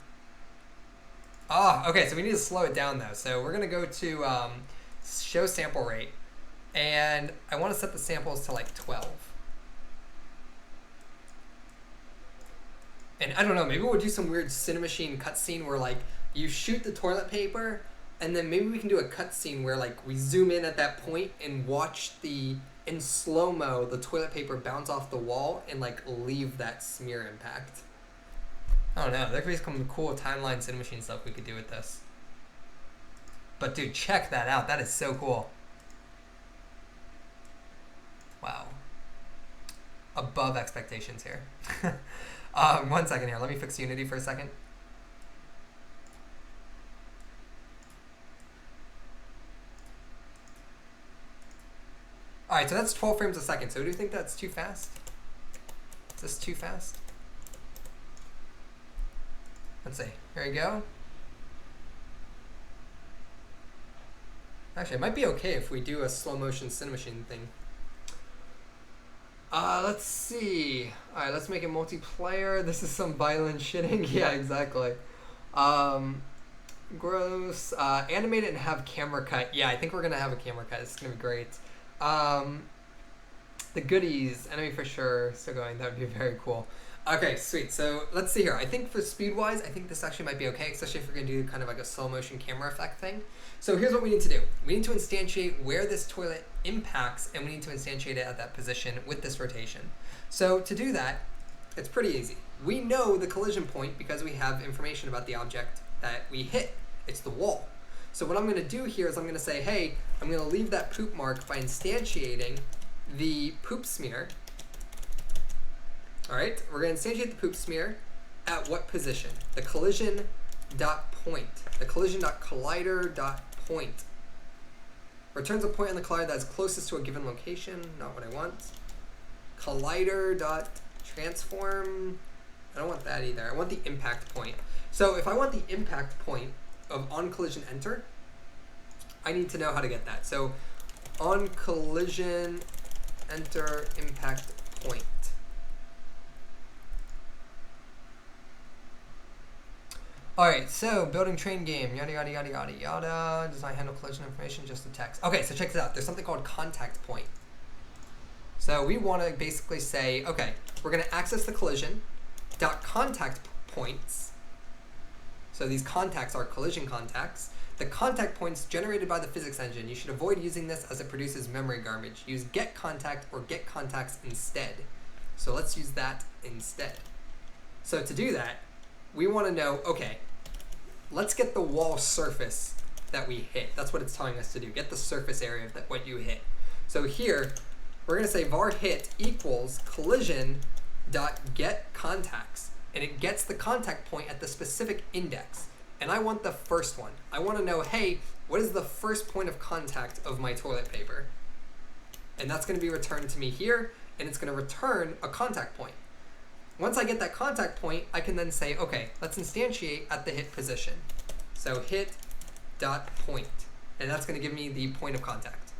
Oh, okay, so we need to slow it down though. So we're gonna go to show sample rate, and I want to set the samples to like 12. And I don't know, maybe we'll do some weird Cinemachine cutscene where like you shoot the toilet paper, and then maybe we can do a cutscene where like we zoom in at that point and watch in slow-mo the toilet paper bounce off the wall and like leave that smear impact. I don't know, there could be some cool timeline Cinemachine stuff we could do with this. But dude, check that out. That is so cool. Wow. Above expectations here. 1 second here. Let me fix Unity for a second. All right, so that's 12 frames a second. So do you think that's too fast? Is this too fast? Let's see. Here we go. Actually, it might be okay if we do a slow motion Cinemachine thing. Let's see. All right, let's make it multiplayer. This is some violent shitting. Yeah, exactly. Gross. Animate it and have camera cut. Yeah, I think we're gonna have a camera cut. It's gonna be great. The goodies, enemy for sure. Still going. That would be very cool. Okay, sweet. So let's see here. I think for speed-wise, I think this actually might be okay, especially if we're going to do kind of like a slow-motion camera effect thing. So here's what we need to do. We need to instantiate where this toilet impacts, and we need to instantiate it at that position with this rotation. So to do that, it's pretty easy. We know the collision point because we have information about the object that we hit. It's the wall. So what I'm going to do here is I'm going to say, hey, I'm going to leave that poop mark by instantiating the poop smear. All right, we're going to instantiate the poop smear at what position? The collision dot point. The collision dot collider dot point. Returns a point on the collider that is closest to a given location. Not what I want. Collider dot transform. I don't want that either. I want the impact point. So if I want the impact point of on collision enter, I need to know how to get that. So on collision enter impact point. All right, so building train game, yada, yada, yada, yada, yada. Does not handle collision information, just the text. Okay, so check this out. There's something called contact point. So we want to basically say, okay, we're going to access the collision dot contact points. So these contacts are collision contacts. The contact points generated by the physics engine. You should avoid using this as it produces memory garbage. Use get contact or get contacts instead. So let's use that instead. So to do that, we want to know, okay, let's get the wall surface that we hit. That's what it's telling us to do. Get the surface area of what you hit. So here, we're going to say var hit equals collision dot get contacts. And it gets the contact point at the specific index. And I want the first one. I want to know, hey, what is the first point of contact of my toilet paper? And that's going to be returned to me here, and it's going to return a contact point. Once I get that contact point, I can then say, okay, let's instantiate at the hit position. So hit dot point, and that's going to give me the point of contact.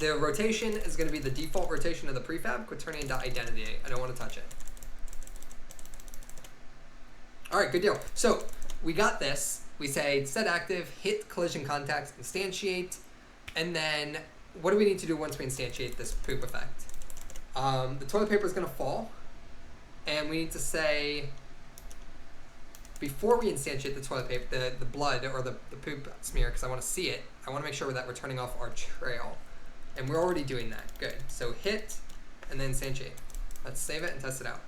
The rotation is going to be the default rotation of the prefab, quaternion dot identity. I don't want to touch it. All right, good deal. So we got this. We say set active, hit collision contacts, instantiate, and then what do we need to do once we instantiate this poop effect? The toilet paper is going to fall, and we need to say, before we instantiate the toilet paper, the blood or the poop smear, because I want to see it, I want to make sure that we're turning off our trail. And we're already doing that. Good. So hit, and then instantiate. Let's save it and test it out.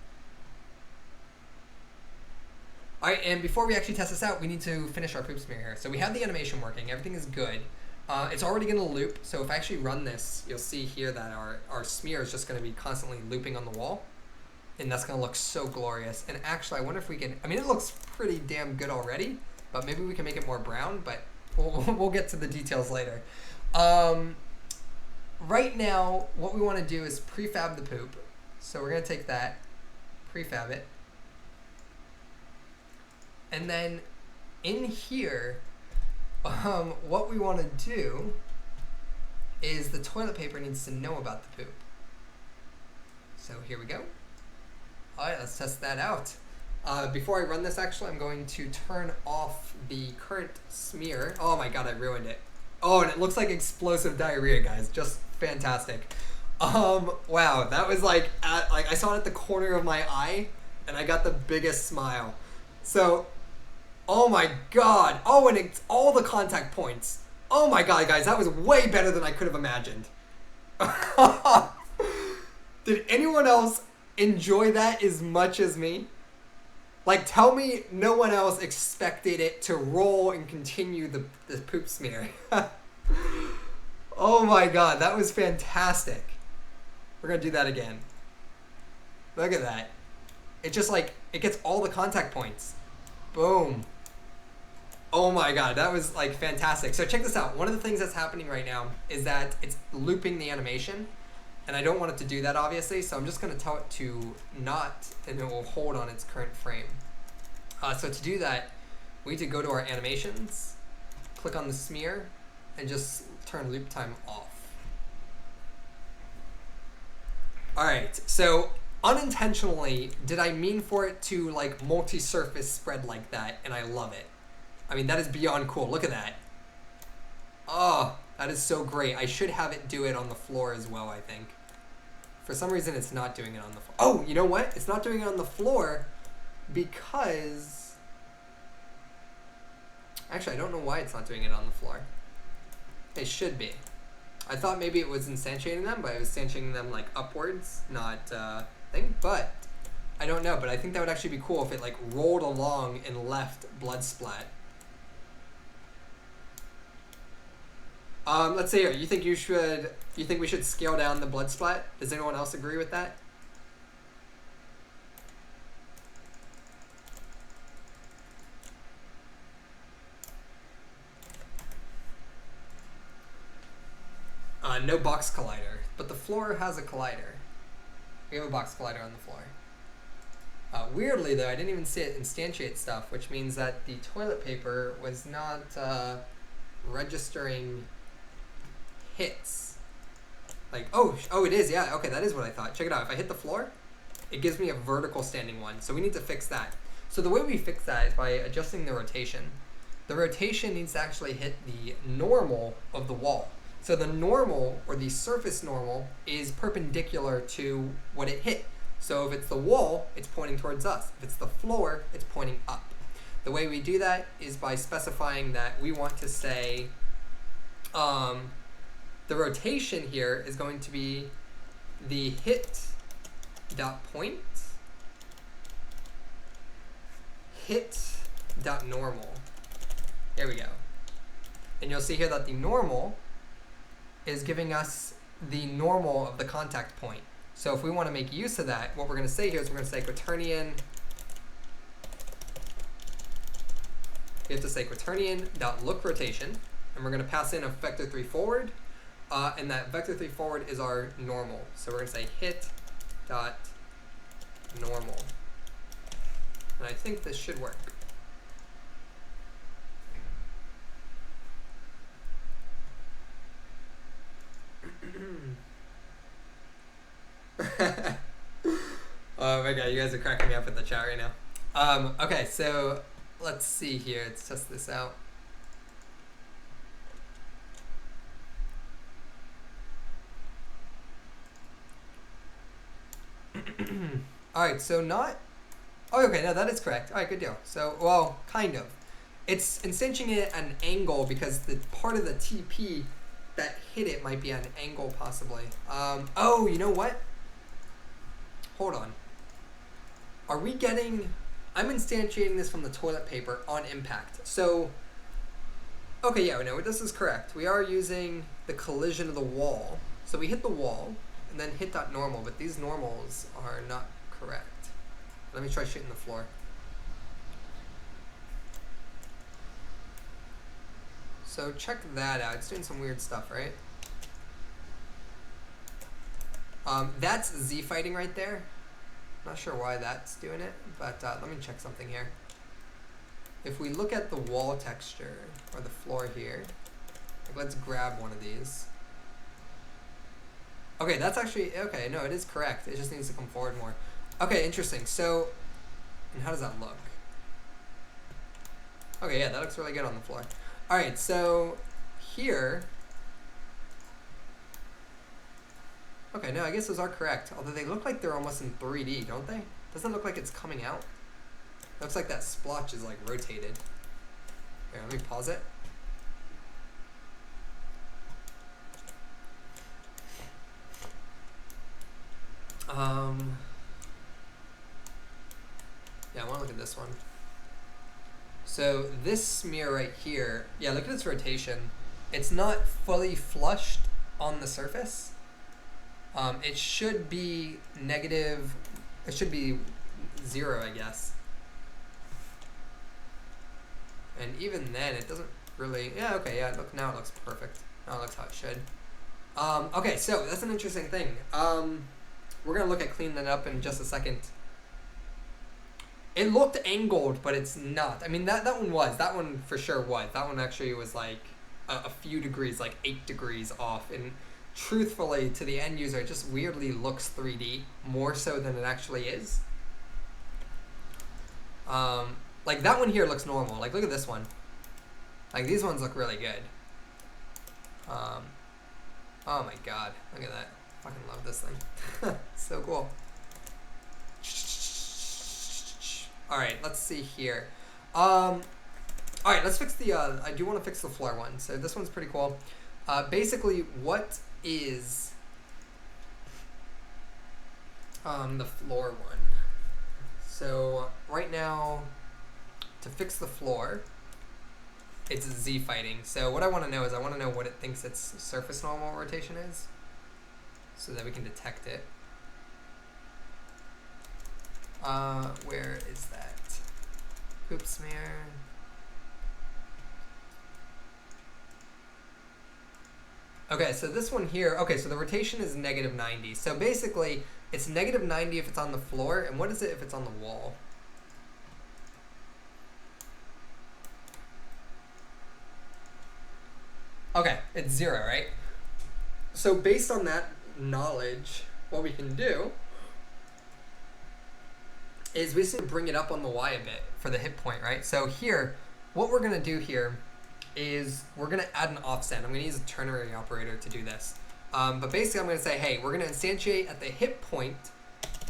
All right, and before we actually test this out, we need to finish our poop smear here. So we have the animation working. Everything is good. It's already going to loop. So if I actually run this, you'll see here that our smear is just going to be constantly looping on the wall. And that's going to look so glorious. And actually, I wonder if we can... I mean, it looks pretty damn good already, but maybe we can make it more brown, but we'll get to the details later. Right now, what we want to do is prefab the poop. So we're going to take that, prefab it. And then in here, what we want to do is the toilet paper needs to know about the poop. So here we go. All right, let's test that out. Before I run this, actually, I'm going to turn off the current smear. Oh my God, I ruined it. Oh, and it looks like explosive diarrhea, guys. Just fantastic. Wow, that was like I saw it at the corner of my eye, and I got the biggest smile. So, oh my God. Oh, and it's all the contact points. Oh my God, guys, that was way better than I could have imagined. Did anyone else enjoy that as much as me? Like, tell me no one else expected it to roll and continue the poop smear. Oh my God, that was fantastic. We're gonna do that again. Look at that. It just like, it gets all the contact points. Boom. Oh my God, that was like fantastic. So check this out. One of the things that's happening right now is that it's looping the animation, and I don't want it to do that obviously, so I'm just gonna tell it to not, and it will hold on its current frame. So to do that, we need to go to our animations, click on the smear, and just turn loop time off. All right, so unintentionally, did I mean for it to like multi-surface spread like that, and I love it. I mean, that is beyond cool. Look at that. Oh, that is so great. I should have it do it on the floor as well, I think. For some reason, it's not doing it on the floor. Oh, you know what? It's not doing it on the floor because... Actually, I don't know why it's not doing it on the floor. It should be. I thought maybe it was instantiating them, but it was instantiating them like upwards, not thing. But I don't know. But I think that would actually be cool if it like rolled along and left blood splat. Let's see here. You think we should scale down the blood splat? Does anyone else agree with that? No box collider, but the floor has a collider. We have a box collider on the floor. Weirdly though, I didn't even see it instantiate stuff, which means that the toilet paper was not registering hits. Like, oh, it is, yeah, okay, that is what I thought. Check it out, if I hit the floor, it gives me a vertical standing one, so we need to fix that. So the way we fix that is by adjusting the rotation. The rotation needs to actually hit the normal of the wall. So the normal, or the surface normal, is perpendicular to what it hit. So if it's the wall, it's pointing towards us. If it's the floor, it's pointing up. The way we do that is by specifying that we want to say the rotation here is going to be the hit dot point hit dot normal. There we go. And you'll see here that the normal is giving us the normal of the contact point. So if we want to make use of that, what we're going to say here is we're going to say quaternion. We have to say quaternion.look rotation, and we're going to pass in a vector 3 forward, and that vector 3 forward is our normal. So we're going to say hit dot normal, and I think this should work. Oh my god, you guys are cracking me up with the chat right now. Okay, so let's see here. Let's test this out. Alright, so not... Oh, okay, no, that is correct. Alright, good deal. So, well, kind of. It's instantiating it at an angle because the part of the TP that hit it might be at an angle, possibly. Oh, you know what? Hold on. Are we getting... I'm instantiating this from the toilet paper on impact. So, okay, yeah, no, this is correct. We are using the collision of the wall. So we hit the wall, and then hit that normal, but these normals are not correct. Let me try shooting the floor. So check that out. It's doing some weird stuff, right? That's Z fighting right there. Not sure why that's doing it, but let me check something here. If we look at the wall texture, or the floor here, like let's grab one of these. Okay, that's actually, okay, no, it is correct. It just needs to come forward more. Okay, interesting. So, and how does that look? Okay, yeah, that looks really good on the floor. Alright, so here, okay, no, I guess those are correct. Although they look like they're almost in 3D, don't they? Doesn't look like it's coming out. Looks like that splotch is like rotated. Here, let me pause it. Yeah, I want to look at this one. So this smear right here, yeah, look at its rotation. It's not fully flushed on the surface. It should be negative, it should be 0, I guess. And even then, it doesn't really, yeah, okay, yeah, look, now it looks perfect. Now it looks how it should. Okay, so that's an interesting thing. We're gonna look at cleaning that up in just a second. It looked angled, but it's not. I mean, that one for sure was. That one actually was like a few degrees, like 8 degrees off. And truthfully, to the end user, it just weirdly looks 3D, more so than it actually is. Like that one here looks normal. Like look at this one. Like these ones look really good. Oh my god, look at that. I fucking love this thing. So cool. Alright, let's see here. Alright, let's fix the, I do want to fix the floor one. So this one's pretty cool. Basically, what is the floor one? So right now, to fix the floor, it's Z fighting. So what I want to know is I want to know what it thinks its surface normal rotation is, so that we can detect it. Where is that? Poop smear. Okay, so this one here, okay, so the rotation is -90. So basically, it's -90 if it's on the floor, and what is it if it's on the wall? Okay, it's 0, right? So based on that knowledge, what we can do is we just need to bring it up on the Y a bit for the hit point, right? So here, what we're gonna do here is we're gonna add an offset. I'm gonna use a ternary operator to do this. But basically I'm gonna say, hey, we're gonna instantiate at the hit point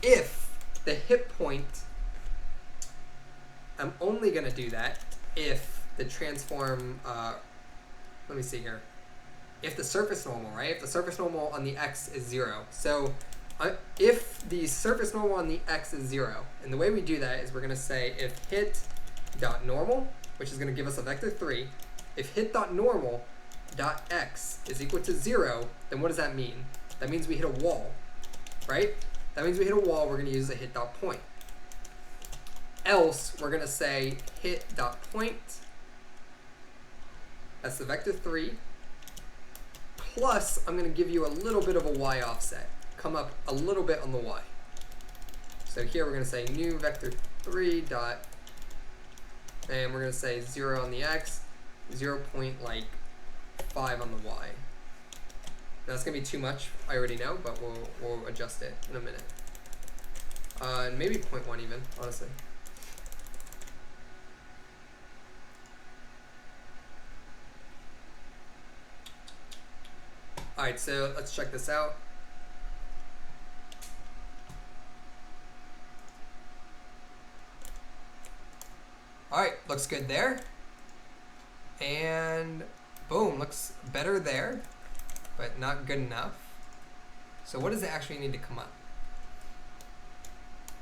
if the hit point, I'm only gonna do that if the transform, let me see here. If the surface normal, right? If the surface normal on the X is 0. So if the surface normal on the X is 0, and the way we do that is we're gonna say if hit dot normal, which is gonna give us a vector 3, if hit.normal dot x is equal to 0, then what does that mean? That means we hit a wall, right? That means we hit a wall, we're going to use the hit.point. Else, we're going to say hit.point, that's the vector 3, plus I'm going to give you a little bit of a y offset, come up a little bit on the y. So here we're going to say new vector 3 dot, and we're going to say 0 on the x, 0.5 on the y. Now that's gonna be too much, I already know, but we'll adjust it in a minute. Maybe 0.1 even, honestly. All right, so let's check this out. All right, looks good there. And boom, looks better there, but not good enough. So what does it actually need to come up?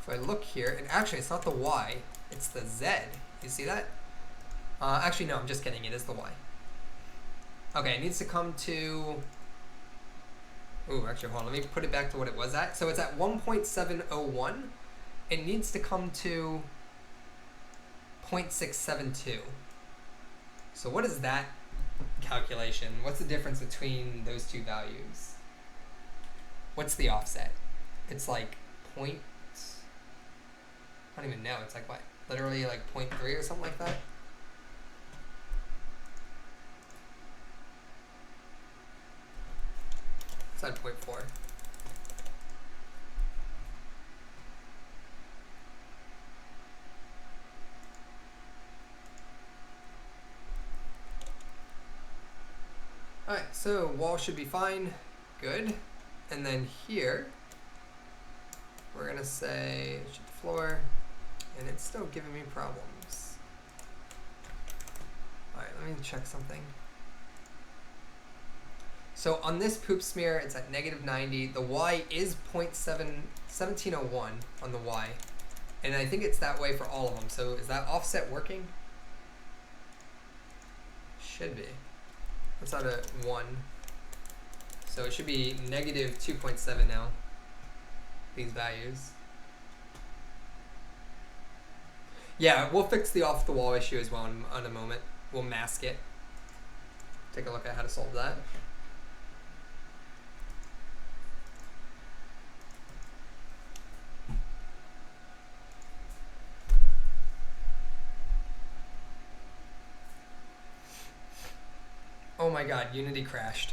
If I look here, and actually it's not the Y, it's the Z. You see that? Actually, no, I'm just kidding, it is the Y. Okay, it needs to come to, ooh, actually, hold on, let me put it back to what it was at. So it's at 1.701. It needs to come to 0.672. So what is that calculation? What's the difference between those two values? What's the offset? It's like point, I don't even know, it's like what? Literally like 0.3 or something like that? It's at 0.4. Alright, so wall should be fine, good. And then here, we're gonna say it should floor, and it's still giving me problems. Alright, let me check something. So on this poop smear, it's at -90. The Y is 1701 on the Y. And I think it's that way for all of them. So is that offset working? Should be. That's out of 1. So it should be -2.7 now, these values. Yeah, we'll fix the off the wall issue as well in a moment. We'll mask it. Take a look at how to solve that. Oh my god, Unity crashed.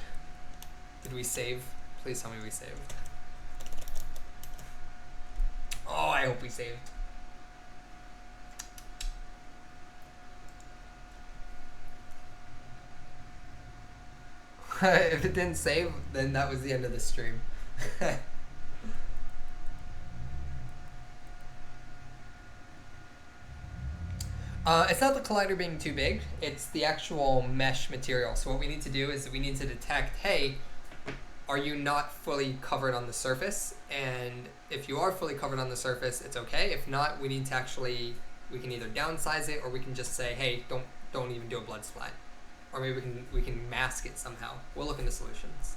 Did we save? Please tell me we saved. Oh, I hope we saved. If it didn't save, then that was the end of the stream. It's not the collider being too big, it's the actual mesh material. So what we need to do is we need to detect, hey, are you not fully covered on the surface? And if you are fully covered on the surface, it's okay. If not, we need to actually, we can either downsize it or we can just say, hey, don't even do a blood blood splat. Or maybe we can mask it somehow. We'll look into solutions.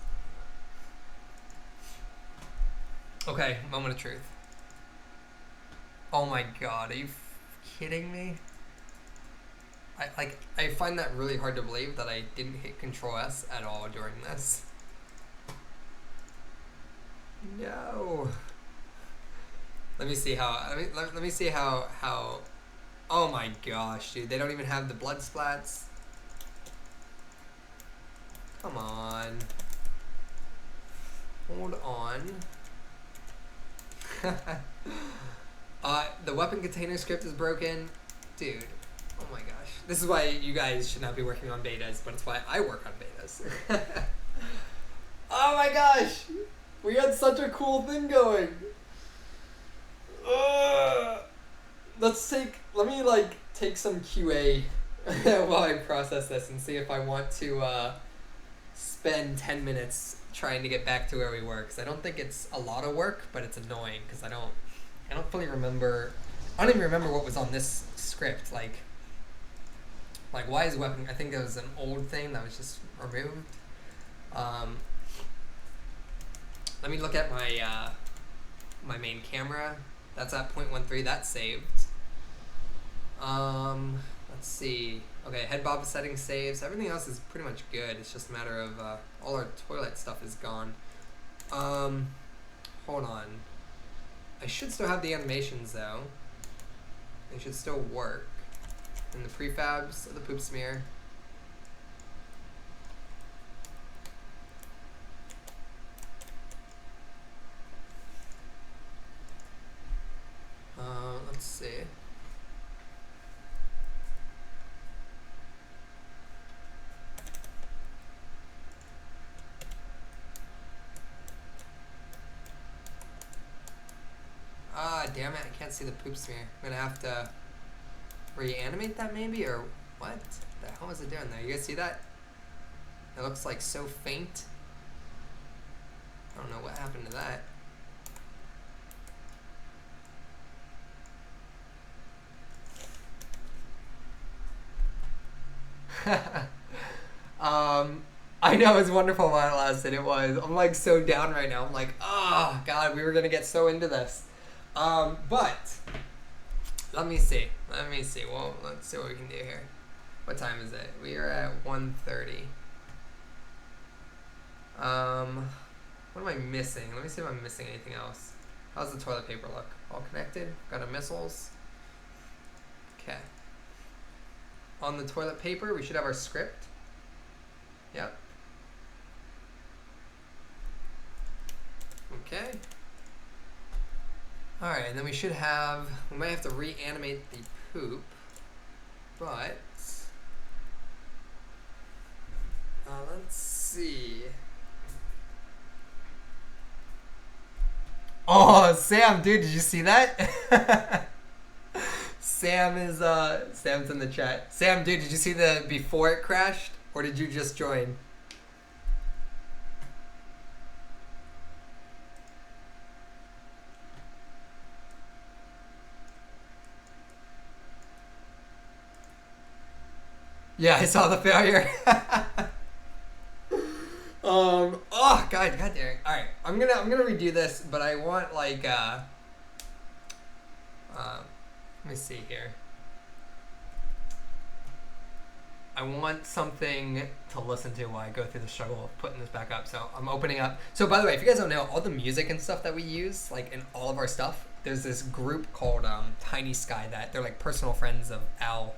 Okay, moment of truth. Oh my god, are you kidding me? I find that really hard to believe that I didn't hit Control S at all during this. No. Let me see how. Let me see how. Oh my gosh, dude! They don't even have the blood splats. Come on. Hold on. The weapon container script is broken, dude. Oh my gosh. This is why you guys should not be working on betas, but it's why I work on betas. Oh my gosh! We had such a cool thing going. Let me take some QA while I process this and see if I want to spend 10 minutes trying to get back to where we were, because I don't think it's a lot of work, but it's annoying because I don't fully remember. I don't even remember what was on this script. Like why is weapon? I think it was an old thing that was just removed. Let me look at my my main camera. That's at 0.13. That's saved. Let's see. Okay, head bob settings saves. Everything else is pretty much good. It's just a matter of all our toilet stuff is gone. Hold on. I should still have the animations though. They should still work. And the prefabs of the poop smear. Let's see. Ah, damn it, I can't see the poop smear. I'm gonna have to reanimate that maybe, or what? The hell is it doing there? You guys see that? It looks like so faint. I don't know what happened to that. I know it's wonderful while it lasted. It was. I'm like so down right now. I'm like, oh god, we were gonna get so into this. But let me see. Well, let's see what we can do here. What time is it? We are at 1:30. What am I missing? Let me see if I'm missing anything else. How's the toilet paper look? All connected? Got our missiles. Okay. On the toilet paper, we should have our script. Yep. Okay. Alright, and then we should have, we might have to reanimate the poop, but, let's see. Oh, Sam, dude, did you see that? Sam's in the chat. Sam, dude, did you see the before it crashed, or did you just join? Yeah, I saw the failure. Oh god damn. Alright, I'm gonna redo this, but I want like let me see here. I want something to listen to while I go through the struggle of putting this back up. So I'm opening up. So by the way, if you guys don't know, all the music and stuff that we use, like in all of our stuff, there's this group called Tiny Sky that they're like personal friends of Al.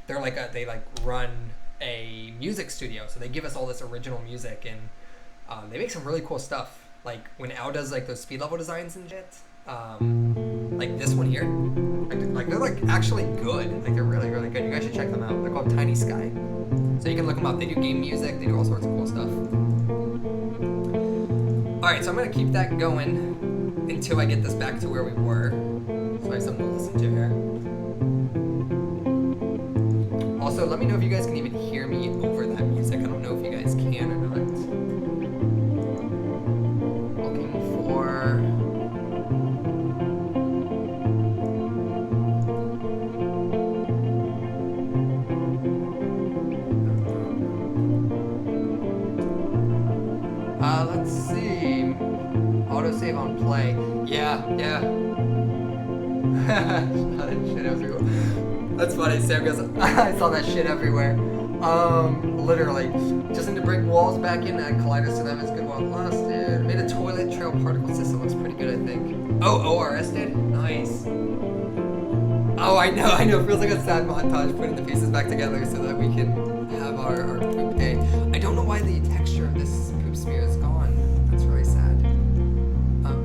They're like they run a music studio, so they give us all this original music, and they make some really cool stuff. Like when Al does like those speed level designs and shit, like this one here, like they're like actually good. Like they're really really good. You guys should check them out. They're called Tiny Sky, so you can look them up. They do game music. They do all sorts of cool stuff. All right, so I'm gonna keep that going until I get this back to where we were, so I have something to listen to here. Also, let me know if you guys can even hear me over that music. I don't know if you guys can or not. Looking for... save on play. Yeah. Shit everywhere. That's funny. Sam goes, I saw that shit everywhere. Literally. Just need to bring walls back in, add colliders to them. It's good while it lasted. Made a toilet trail particle system. Looks pretty good, I think. Oh, ORS did? Nice. Oh, I know. It feels like a sad montage putting the pieces back together so that we can have our poop day. I don't know why the texture of this poop smear is gone. That's really sad.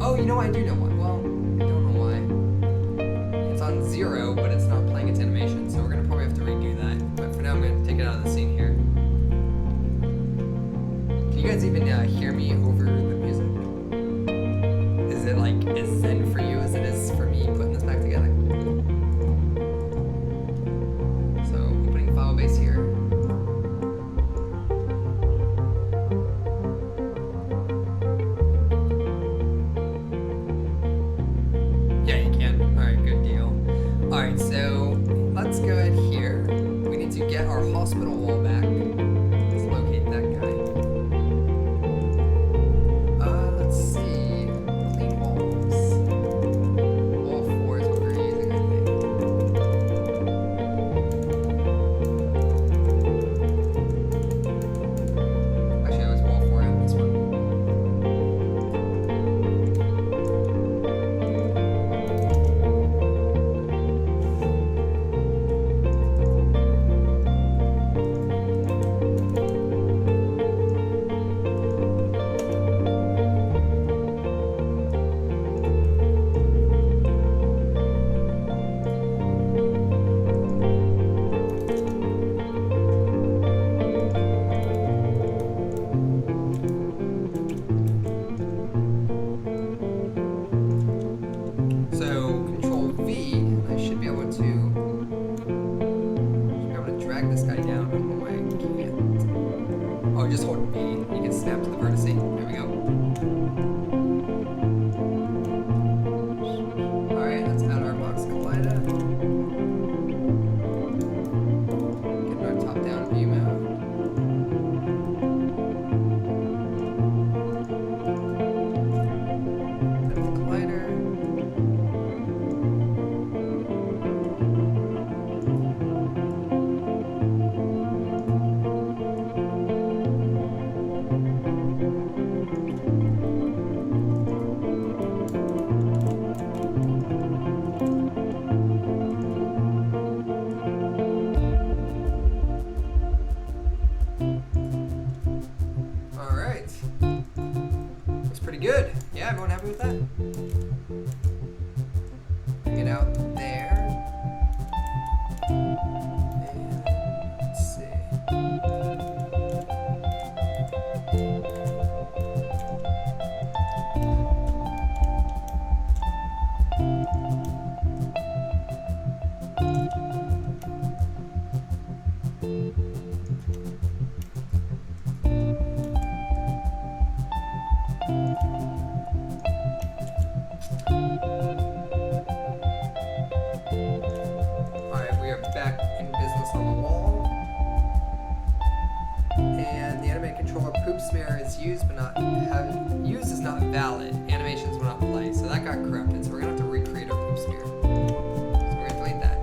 Oh, you know, I do know why. Well, I don't know why. It's on 0, but it's not playing its animation, so we're gonna probably have to redo that. But for now, I'm gonna take it out of the scene here. Can you guys even hear me over the music? Is it like as zen for you as it is for me putting this back together? So I'm putting Filebase here. Yeah, you can. Alright, good deal. Alright, so let's go ahead here. We need to get our hospital wall back. Let's locate that guy. Let's see. Clean walls. Wall 4 is what we're using, I think. Actually, it was wall 4 on this one. This guy down. I don't know why I can't. Oh, just hold B. You can snap to the vertex. There we go. Alright, let's add our box collider. Get our top-down view mode. Add the collider. Good. Yeah, everyone happy with that? Bring it out there. And let's see. Alright, we are back in business on the wall. And the animated controller poop smear is used but not used is not valid. Animations will not play. So that got corrupted. So we're gonna have to recreate our poop smear. So we're gonna delete that.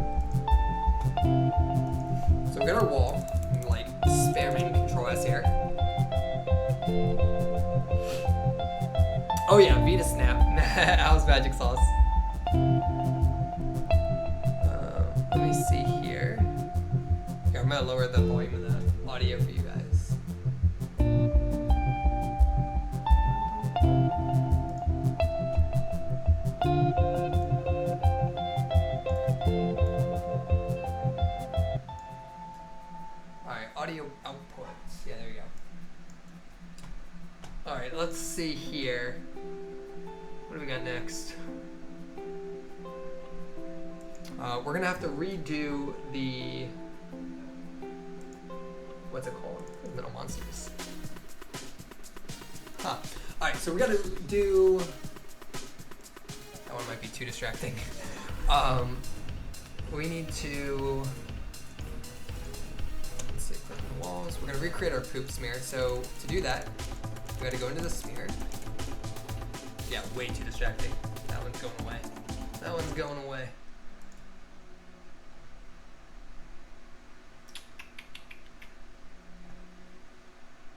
So we got our wall, like spamming Control S here. Oh yeah, V to snap. How's magic sauce? Let me see here. Here, I'm gonna lower the volume of the audio for you guys. Alright, audio outputs. Yeah, there you go. Alright, let's see here. What do we got next? We're gonna have to redo the, what's it called? Little monsters. Huh. Alright, so we gotta do, that one might be too distracting. We need to, let's see, click the walls. We're gonna recreate our poop smear. So to do that, we gotta go into the smear. Yeah, way too distracting. That one's going away. That one's going away.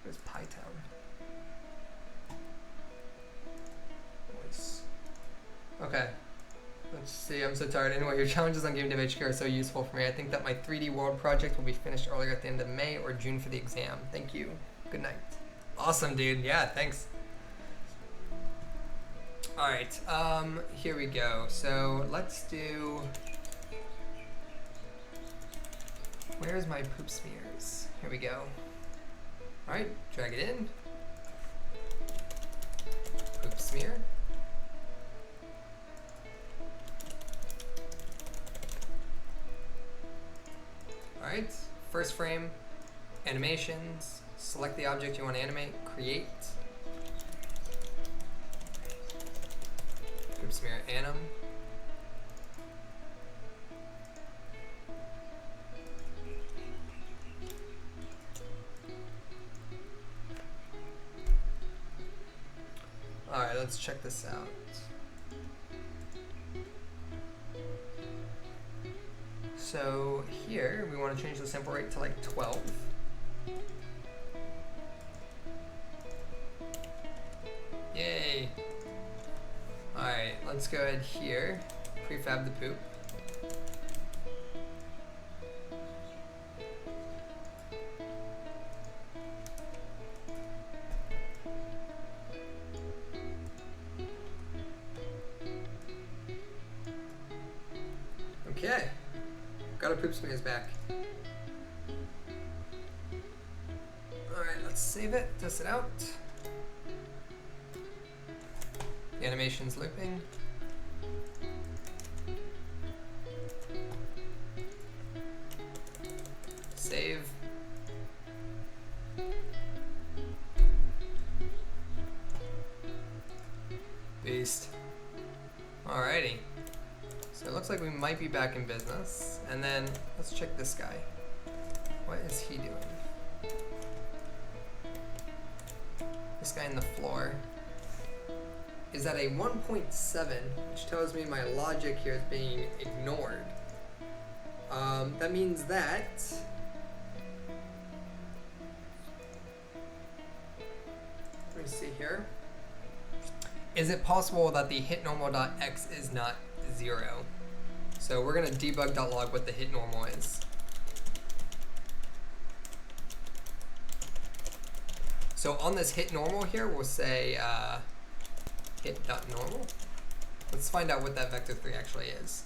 Where's Pytown? Voice. Okay. Let's see, I'm so tired. Anyway, your challenges on GameDevHQ are so useful for me. I think that my 3D world project will be finished earlier at the end of May or June for the exam. Thank you. Good night. Awesome, dude. Yeah, thanks. Alright, here we go. So let's do... Where's my poop smears? Here we go. Alright, drag it in. Poop smear. Alright, first frame, animations, select the object you want to animate, create. Poop smear anim. Alright, let's check this out. So here, we want to change the sample rate to like 12. Yay! Alright, let's go ahead here, prefab the poop. Okay. Got our poop smears back. Alright, let's save it, test it out. The animation's looping. Save. Beast. Alrighty. So it looks like we might be back in business. And then let's check this guy. What is he doing? This guy in the floor is at a 1.7, which tells me my logic here is being ignored. That means that let me see here. Is it possible that the hitNormal.x is not 0? So we're gonna debug.log what the hitNormal is. So on this hitNormal here, we'll say hit.normal. Let's find out what that vector 3 actually is,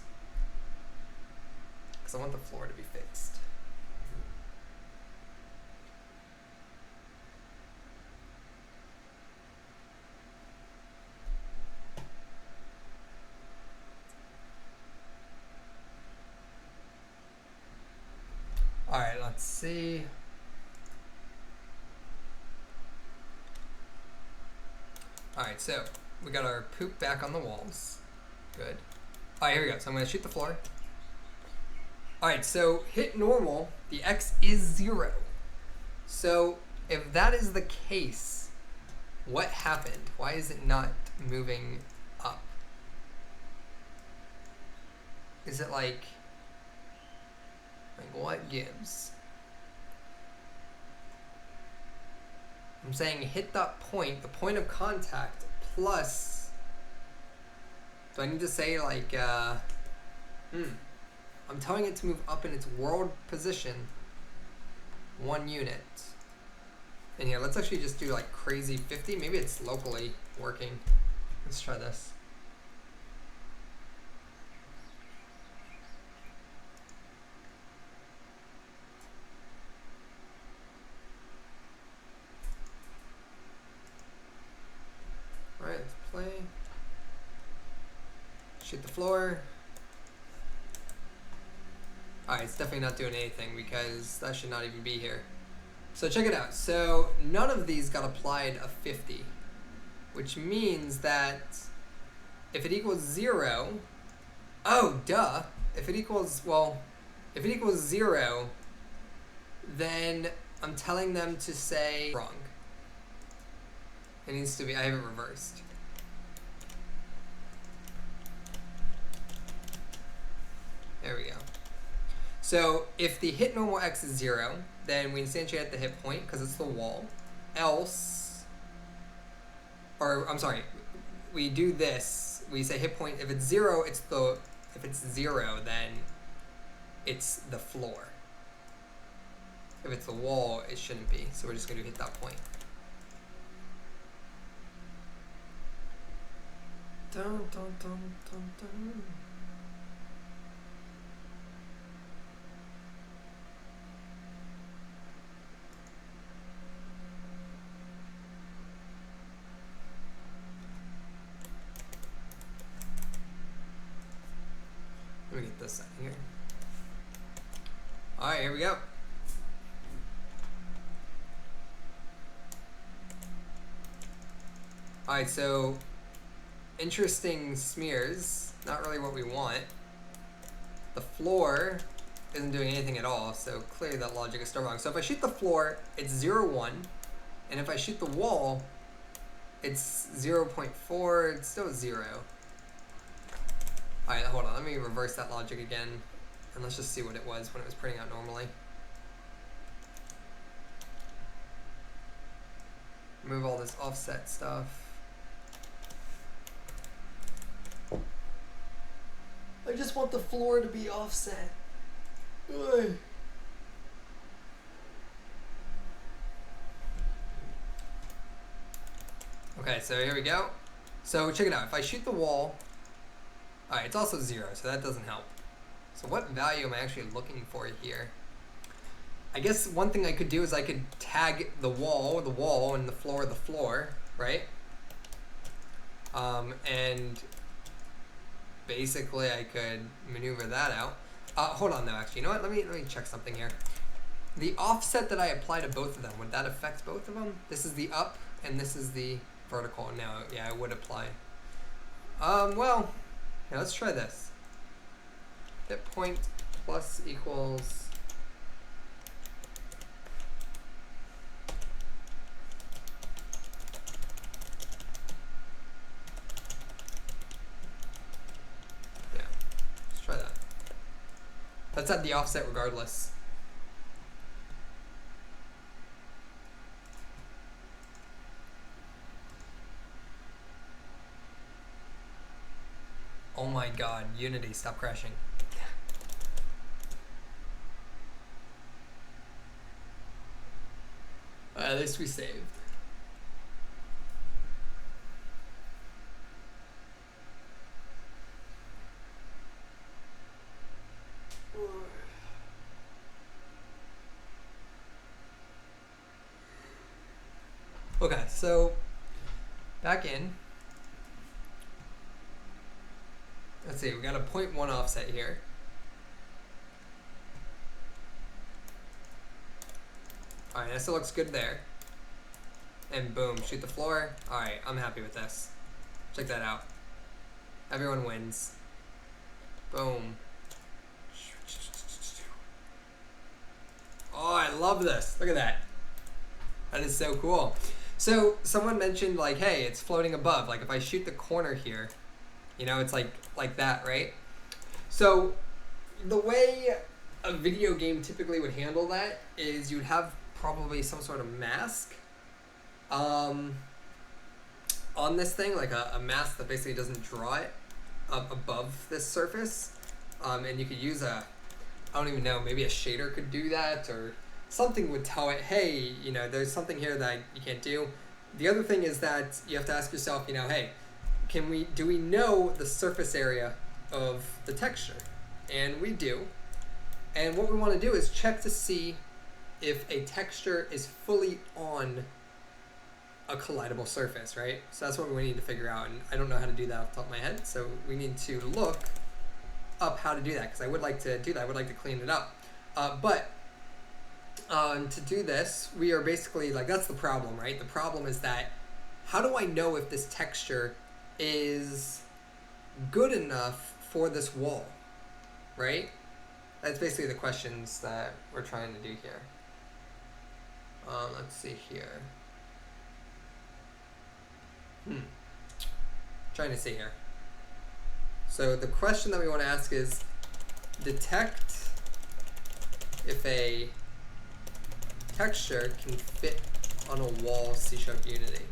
because I want the floor to be fixed. All right, let's see. All right, so we got our poop back on the walls. Good. All right, here we go. So I'm gonna shoot the floor. All right, so hit normal, the X is 0. So if that is the case, what happened? Why is it not moving up? Is it like what gives? I'm saying hit that point, the point of contact, plus, do I need to say like, I'm telling it to move up in its world position 1 unit. And here, let's actually just do like crazy 50. Maybe it's locally working. Let's try this. Alright, let's play. Shoot the floor. Alright, it's definitely not doing anything because that should not even be here. So check it out. So none of these got applied a 50, which means that if it equals 0, oh, duh. If it equals, well, if it equals 0, then I'm telling them to say wrong. It needs to be, I have it reversed. There we go. So if the hit normal x is 0, then we instantiate the hit point because it's the wall. Else, or I'm sorry, we do this. We say hit point. If it's 0, it's the. If it's 0, then it's the floor. If it's the wall, it shouldn't be. So we're just going to hit that point. Dun, dun, dun, dun, dun. Let me get this out here. All right, here we go. All right, so interesting smears, not really what we want. The floor isn't doing anything at all, so clearly that logic is still wrong. So if I shoot the floor, it's 0, 1, and if I shoot the wall, it's 0.4, it's still 0. All right, hold on, let me reverse that logic again, and let's just see what it was when it was printing out normally. Move all this offset stuff. I just want the floor to be offset. Ugh. Okay, so here we go. So check it out. If I shoot the wall, all right, it's also 0, so that doesn't help. So what value am I actually looking for here? I guess one thing I could do is I could tag the wall, and the floor, right? And basically I could maneuver that out. Hold on though, actually, you know what? Let me check something here. The offset that I apply to both of them, would that affect both of them? This is the up and this is the vertical. No, yeah, it would apply. Well, yeah, let's try this. Hit point plus equals. That's at the offset regardless. Oh my god, Unity, stop crashing. At least we saved. Okay, so back in. Let's see, we got a 0.1 offset here. Alright, that still looks good there. And boom, shoot the floor. Alright, I'm happy with this. Check that out. Everyone wins. Boom. Oh, I love this. Look at that. That is so cool. So someone mentioned like, hey, it's floating above. Like if I shoot the corner here, you know, it's like that, right? So the way a video game typically would handle that is you'd have probably some sort of mask on this thing, like a mask that basically doesn't draw it up above this surface. And you could use I don't even know, maybe a shader could do that, or something would tell it, hey, you know, there's something here that you can't do. The other thing is that you have to ask yourself, you know, hey, do we know the surface area of the texture? And we do. And what we want to do is check to see if a texture is fully on a collidable surface, right? So that's what we need to figure out, and I don't know how to do that off the top of my head, so we need to look up how to do that, because I would like to do that. I would like to clean it up. But to do this, we are basically, like, that's the problem, right? The problem is that, how do I know if this texture is good enough for this wall, right? That's basically the questions that we're trying to do here. Let's see here. Trying to see here. So the question that we want to ask is, detect if a texture can fit on a wall C# Unity.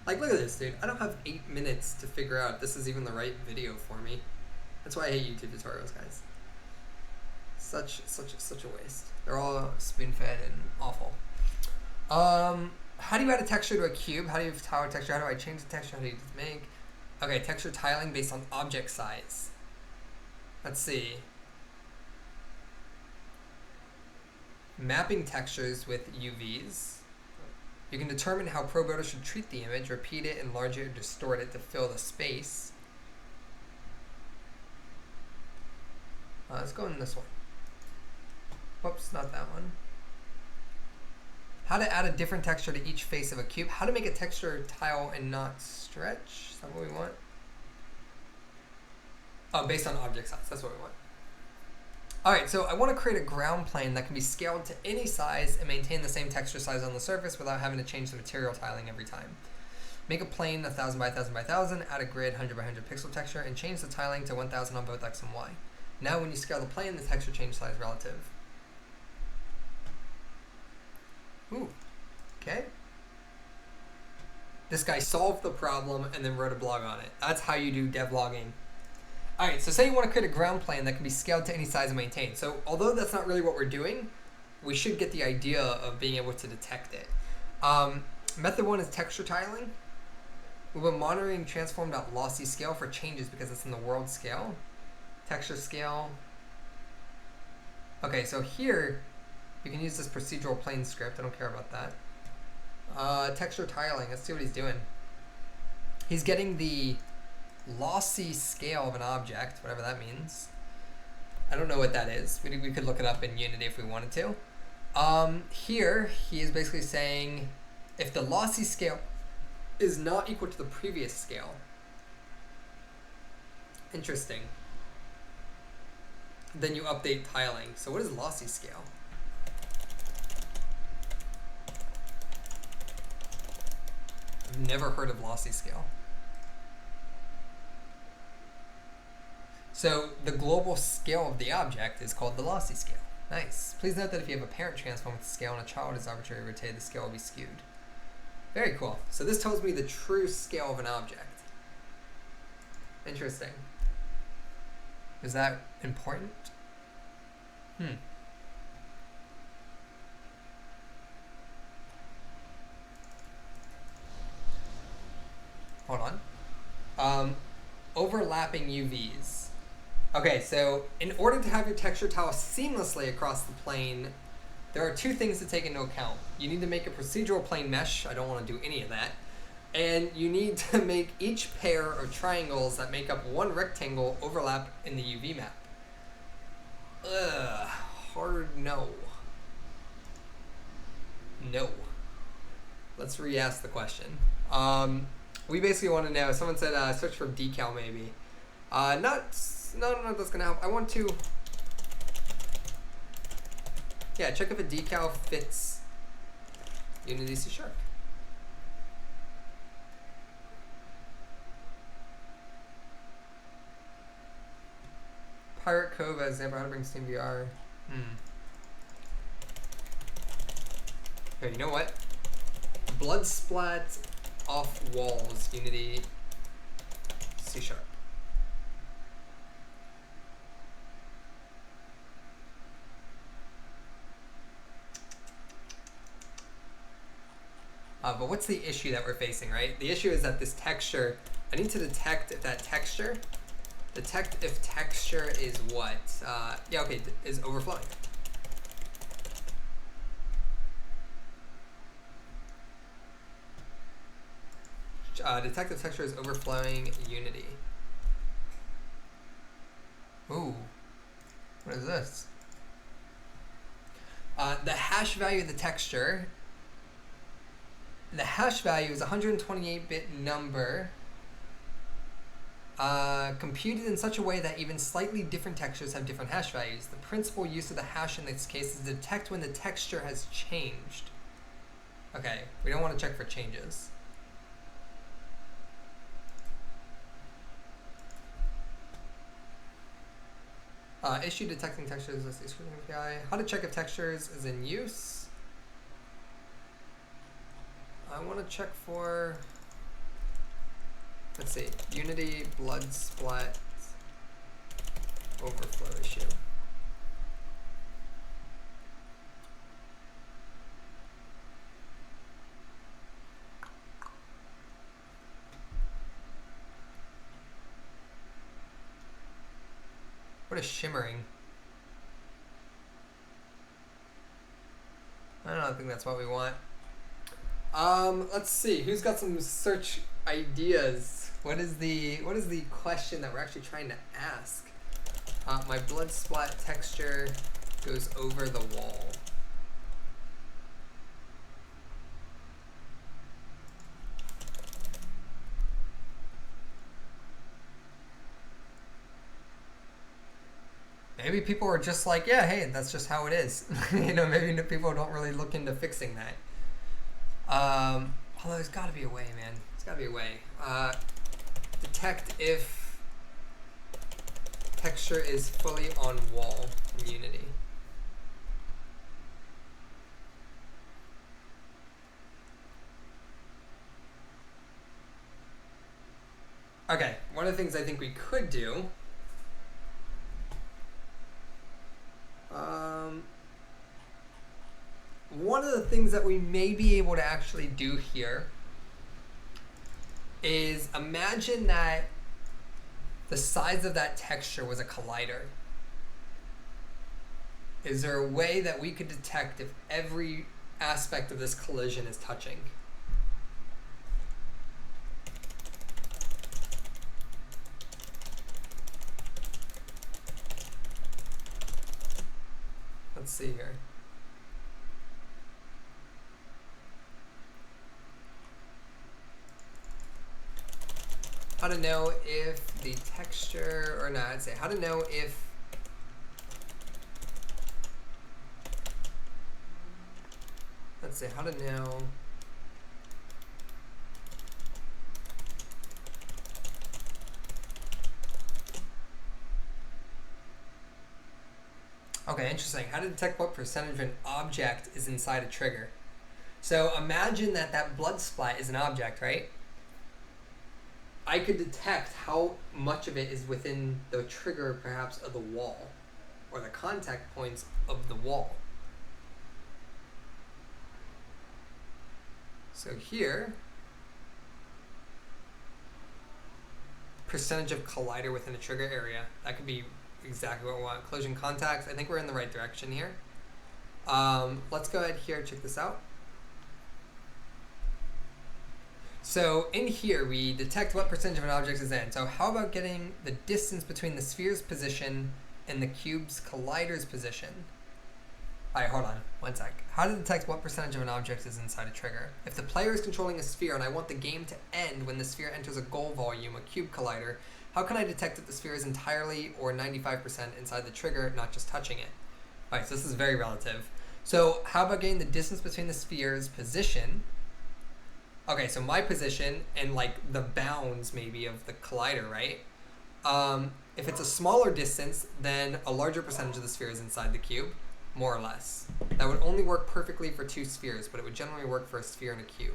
Like, look at this, dude. I don't have 8 minutes to figure out if this is even the right video for me. That's why I hate YouTube tutorials, guys. Such a waste. They're all spoon-fed and awful. How do you add a texture to a cube? How do you tile a texture? How do I change the texture? How do you make? Okay, texture tiling based on object size. Let's see. Mapping textures with UVs. You can determine how ProBuilder should treat the image, repeat it, enlarge it, or distort it to fill the space. Let's go in this one. Whoops, not that one. How to add a different texture to each face of a cube. How to make a texture tile and not stretch. Is that what we want? Oh, based on object size. That's what we want. All right, so I want to create a ground plane that can be scaled to any size and maintain the same texture size on the surface without having to change the material tiling every time. Make a plane 1000 by 1000 by 1000, add a grid 100 by 100 pixel texture, and change the tiling to 1000 on both X and Y. Now when you scale the plane, the texture change size relative. Ooh, okay. This guy solved the problem and then wrote a blog on it. That's how you do devlogging. All right, so say you want to create a ground plane that can be scaled to any size and maintained. So although that's not really what we're doing, we should get the idea of being able to detect it. Method 1 is texture tiling. We've been monitoring transform.lossy scale for changes because it's in the world scale. Texture scale. Okay, so here you can use this procedural plane script. I don't care about that. Texture tiling. Let's see what he's doing. He's getting the lossy scale of an object, whatever that means. I don't know what that is. We could look it up in Unity if we wanted to. Here, he is basically saying if the lossy scale is not equal to the previous scale. Interesting. Then you update tiling. So what is lossy scale? I've never heard of lossy scale. So the global scale of the object is called the lossy scale. Nice. Please note that if you have a parent transform with the scale and a child is arbitrarily rotated, the scale will be skewed. Very cool. So this tells me the true scale of an object. Interesting. Is that important? Hold on. Overlapping UVs. Okay, so in order to have your texture tile seamlessly across the plane, there are 2 things to take into account. You need to make a procedural plane mesh. I don't want to do any of that. And you need to make each pair of triangles that make up one rectangle overlap in the UV map. Ugh, hard no. No. Let's re-ask the question. We basically want to know, someone said search for decal maybe. No, that's gonna help. I want to, yeah, check if a decal fits Unity C#. Pirate Cove as example, how to bring Steam VR. Okay, you know what? Blood splat off walls, Unity C#. But what's the issue that we're facing, right? The issue is that this texture, I need to detect if that texture, detect if texture is what? Yeah, okay, is overflowing. Detect if texture is overflowing Unity. Ooh, what is this? The hash value of the texture. The hash value is a 128-bit number computed in such a way that even slightly different textures have different hash values. The principal use of the hash in this case is to detect when the texture has changed. Okay, we don't want to check for changes. Issue detecting textures as the screen API. How to check if textures is in use. I want to check for, let's see, Unity blood splat overflow issue. What is shimmering? I don't think that's what we want. Let's see. Who's got some search ideas? What is the question that we're actually trying to ask? My blood splat texture goes over the wall. Maybe people are just like, yeah, hey, that's just how it is. You know, maybe people don't really look into fixing that. Although there's got to be a way, man. There's got to be a way. Detect if texture is fully on wall in Unity. Okay, one of the things I think we could do. One of the things that we may be able to actually do here is imagine that the size of that texture was a collider. Is there a way that we could detect if every aspect of this collision is touching? Let's see here. How to know if the texture, or not, I'd say how to know if let's say how to know okay, interesting. How to detect what percentage of an object is inside a trigger. So imagine that that blood splat is an object, right? I could detect how much of it is within the trigger, perhaps, of the wall, or the contact points of the wall. So here, percentage of collider within the trigger area. That could be exactly what we want. Collision contacts. I think we're in the right direction here. Let's go ahead here, check this out. So in here, we detect what percentage of an object is in. So how about getting the distance between the sphere's position and the cube's collider's position? All right, hold on, one sec. How to detect what percentage of an object is inside a trigger? If the player is controlling a sphere and I want the game to end when the sphere enters a goal volume, a cube collider, how can I detect that the sphere is entirely or 95% inside the trigger, not just touching it? All right, so this is very relative. So how about getting the distance between the sphere's position? Okay, so my position and like the bounds maybe of the collider, right? If it's a smaller distance, then a larger percentage of the sphere is inside the cube, more or less. That would only work perfectly for two spheres, but it would generally work for a sphere and a cube.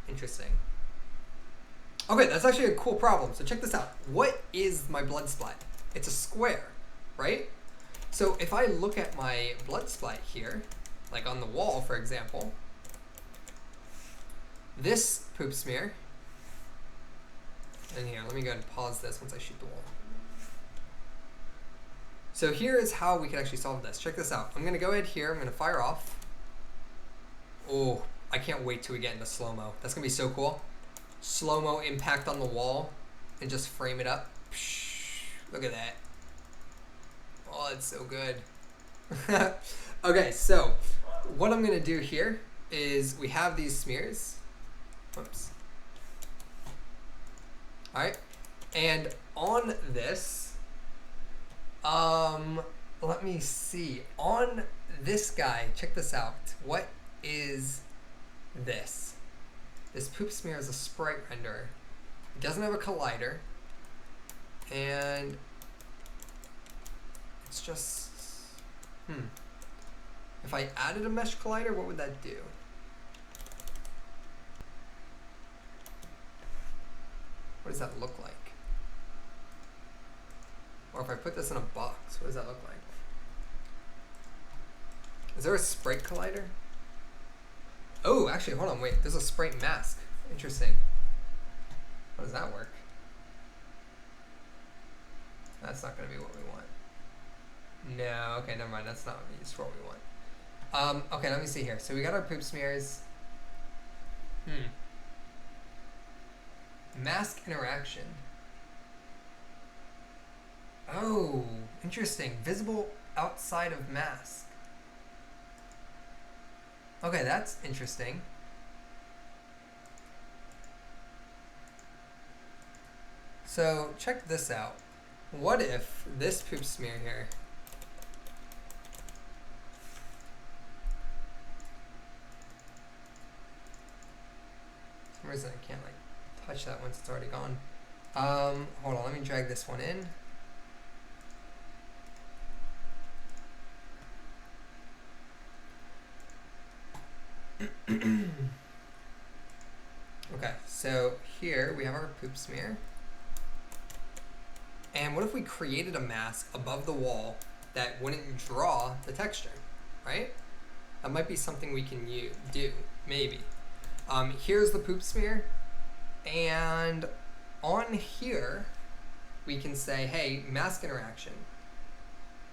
Interesting. Okay, that's actually a cool problem. So check this out. What is my blood splat? It's a square, right? So if I look at my blood splat here, like on the wall, for example, this poop smear, and here, let me go ahead and pause this once I shoot the wall. So here is how we can actually solve this. Check this out. I'm going to go ahead here. I'm going to fire off. Oh, I can't wait till we get into slow-mo. That's going to be so cool. Slow-mo impact on the wall and just frame it up. Look at that. Oh, it's so good. Okay, so what I'm going to do here is we have these smears. Whoops. All right. And on this, let me see. On this guy, check this out. What is this? This poop smear is a sprite renderer. It doesn't have a collider. And Let's just, If I added a mesh collider, what would that do? What does that look like? Or if I put this in a box, what does that look like? Is there a sprite collider? Oh, actually, hold on, wait. There's a sprite mask. Interesting. How does that work? That's not going to be what we want. No, okay, never mind. That's not what we want. Okay, let me see here. So we got our poop smears. Mask interaction. Oh, interesting. Visible outside of mask. Okay, that's interesting. So check this out. What if this poop smear here for some reason I can't like touch that once it's already gone. Hold on, let me drag this one in. Okay, so here we have our poop smear. And what if we created a mask above the wall that wouldn't draw the texture, right? That might be something we can do, maybe. Here's the poop smear. And on here, we can say, hey, mask interaction.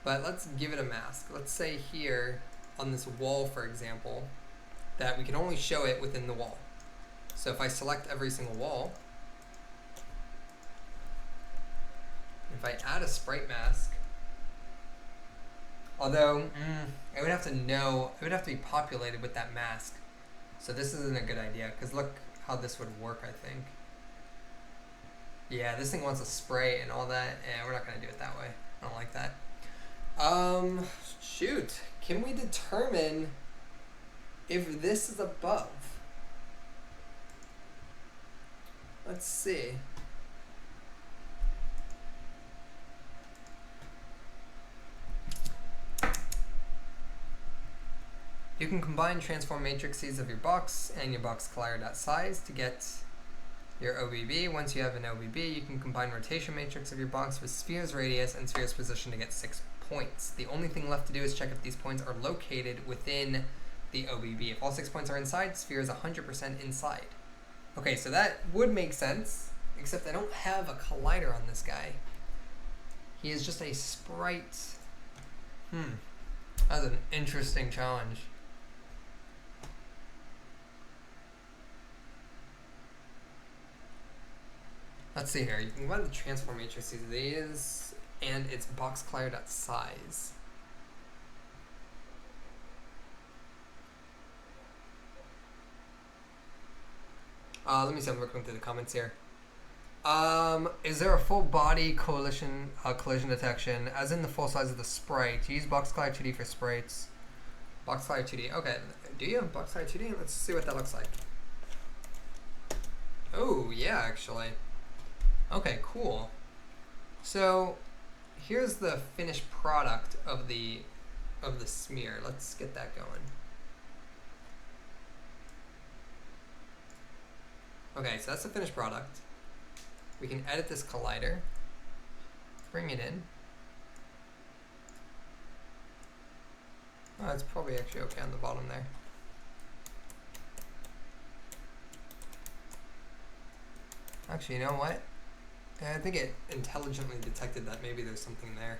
But let's give it a mask. Let's say here on this wall, for example, that we can only show it within the wall. So if I select every single wall, if I add a sprite mask, although I would have to know, it would have to be populated with that mask. So this isn't a good idea, because look how this would work, I think. Yeah, this thing wants a spray and all that, and we're not going to do it that way. I don't like that. Shoot. Can we determine if this is above? Let's see. You can combine transform matrices of your box and your box collider.size to get your OBB. Once you have an OBB, you can combine rotation matrix of your box with sphere's radius and sphere's position to get 6 points. The only thing left to do is check if these points are located within the OBB. If all 6 points are inside, sphere is 100% inside. Okay, so that would make sense, except I don't have a collider on this guy. He is just a sprite. That was an interesting challenge. Let's see here. You can combine the transform matrices of these and its box collider.size. Let me see. I'm looking through the comments here. Is there a full body collision detection, as in the full size of the sprite? You use box collider 2D for sprites. Box collider 2D. Okay. Do you have box collider 2D? Let's see what that looks like. Oh yeah, actually. Okay, cool. So here's the finished product of the smear. Let's get that going. Okay, so that's the finished product. We can edit this collider, bring it in. Oh, it's probably actually okay on the bottom there. Actually, you know what? I think it intelligently detected that maybe there's something there.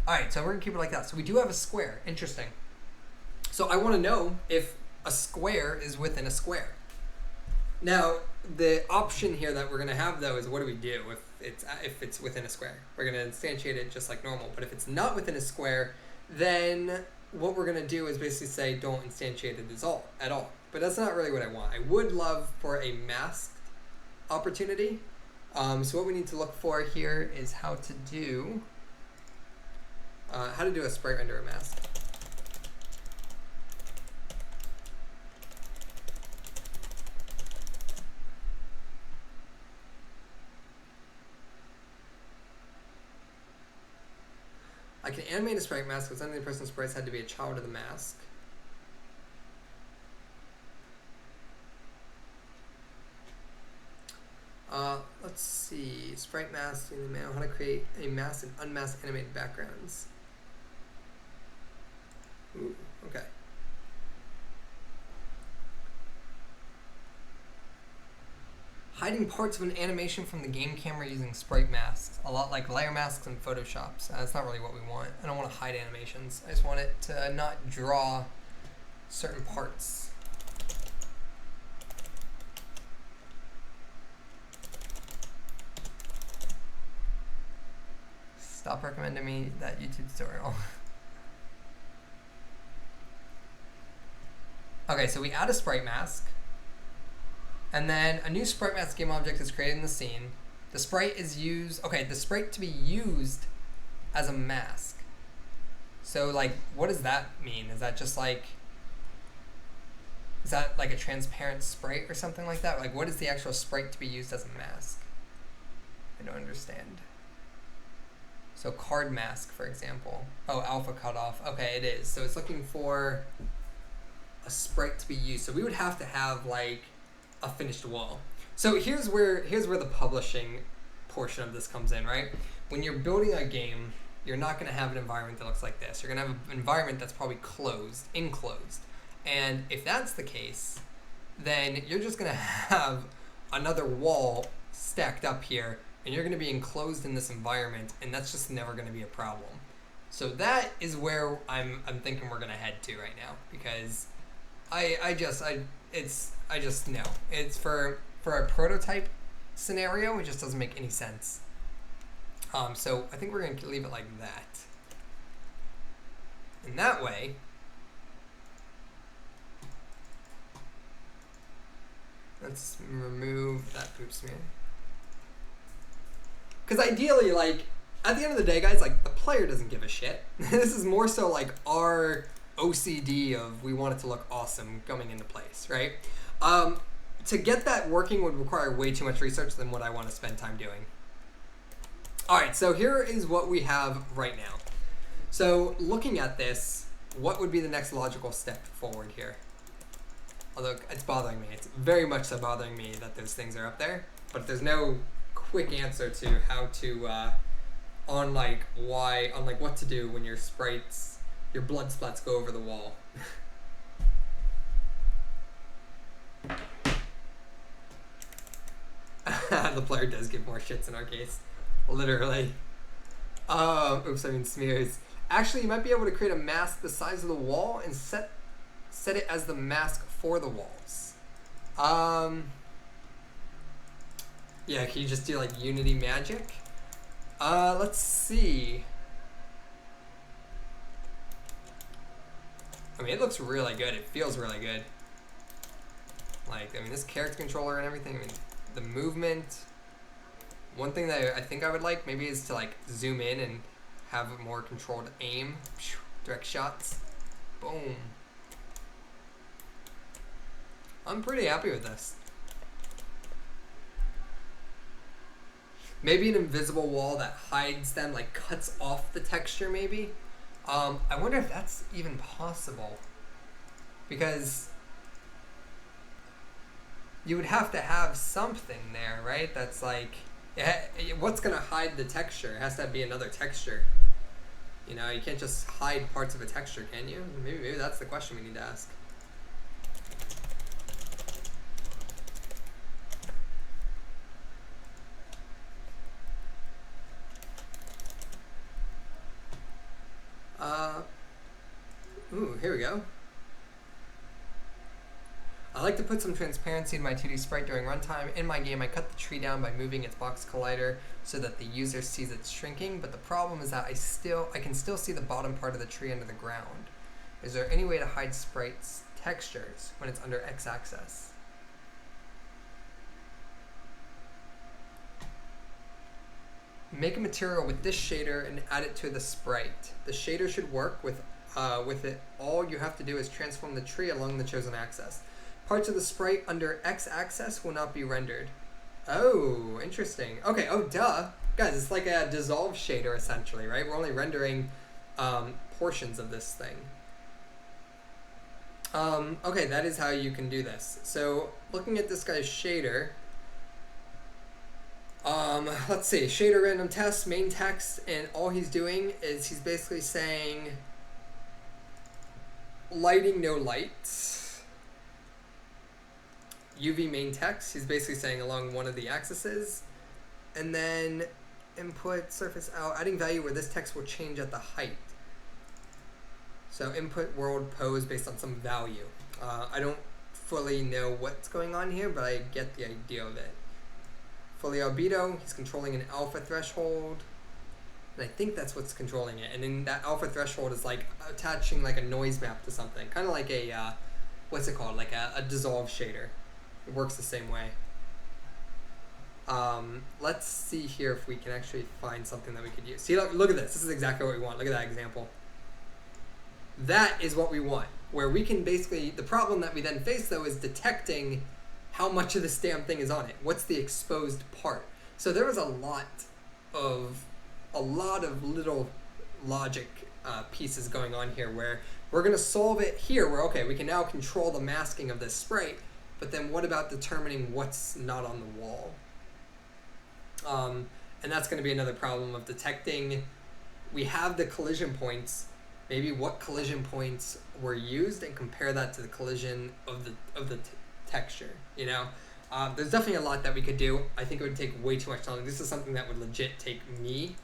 All right, so we're gonna keep it like that. So we do have a square. Interesting. So I want to know if a square is within a square. Now, the option here that we're gonna have though is what do we do if it's within a square? We're gonna instantiate it just like normal. But if it's not within a square, then what we're gonna do is basically say don't instantiate it at all. But that's not really what I want. I would love for a masked opportunity. So what we need to look for here is how to do a sprite render mask. I can animate a sprite mask, but suddenly the person's sprites had to be a child of the mask. Let's see. Sprite mask in the mail. How to create a mask and unmask animated backgrounds. Ooh, okay. Hiding parts of an animation from the game camera using sprite masks. A lot like layer masks and Photoshops. That's not really what we want. I don't want to hide animations. I just want it to not draw certain parts. Stop recommending me that YouTube tutorial. Okay, so we add a sprite mask. And then a new sprite mask game object is created in the scene. The sprite is used, okay, the sprite to be used as a mask. So like, what does that mean? Is that just like, is that like a transparent sprite or something like that? Like, what is the actual sprite to be used as a mask? I don't understand. So card mask, for example. Oh, alpha cutoff. Okay, it is. So it's looking for a sprite to be used. So we would have to have like a finished wall. So here's where the publishing portion of this comes in, right? When you're building a game, you're not going to have an environment that looks like this. You're going to have an environment that's probably enclosed. And if that's the case, then you're just going to have another wall stacked up here, and you're going to be enclosed in this environment, and that's just never going to be a problem. So that is where I'm thinking we're going to head to right now, because I just know it's for a prototype scenario, it just doesn't make any sense. So I think we're going to leave it like that. And that way, let's remove that poop smear. Because ideally, like, at the end of the day, guys, like, the player doesn't give a shit. This is more so like our OCD of we want it to look awesome coming into place, right? To get that working would require way too much research than what I want to spend time doing. All right, so here is what we have right now. So looking at this, what would be the next logical step forward here? Although it's bothering me. It's very much so bothering me that those things are up there, but there's no quick answer to how to, on what to do when your sprites, your blood splats go over the wall. The player does give more shits in our case. Literally. Oops, I mean smears. Actually, you might be able to create a mask the size of the wall and set it as the mask for the walls. Yeah, can you just do like Unity magic? Let's see. I mean, it looks really good. It feels really good. Like, I mean, this character controller and everything, I mean, the movement. One thing that I think I would like maybe is to like zoom in and have a more controlled aim. Direct shots. Boom. I'm pretty happy with this. Maybe an invisible wall that hides them, like cuts off the texture maybe. I wonder if that's even possible. Because you would have to have something there, right? That's like, what's gonna hide the texture? It has to be another texture. You know, you can't just hide parts of a texture, can you? Maybe that's the question we need to ask. Ooh, here we go. I like to put some transparency in my 2D sprite during runtime. In my game, I cut the tree down by moving its box collider so that the user sees it shrinking, but the problem is that I can still see the bottom part of the tree under the ground. Is there any way to hide sprites textures when it's under x-axis? Make a material with this shader and add it to the sprite. The shader should work with it. All you have to do is transform the tree along the chosen axis. Parts of the sprite under x-axis will not be rendered. Oh, interesting. Okay, oh duh. Guys, it's like a dissolve shader essentially, right? We're only rendering portions of this thing. Okay, that is how you can do this. So looking at this guy's shader, let's see, shader random test, main text, and all he's doing is he's basically saying lighting, no lights. UV main text, he's basically saying along one of the axes. And then input surface out, adding value where this text will change at the height. So input world pose based on some value. I don't fully know what's going on here, but I get the idea of it. Fully albedo, he's controlling an alpha threshold. And I think that's what's controlling it. And then that alpha threshold is like attaching like a noise map to something. Kind of like a, what's it called? Like a dissolve shader. It works the same way. Let's see here if we can actually find something that we could use. See, look at this. This is exactly what we want. Look at that example. That is what we want, where we can basically, the problem that we then face though is detecting how much of this damn thing is on it. What's the exposed part? So there was a lot of little logic pieces going on here where we're going to solve it here where, okay, we can now control the masking of this sprite, but then what about determining what's not on the wall? And that's going to be another problem of detecting. We have the collision points, maybe what collision points were used and compare that to the collision of the texture, you know? There's definitely a lot that we could do. I think it would take way too much time. This is something that would legit take me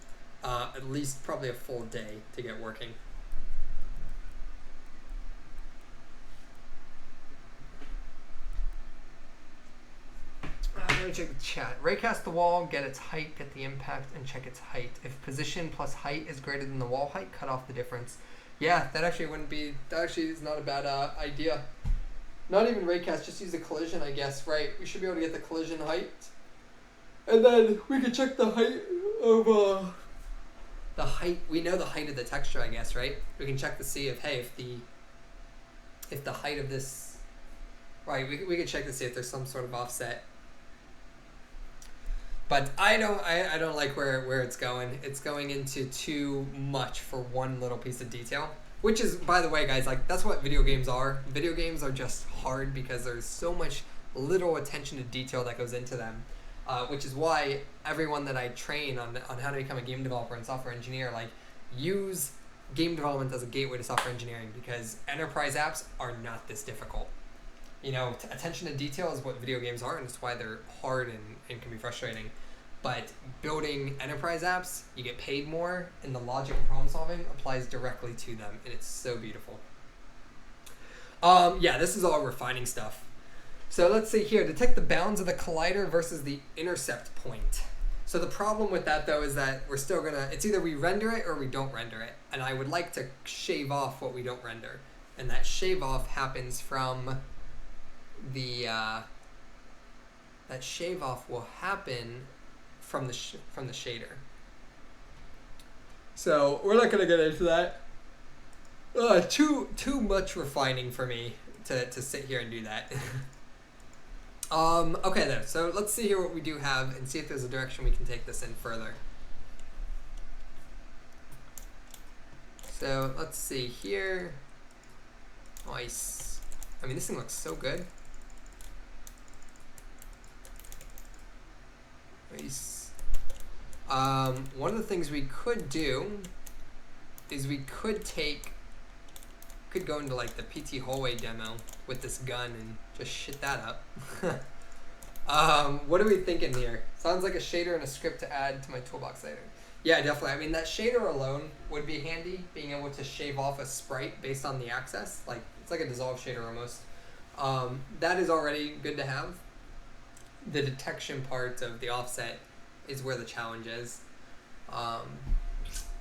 at least probably a full day to get working. Let me check the chat. Raycast the wall, get its height, get the impact, and check its height. If position plus height is greater than the wall height, cut off the difference. Yeah, that actually wouldn't be, that actually is not a bad idea. Not even raycast, just use the collision, I guess, right? We should be able to get the collision height. And then we can check the height of, the height, we know the height of the texture, I guess, right? We can check to see if, hey, if the height of this, right, we can check to see if there's some sort of offset. But I don't like where it's going. It's going into too much for one little piece of detail. Which is, by the way, guys, like that's what video games are. Video games are just hard because there's so much little attention to detail that goes into them. Which is why everyone that I train on how to become a game developer and software engineer, like use game development as a gateway to software engineering because enterprise apps are not this difficult. You know, attention to detail is what video games are, and it's why they're hard and can be frustrating. But building enterprise apps, you get paid more, and the logic and problem solving applies directly to them, and it's so beautiful. Yeah, this is all refining stuff. So let's see here, detect the bounds of the collider versus the intercept point. So the problem with that, though, is that we're still gonna, it's either we render it or we don't render it. And I would like to shave off what we don't render. And that shave off happens from the, that shave off will happen from the shader. So we're not gonna get into that. Too much refining for me to sit here and do that. Okay then, so let's see here what we do have and see if there's a direction we can take this in further. So let's see here. Nice. I mean, this thing looks so good. Nice. One of the things we could do is we could go into like the PT hallway demo with this gun and just shit that up. What are we thinking here? Sounds like a shader and a script to add to my toolbox later. Yeah, definitely. I mean, that shader alone would be handy, being able to shave off a sprite based on the access. Like, it's like a dissolve shader almost. That is already good to have. The detection part of the offset is where the challenge is.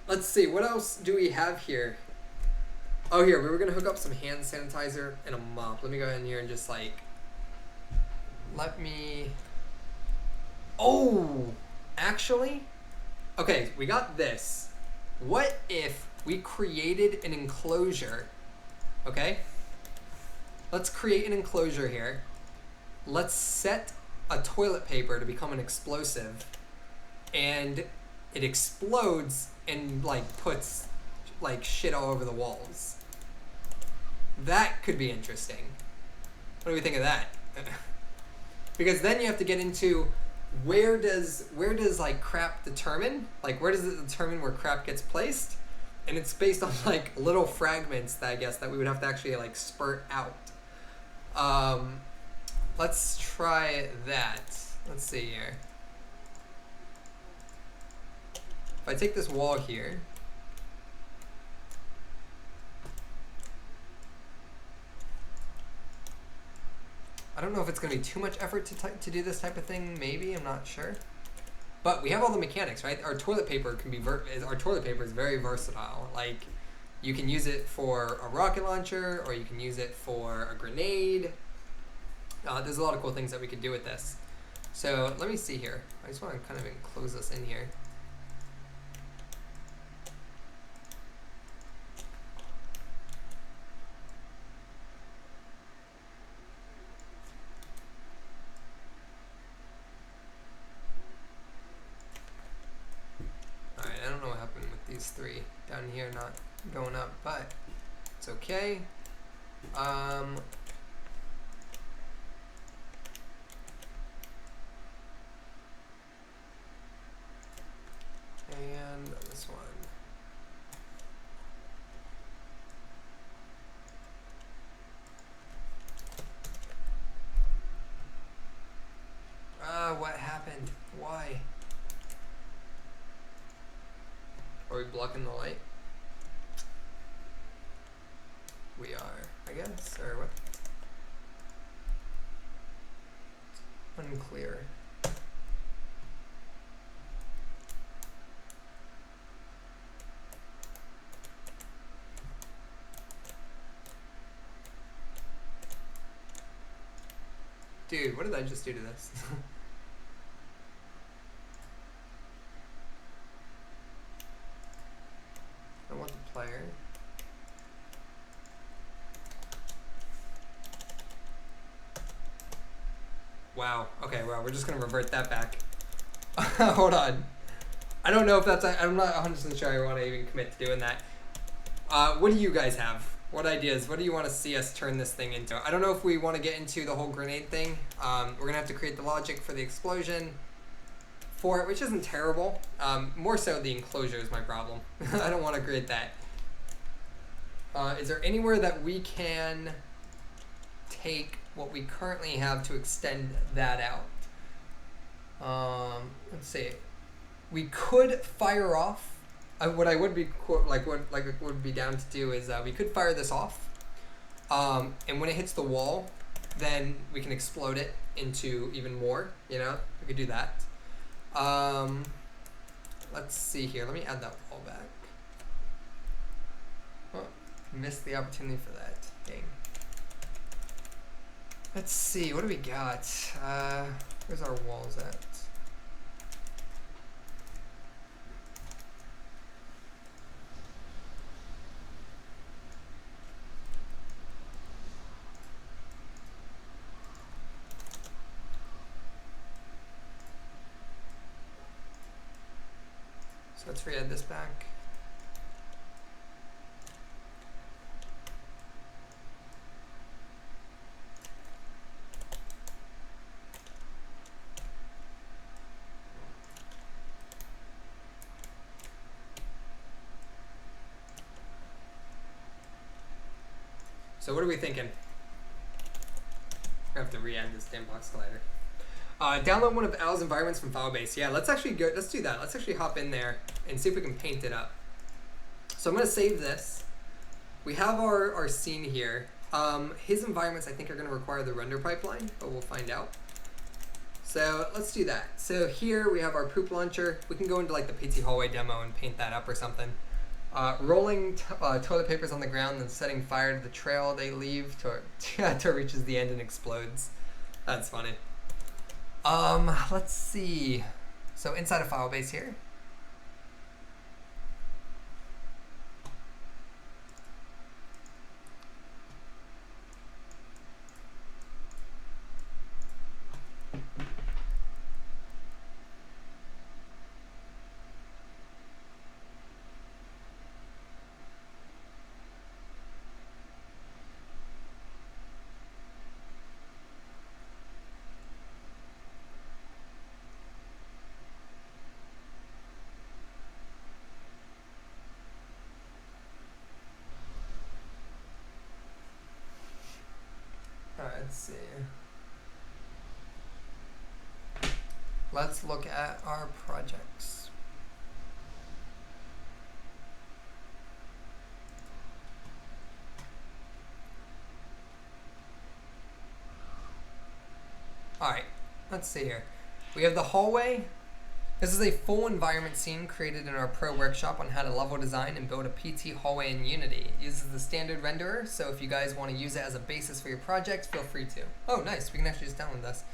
Let's see, what else do we have here? Oh, here, we were gonna hook up some hand sanitizer and a mop. Let me go in here and just like, oh, actually, okay, we got this. What if we created an enclosure, okay? Let's create an enclosure here. Let's set a toilet paper to become an explosive, and it explodes and like puts like shit all over the walls. That could be interesting. What do we think of that? Because then you have to get into where does like crap determine? Like where does it determine where crap gets placed? And it's based on like little fragments that I guess that we would have to actually like spurt out. Let's try that. Let's see here. If I take this wall here, I don't know if it's going to be too much effort to do this type of thing. Maybe, I'm not sure. But we have all the mechanics, right? Our toilet paper can be our toilet paper is very versatile. Like, you can use it for a rocket launcher, or you can use it for a grenade. There's a lot of cool things that we could do with this. So let me see here. I just want to kind of enclose this in here. Alright, I don't know what happened with these three down here not going up, but it's okay. And this one. What happened? Why? Are we blocking the light? We are, I guess, or what? Unclear. Dude, what did I just do to this? I want the player. Wow. Okay, well, we're just going to revert that back. Hold on. I don't know if that's... I'm not 100% sure I want to even commit to doing that. What do you guys have? What ideas? What do you want to see us turn this thing into? I don't know if we want to get into the whole grenade thing. We're going to have to create the logic for the explosion for it, which isn't terrible. More so the enclosure is my problem. I don't want to create that. Is there anywhere that we can take what we currently have to extend that out? Let's see. We could fire off. What I would be would be down to do is we could fire this off, and when it hits the wall, then we can explode it into even more. You know, we could do that. Let's see here. Let me add that wall back. Oh, missed the opportunity for that. Dang. Let's see. What do we got? Where's our walls at? So let's re-add this back. So what are we thinking? I have to re-add this damn box collider. Download one of Al's environments from Filebase. Yeah, let's actually go. Let's do that. Let's actually hop in there and see if we can paint it up. So I'm gonna save this. We have our scene here. His environments I think are gonna require the render pipeline, but we'll find out. So let's do that. So here we have our poop launcher. We can go into like the PT hallway demo and paint that up or something. Rolling toilet papers on the ground, then setting fire to the trail they leave till it reaches the end and explodes. That's funny. Let's see. So inside of Filebase here. Let's see. Let's look at our projects. Alright, let's see here. We have the hallway. This is a full environment scene created in our pro workshop on how to level design and build a PT hallway in Unity. It uses the standard renderer, so if you guys want to use it as a basis for your project, feel free to. Oh, nice. We can actually just download this.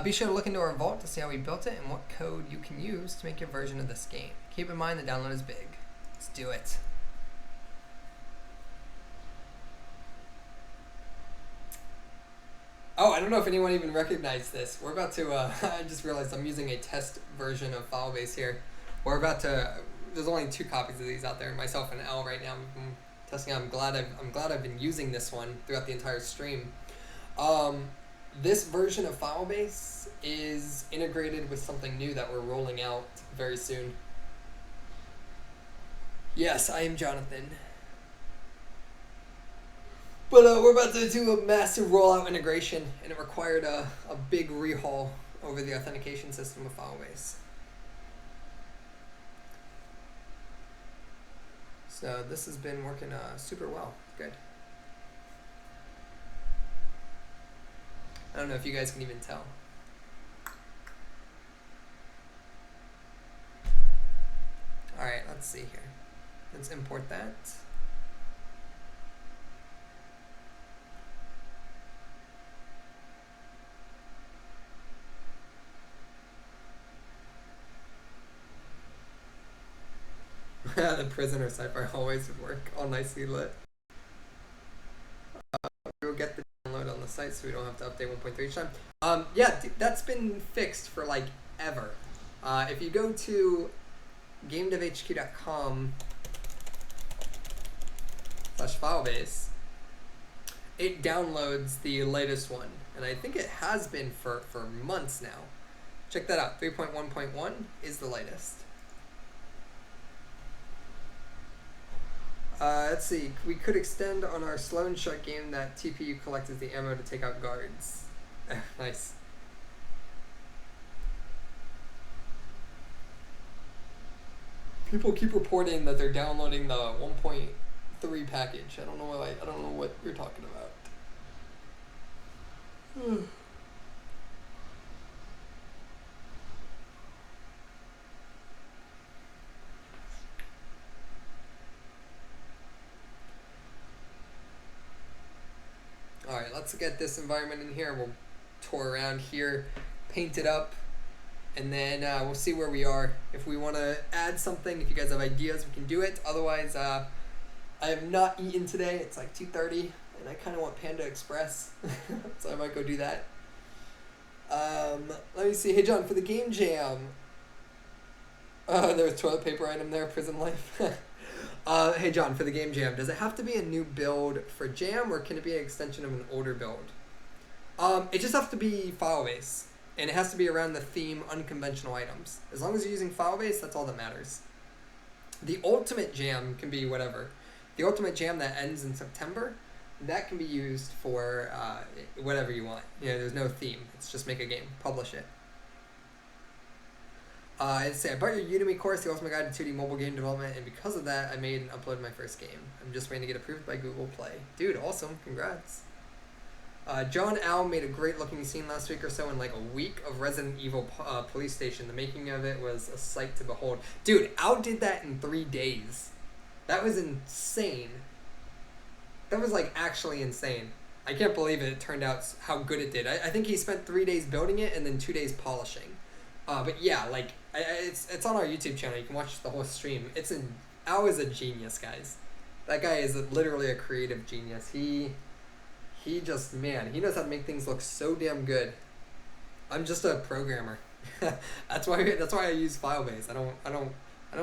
Be sure to look into our vault to see how we built it and what code you can use to make your version of this game. Keep in mind the download is big. Let's do it. Oh, I don't know if anyone even recognized this. We're about to, I just realized I'm using a test version of Filebase here. We're about to, there's only 2 copies of these out there, myself and L right now. I'm testing out. I'm glad I've been using this one throughout the entire stream. This version of Filebase is integrated with something new that we're rolling out very soon. Yes, I am Jonathan. But we're about to do a massive rollout integration, and it required a big rehaul over the authentication system of Filebase. So this has been working super well. Good. I don't know if you guys can even tell. Alright, let's see here. Let's import that. The prisoner cipher always would work, all nicely lit. We'll get the download on the site so we don't have to update 1.3 each time. Yeah, that's been fixed for like ever. If you go to GameDevHQ.com/Filebase, it downloads the latest one, and I think it has been for months now. Check that out. 3.1.1 is the latest. Let's see. We could extend on our slow and shut game that TPU collects the ammo to take out guards. Nice. People keep reporting that they're downloading the 1.3 package. I don't know what you're talking about. Alright, let's get this environment in here. We'll tour around here, paint it up, and then we'll see where we are. If we want to add something, if you guys have ideas, we can do it. Otherwise, I have not eaten today. It's like 2:30, and I kind of want Panda Express, so I might go do that. Let me see. Hey, John, for the game jam, there's a toilet paper item there, prison life. Hey John, for the game jam, does it have to be a new build for jam, or can it be an extension of an older build? It just has to be Filebase, and it has to be around the theme unconventional items. As long as you're using Filebase, that's all that matters. The ultimate jam can be whatever. The ultimate jam that ends in September, that can be used for whatever you want. You know, there's no theme. It's just make a game, publish it. I'd say I bought your Udemy course, the Ultimate Guide to 2D Mobile Game Development, and because of that, I made and uploaded my first game. I'm just waiting to get approved by Google Play. Dude, awesome. Congrats. John Al made a great looking scene last week or so in like a week of Resident Evil Police Station. The making of it was a sight to behold. Dude, Al did that in 3 days. That was insane. That was like actually insane. I can't believe it turned out how good it did. I think he spent 3 days building it and then 2 days polishing. But yeah, like it's on our YouTube channel. You can watch the whole stream. Al is a genius, guys. That guy is literally a creative genius. He just, man, he knows how to make things look so damn good. I'm just a programmer. That's why I use Filebase. I don't want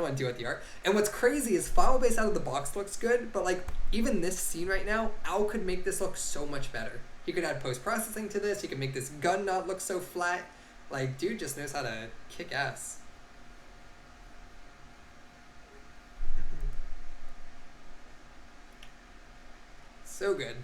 to deal with the art. And what's crazy is Filebase out of the box looks good, but like even this scene right now, Al could make this look so much better. He could add post-processing to this. He could make this gun not look so flat. Like, dude just knows how to kick ass. So good.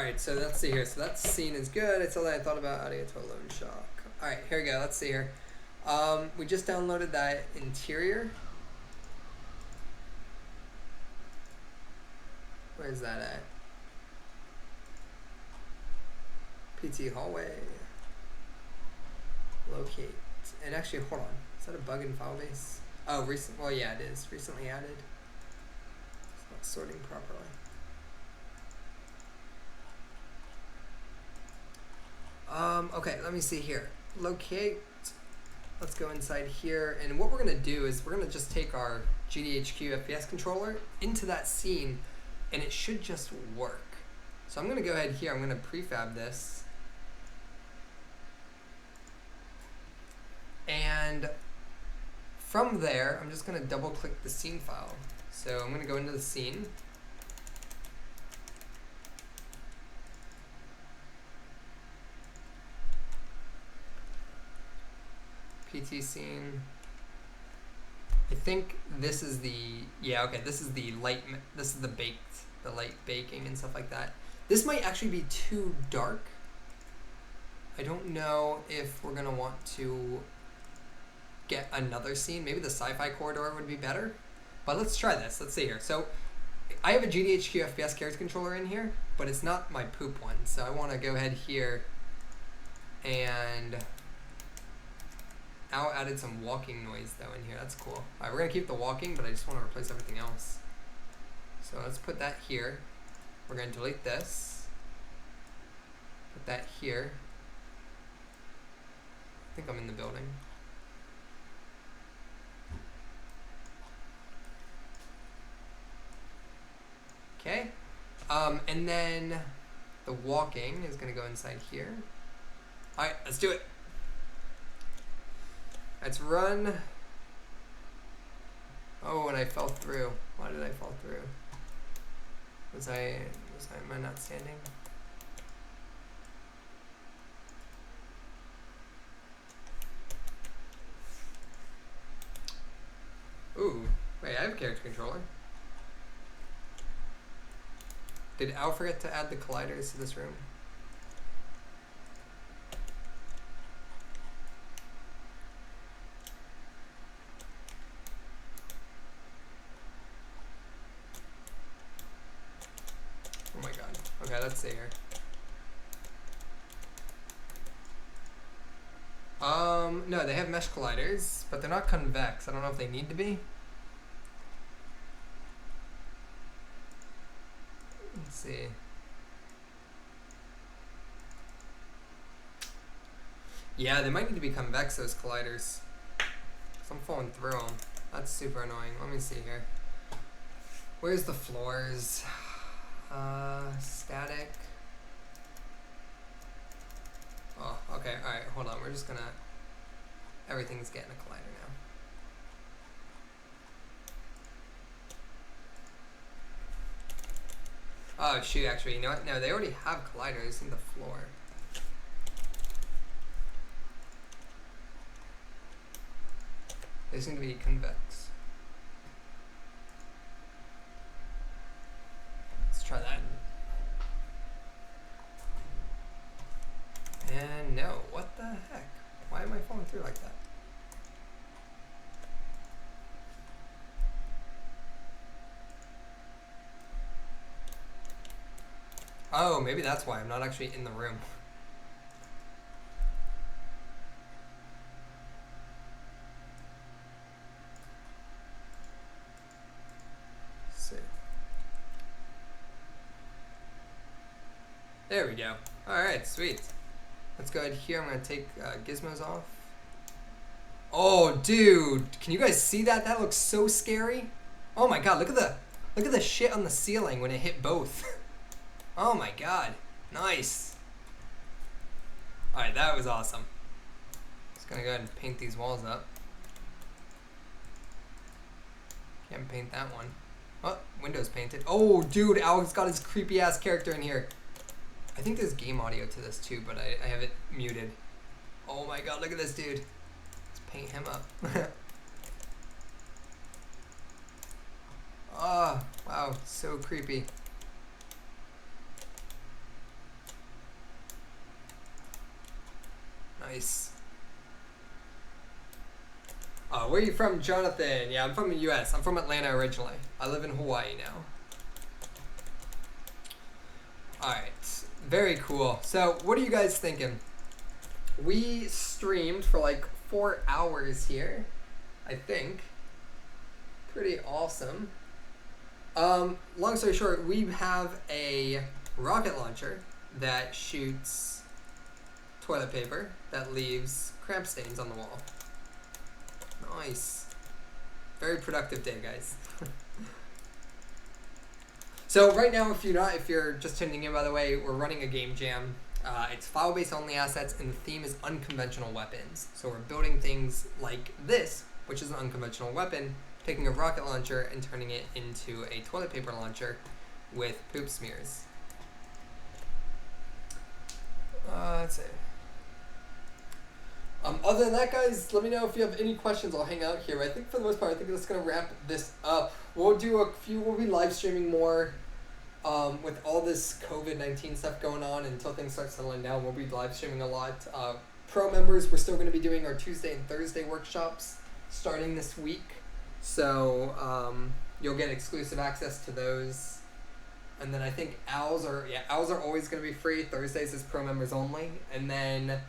Alright, so let's see here. So that scene is good. It's all that I thought about adding it to a loan shock. Alright, here we go. Let's see here. We just downloaded that interior. Where's that at? PT hallway. Locate. And actually, hold on. Is that a bug in Filebase? Oh, recent. Well, yeah, it is. Recently added. It's not sorting properly. Okay, let me see here. Locate. Let's go inside here. And what we're going to do is we're going to just take our GDHQ FPS controller into that scene, and it should just work. So I'm going to go ahead here. I'm going to prefab this. And from there, I'm just going to double click the scene file. So I'm going to go into the scene. PT scene. I think this is the, yeah, okay, this is the light, this is the baked, the light baking and stuff like that. This might actually be too dark. I don't know if we're going to want to get another scene. Maybe the sci-fi corridor would be better. But let's try this. Let's see here. So I have a GDHQ FPS character controller in here, but it's not my poop one. So I want to go ahead here and Al added some walking noise though in here. That's cool. Alright, we're going to keep the walking, but I just want to replace everything else. So let's put that here. We're going to delete this. Put that here. I think I'm in the building. Okay. And then the walking is going to go inside here. Alright, let's do it. Let's run. Oh, and I fell through. Why did I fall through? Am I not standing? Ooh, wait, I have a character controller. Did Al forget to add the colliders to this room? Oh my god. Okay, let's see here. No, they have mesh colliders, but they're not convex. I don't know if they need to be. Let's see. Yeah, they might need to be convex, those colliders. Because I'm falling through them. That's super annoying. Let me see here. Where's the floors? Static. Oh, okay. Alright, hold on. We're just gonna... Everything's getting a collider now. Oh, shoot, actually. You know what? No, they already have colliders in the floor. They seem to be convex. Let's try that. And no, what the heck? Why am I falling through like that? Oh, maybe that's why I'm not actually in the room. There we go. Alright, sweet. Let's go ahead here. I'm going to take gizmos off. Oh, dude. Can you guys see that? That looks so scary. Oh my god, look at the shit on the ceiling when it hit both. Oh my god. Nice. Alright, that was awesome. Just going to go ahead and paint these walls up. Can't paint that one. Oh, window's painted. Oh, dude, Alex got his creepy ass character in here. I think there's game audio to this too, but I have it muted. Oh my god, look at this dude. Let's paint him up. Oh, wow, so creepy. Nice. Where are you from, Jonathan? Yeah, I'm from the US. I'm from Atlanta originally. I live in Hawaii now. Alright, very cool. So, what are you guys thinking? We streamed for like 4 hours here, I think. Pretty awesome. Long story short, we have a rocket launcher that shoots toilet paper that leaves cramp stains on the wall. Nice. Very productive day, guys. So right now, if you're just tuning in, by the way, we're running a game jam. It's file-based only assets, and the theme is unconventional weapons. So we're building things like this, which is an unconventional weapon, taking a rocket launcher and turning it into a toilet paper launcher with poop smears. Let's see. Other than that, guys, let me know if you have any questions. I'll hang out here. But I think for the most part, I think that's gonna wrap this up. We'll be live streaming more with all this COVID-19 stuff going on until things start settling down. We'll be live streaming a lot. Pro members, we're still gonna be doing our Tuesday and Thursday workshops starting this week. So you'll get exclusive access to those. And then I think owls are always gonna be free. Thursdays is pro members only. And then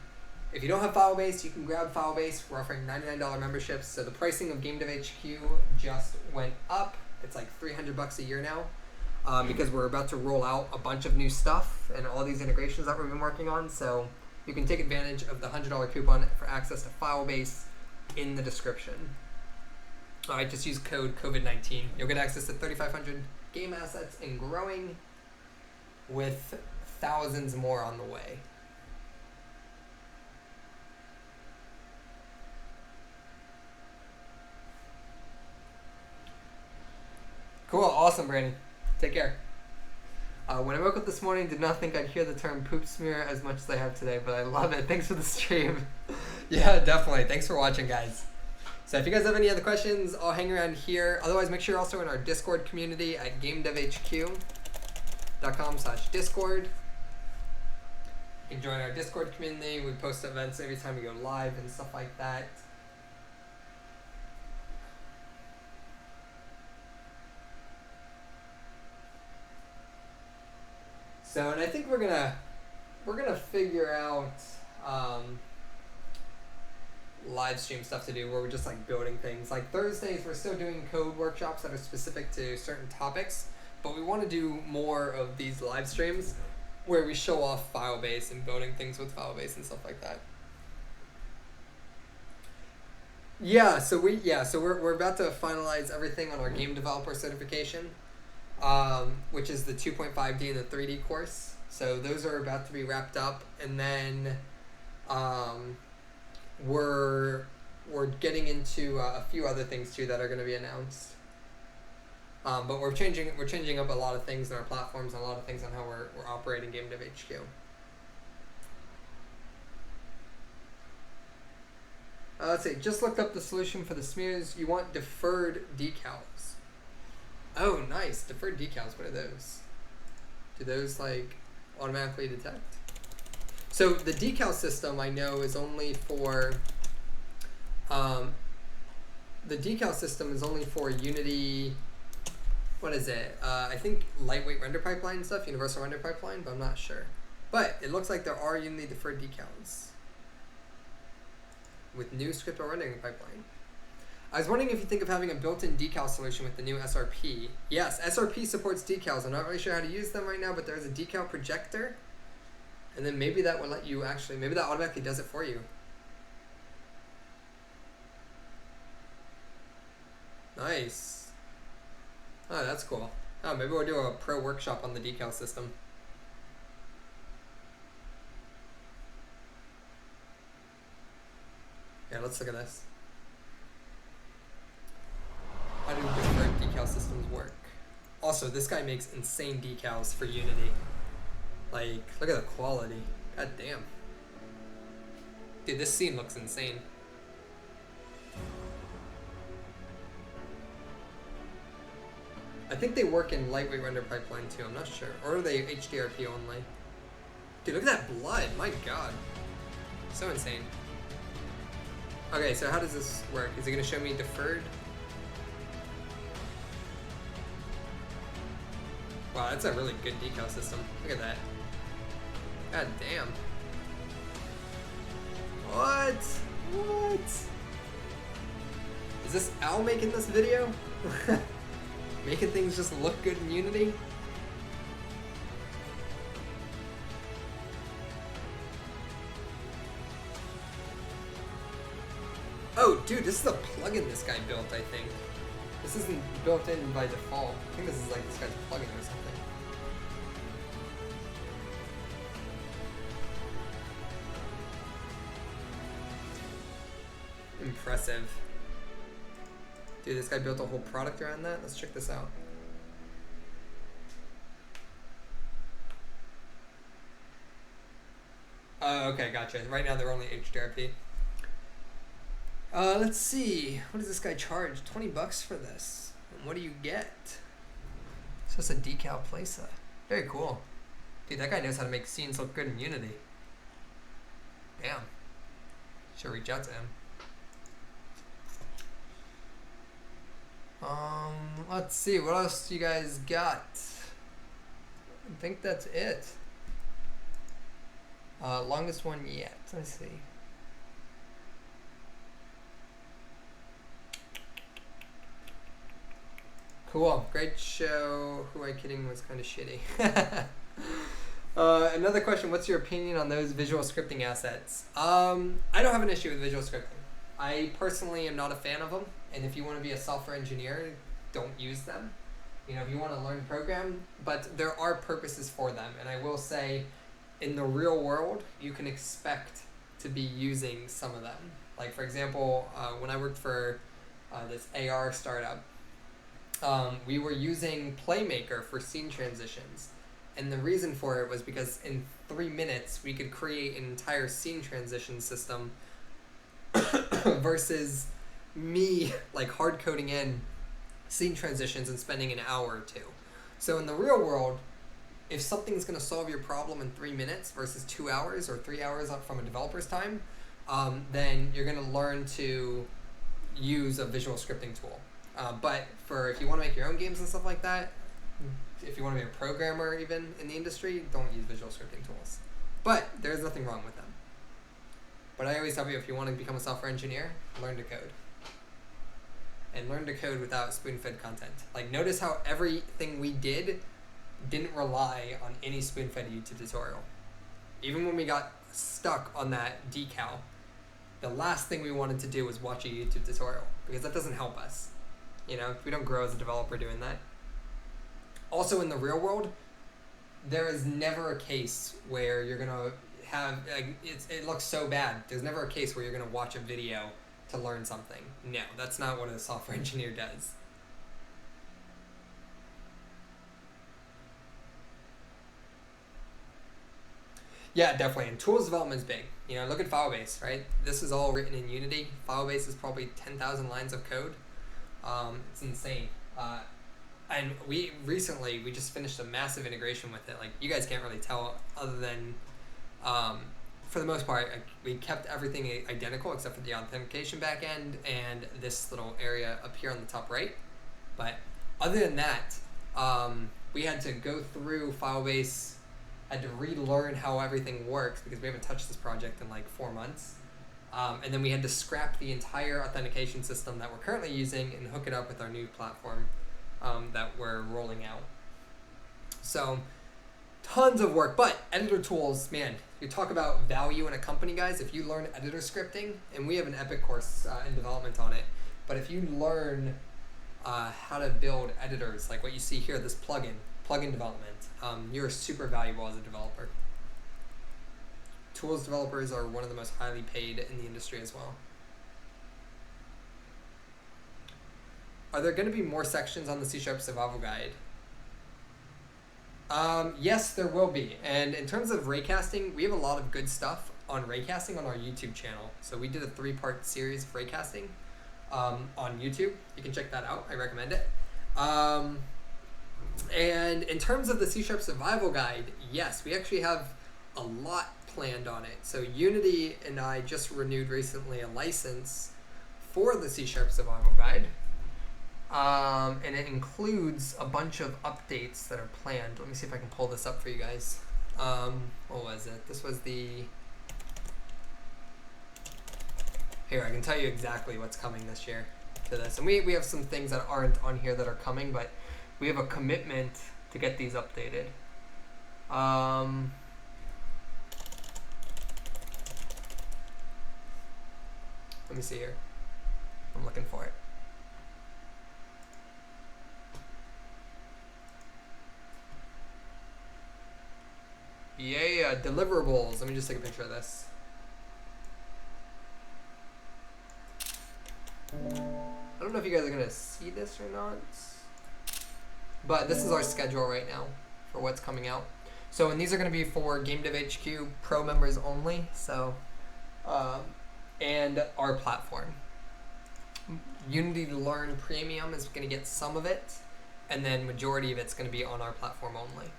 if you don't have Filebase, you can grab Filebase. We're offering $99 memberships. So the pricing of GameDevHQ just went up. It's like $300 a year now, because we're about to roll out a bunch of new stuff and all these integrations that we've been working on. So you can take advantage of the $100 coupon for access to Filebase in the description. All right, just use code COVID-19. You'll get access to 3,500 game assets and growing, with thousands more on the way. Cool, awesome, Brandon. Take care. When I woke up this morning, did not think I'd hear the term poop smear as much as I have today, but I love it. Thanks for the stream. Yeah, definitely. Thanks for watching, guys. So if you guys have any other questions, I'll hang around here. Otherwise, make sure you're also in our Discord community at GameDevHQ.com/Discord. You can join our Discord community. We post events every time we go live and stuff like that. So, and I think we're gonna figure out live stream stuff to do where we're just like building things. Like Thursdays, we're still doing code workshops that are specific to certain topics, but we want to do more of these live streams where we show off Filebase and building things with Filebase and stuff like that. Yeah, so we're about to finalize everything on our game developer certification, which is the 2.5D and the 3D course. So those are about to be wrapped up, and then we're getting into a few other things too that are going to be announced. But we're changing up a lot of things in our platforms and a lot of things on how we're operating GameDevHQ. Let's see. Just looked up the solution for the smears. You want deferred decals. Oh, nice. Deferred decals. What are those? Do those like automatically detect? So the decal system I know is only for Unity. What is it? I think lightweight render pipeline stuff, universal render pipeline, but I'm not sure. But it looks like there are Unity deferred decals with new script or rendering pipeline. I was wondering if you think of having a built-in decal solution with the new SRP. Yes, SRP supports decals. I'm not really sure how to use them right now, but there's a decal projector. And then maybe that will let you maybe that automatically does it for you. Nice. Oh, that's cool. Oh, maybe we'll do a pro workshop on the decal system. Yeah, let's look at this. How do different decal systems work? Also, this guy makes insane decals for Unity. Like, look at the quality. God damn. Dude, this scene looks insane. I think they work in lightweight render pipeline too, I'm not sure. Or are they HDRP only? Dude, look at that blood, my god. So insane. Okay, so how does this work? Is it going to show me deferred? Wow, that's a really good decal system. Look at that. God damn. What? What? Is this Al making this video? Making things just look good in Unity? Oh, dude, this is a plugin this guy built, I think. This isn't built in by default. I think this is like this guy's plugin or something. Impressive. Dude, this guy built a whole product around that. Let's check this out. Oh, okay, gotcha. Right now they're only HDRP. Let's see. What does this guy charge? 20 bucks for this. And what do you get? It's just a decal playset. Very cool. Dude, that guy knows how to make scenes look good in Unity. Damn. Should reach out to him. Let's see. What else do you guys got? I think that's it. Longest one yet. Let's see. Cool. Great show. Who am I kidding was kind of shitty. Another question. What's your opinion on those visual scripting assets? I don't have an issue with visual scripting. I personally am not a fan of them. And if you want to be a software engineer, don't use them. You know, if you want to learn to program, but there are purposes for them. And I will say, in the real world, you can expect to be using some of them. Like, for example, when I worked for this AR startup, we were using Playmaker for scene transitions. And the reason for it was because in 3 minutes, we could create an entire scene transition system versus me like hard coding in scene transitions and spending an hour or two. So in the real world, if something's going to solve your problem in 3 minutes versus 2 hours or 3 hours up from a developer's time, then you're going to learn to use a visual scripting tool. But for if you want to make your own games and stuff like that, if you want to be a programmer even in the industry, don't use visual scripting tools. But there's nothing wrong with them. But I always tell you, if you want to become a software engineer, learn to code. And learn to code without spoon-fed content. Like, notice how everything we did didn't rely on any spoon-fed YouTube tutorial. Even when we got stuck on that decal, the last thing we wanted to do was watch a YouTube tutorial, because that doesn't help us. You know, we don't grow as a developer doing that. Also, in the real world, there is never a case where you're going to have, it looks so bad. There's never a case where you're going to watch a video to learn something. No, that's not what a software engineer does. Yeah, definitely. And tools development is big. You know, look at Filebase, right? This is all written in Unity. Filebase is probably 10,000 lines of code. It's insane. And we just finished a massive integration with it. Like, you guys can't really tell other than, for the most part, we kept everything identical except for the authentication backend and this little area up here on the top right. But other than that, we had to go through Filebase, had to relearn how everything works because we haven't touched this project in like 4 months. And then we had to scrap the entire authentication system that we're currently using and hook it up with our new platform that we're rolling out. So tons of work, but editor tools, man, you talk about value in a company, guys. If you learn editor scripting, and we have an epic course in development on it, but if you learn how to build editors, like what you see here, this plugin development, you're super valuable as a developer. Tools developers are one of the most highly paid in the industry as well. Are there going to be more sections on the C# Survival Guide? Yes, there will be. And in terms of raycasting, we have a lot of good stuff on raycasting on our YouTube channel. So we did a 3-part series of raycasting on YouTube. You can check that out. I recommend it. And in terms of the C# Survival Guide, yes, we actually have a lot planned on it. So Unity and I just renewed recently a license for the C# Survival Guide. And it includes a bunch of updates that are planned. Let me see if I can pull this up for you guys. What was it? This was the... Here, I can tell you exactly what's coming this year to this. And we have some things that aren't on here that are coming, but we have a commitment to get these updated. Let me see here. I'm looking for it. Yeah, deliverables. Let me just take a picture of this. I don't know if you guys are gonna see this or not, but this is our schedule right now for what's coming out. So, and these are gonna be for GameDevHQ Pro members only. So, and our platform. Unity Learn Premium is gonna get some of it, and then majority of it's gonna be on our platform only.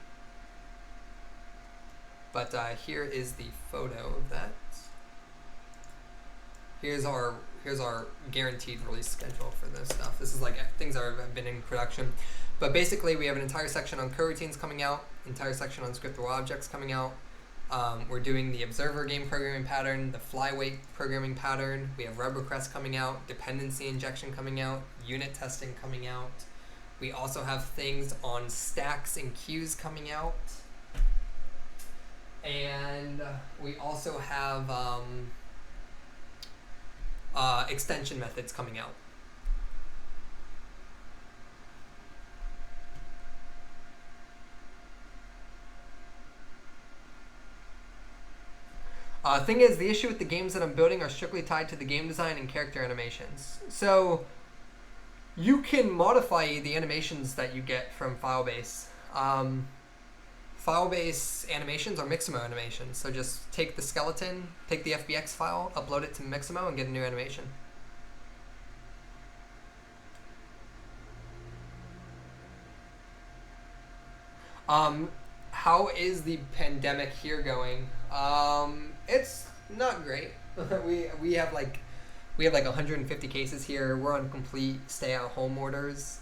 But here is the photo of that. Here's our guaranteed release schedule for this stuff. This is like things that have been in production. But basically, we have an entire section on coroutines coming out, entire section on scriptable objects coming out. We're doing the observer game programming pattern, the flyweight programming pattern. We have RubberCrest coming out, dependency injection coming out, unit testing coming out. We also have things on stacks and queues coming out. And we also have extension methods coming out. Thing is, the issue with the games that I'm building are strictly tied to the game design and character animations. So you can modify the animations that you get from Filebase. Filebase animations are Mixamo animations. So just take the skeleton, take the FBX file, upload it to Mixamo, and get a new animation. How is the pandemic here going? It's not great. we have like 150 cases here. We're on complete stay-at-home orders.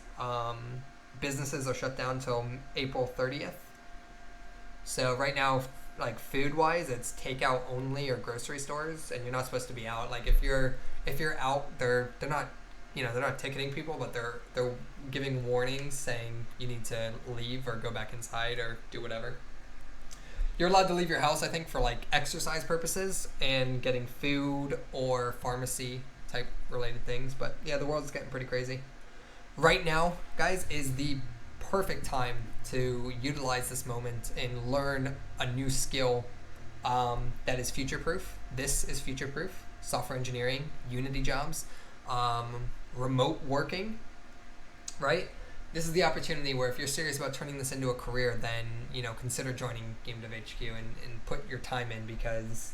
Businesses are shut down till April 30th. So right now, like food-wise, it's takeout only or grocery stores, and you're not supposed to be out. Like if you're out, they're not, they're not ticketing people, but they're giving warnings saying you need to leave or go back inside or do whatever. You're allowed to leave your house, I think, for like exercise purposes and getting food or pharmacy type related things. But yeah, the world's getting pretty crazy. Right now, guys, is the perfect time to utilize this moment and learn a new skill that is future-proof. This is future-proof. Software engineering, Unity jobs, remote working, right? This is the opportunity where if you're serious about turning this into a career, then consider joining GameDevHQ and put your time in, because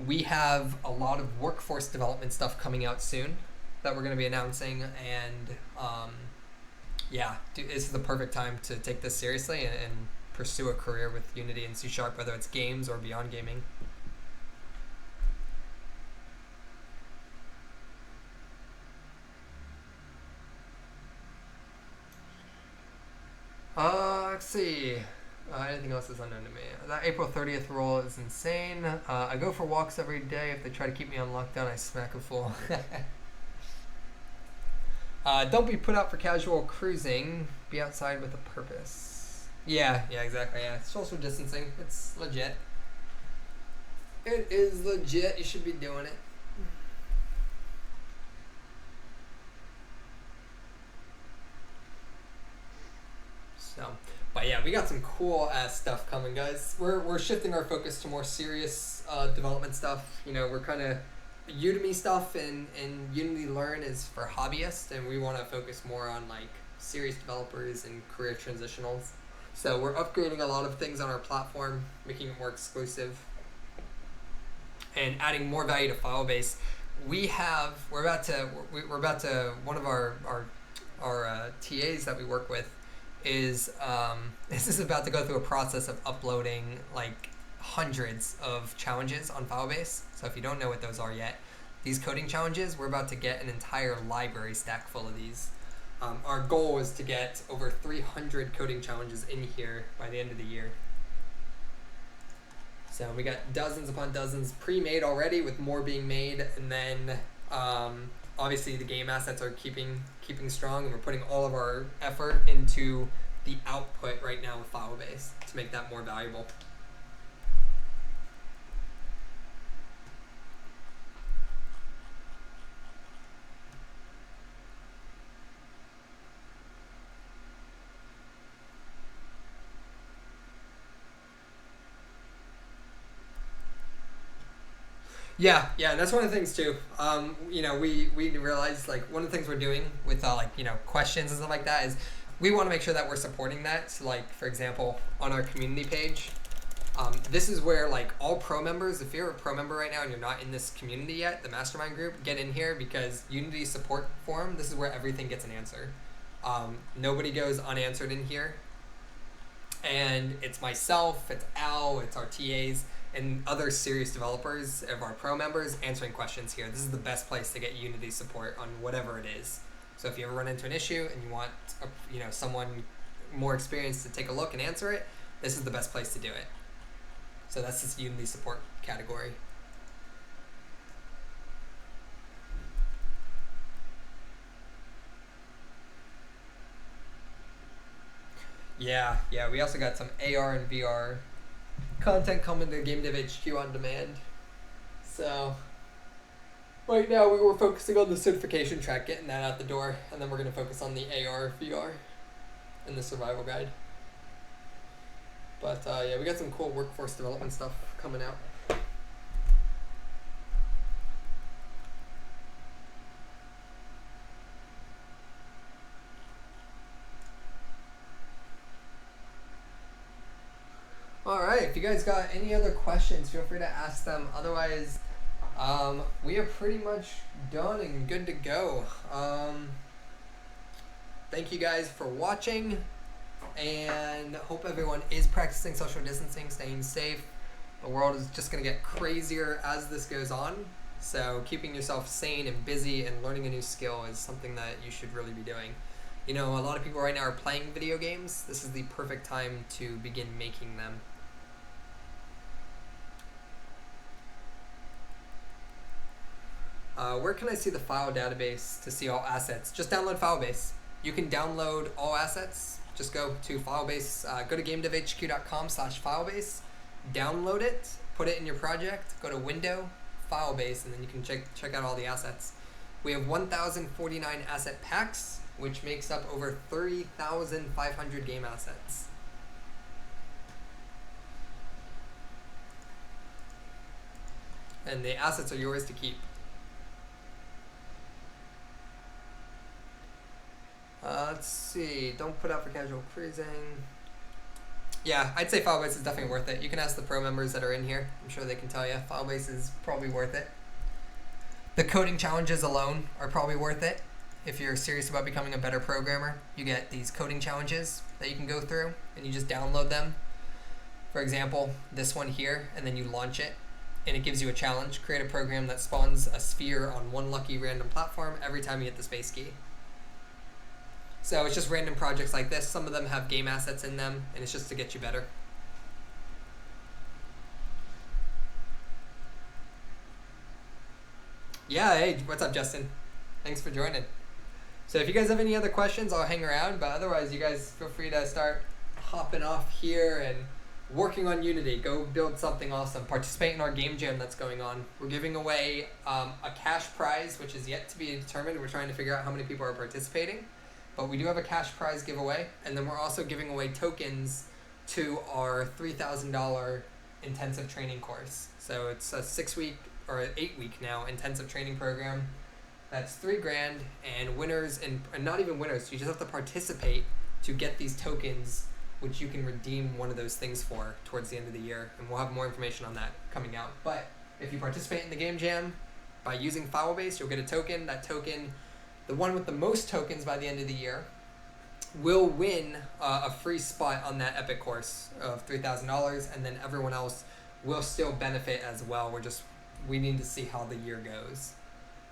we have a lot of workforce development stuff coming out soon that we're going to be announcing, and yeah, this is the perfect time to take this seriously and pursue a career with Unity and C#, whether it's games or beyond gaming. Let's see. Anything else is unknown to me. That April 30th rule is insane. I go for walks every day. If they try to keep me on lockdown, I smack a fool. Don't be put out for casual cruising. Be outside with a purpose. Yeah, exactly. Yeah, social distancing. It's legit. It is legit. You should be doing it. So, but yeah, we got some cool ass stuff coming, guys. We're shifting our focus to more serious development stuff. We're kind of Udemy stuff and Unity Learn is for hobbyists, and we want to focus more on like serious developers and career transitionals. So we're upgrading a lot of things on our platform, making it more exclusive, and adding more value to Filebase. We're about to one of our TAs that we work with is this is about to go through a process of uploading like hundreds of challenges on Filebase. So if you don't know what those are yet, these coding challenges, we're about to get an entire library stack full of these. Our goal is to get over 300 coding challenges in here by the end of the year. So we got dozens upon dozens pre-made already, with more being made, and then obviously the game assets are keeping strong, and we're putting all of our effort into the output right now with Filebase to make that more valuable. Yeah, and that's one of the things too. We realized, like, one of the things we're doing with questions and stuff like that is we want to make sure that we're supporting that. So, like, for example, on our community page, this is where, like, all pro members, if you're a pro member right now and you're not in this community yet, the mastermind group, get in here, because Unity support forum, this is where everything gets an answer. Nobody goes unanswered in here. And it's myself, it's Al, it's our TAs, and other serious developers of our pro members answering questions here. This is the best place to get Unity support on whatever it is. So if you ever run into an issue and you want someone more experienced to take a look and answer it, this is the best place to do it. So that's this Unity support category. Yeah, we also got some AR and VR content coming to GameDevHQ on demand. So right now we were focusing on the certification track, getting that out the door, and then we're going to focus on the AR, VR, and the survival guide. But we got some cool workforce development stuff coming out. Alright, if you guys got any other questions, feel free to ask them. Otherwise, we are pretty much done and good to go. Thank you guys for watching, and hope everyone is practicing social distancing, staying safe. The world is just going to get crazier as this goes on, so keeping yourself sane and busy and learning a new skill is something that you should really be doing. A lot of people right now are playing video games. This is the perfect time to begin making them. Where can I see the file database to see all assets? Just download Filebase. You can download all assets. Just go to Filebase, go to GameDevHQ.com/Filebase, download it, put it in your project, go to Window, Filebase, and then you can check out all the assets. We have 1,049 asset packs, which makes up over 30,500 game assets. And the assets are yours to keep. Let's see. Don't put out for casual cruising. Yeah, I'd say Filebase is definitely worth it. You can ask the pro members that are in here. I'm sure they can tell you. Filebase is probably worth it. The coding challenges alone are probably worth it. If you're serious about becoming a better programmer, you get these coding challenges that you can go through, and you just download them. For example, this one here, and then you launch it, and it gives you a challenge. Create a program that spawns a sphere on one lucky random platform every time you hit the space key. So it's just random projects like this. Some of them have game assets in them, and it's just to get you better. Yeah, hey, what's up, Justin? Thanks for joining. So if you guys have any other questions, I'll hang around, but otherwise you guys feel free to start hopping off here and working on Unity. Go build something awesome. Participate in our game jam that's going on. We're giving away a cash prize, which is yet to be determined. We're trying to figure out how many people are participating. But we do have a cash prize giveaway, and then we're also giving away tokens to our $3,000 intensive training course. So it's a 6-week or an 8-week now intensive training program. That's $3,000, and winners, and not even winners, you just have to participate to get these tokens, which you can redeem one of those things for towards the end of the year. And we'll have more information on that coming out. But if you participate in the game jam by using Filebase, you'll get a token. That token, the one with the most tokens by the end of the year, will win a free spot on that epic course of $3,000, and then everyone else we'll still benefit as well. We need to see how the year goes.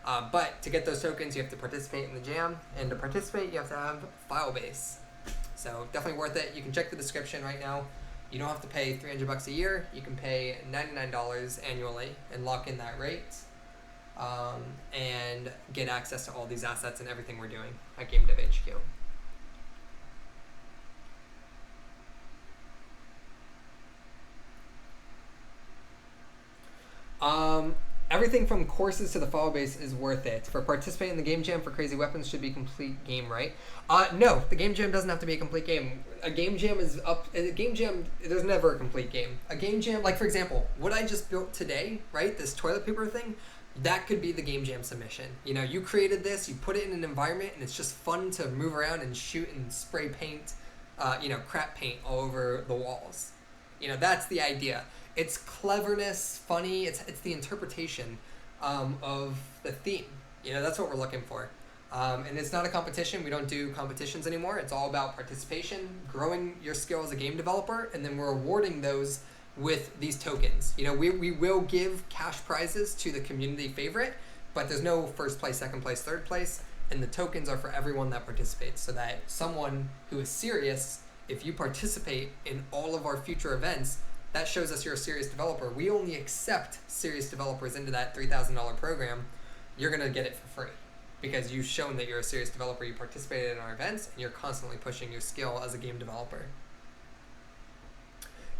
But to get those tokens, you have to participate in the jam, and to participate, you have to have Filebase. So definitely worth it. You can check the description right now. You don't have to pay $300 a year. You can pay $99 annually and lock in that rate, and get access to all these assets and everything we're doing at GameDevHQ. Everything from courses to the Filebase is worth it. For participating in the game jam for crazy weapons should be a complete game, right? No, the game jam doesn't have to be a complete game. A game jam there's never a complete game. A game jam, like for example, what I just built today, right? This toilet paper thing, that could be the game jam submission. You know, you created this, you put it in an environment, and it's just fun to move around and shoot and spray paint, crap paint all over the walls. You know, that's the idea. It's cleverness, funny. It's the interpretation of the theme. You know, that's what we're looking for. And it's not a competition. We don't do competitions anymore. It's all about participation, growing your skill as a game developer, and then we're awarding those with these tokens. You know, we will give cash prizes to the community favorite, but there's no first place, second place, third place, and the tokens are for everyone that participates, so that someone who is serious, if you participate in all of our future events, that shows us you're a serious developer. We only accept serious developers into that $3,000 program. You're going to get it for free because you've shown that you're a serious developer. You participated in our events, and you're constantly pushing your skill as a game developer.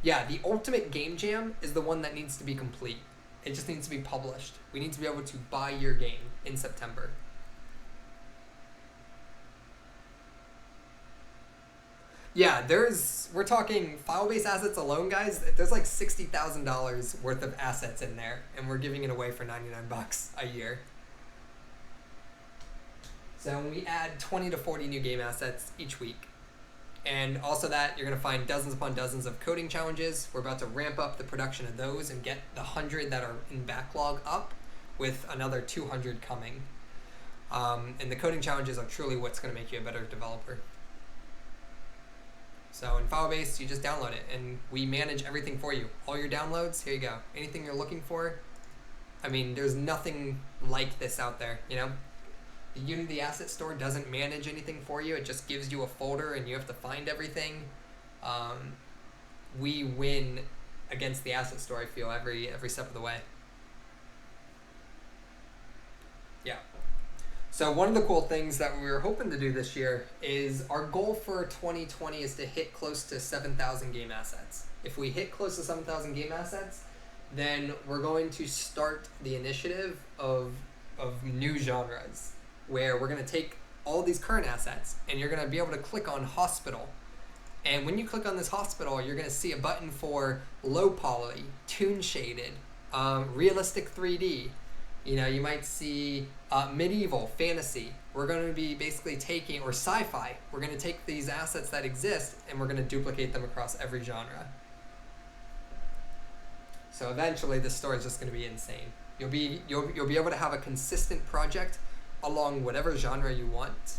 Yeah, the ultimate game jam is the one that needs to be complete. It just needs to be published. We need to be able to buy your game in September. Yeah, we're talking Filebase assets alone, guys. There's like $60,000 worth of assets in there, and we're giving it away for $99 a year. So we add 20 to 40 new game assets each week. And also that, you're going to find dozens upon dozens of coding challenges. We're about to ramp up the production of those and get the 100 that are in backlog up, with another 200 coming. And the coding challenges are truly what's going to make you a better developer. So in Filebase, you just download it, and we manage everything for you. All your downloads, here you go. Anything you're looking for. I mean, there's nothing like this out there, you know? The Unity Asset Store doesn't manage anything for you. It just gives you a folder, and you have to find everything. We win against the Asset Store, I feel, every step of the way. Yeah. So one of the cool things that we were hoping to do this year is our goal for 2020 is to hit close to 7,000 game assets. If we hit close to 7,000 game assets, then we're going to start the initiative of new genres, where we're going to take all these current assets, and you're going to be able to click on Hospital. And when you click on this Hospital, you're going to see a button for low poly, toon shaded, realistic 3D. You know, you might see medieval, fantasy. We're going to be basically taking, or sci-fi, we're going to take these assets that exist, and we're going to duplicate them across every genre. So eventually this store is just going to be insane. You'll be able to have a consistent project along whatever genre you want.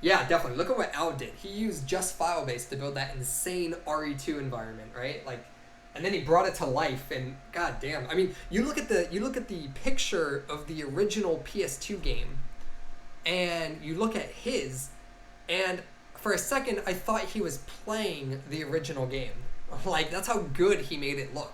Yeah, definitely. Look at what Al did. He used just Filebase to build that insane RE2 environment, right? Like, and then he brought it to life, and god damn. I mean, you look at the picture of the original PS2 game, and you look at his, and for a second I thought he was playing the original game. Like, that's how good he made it look.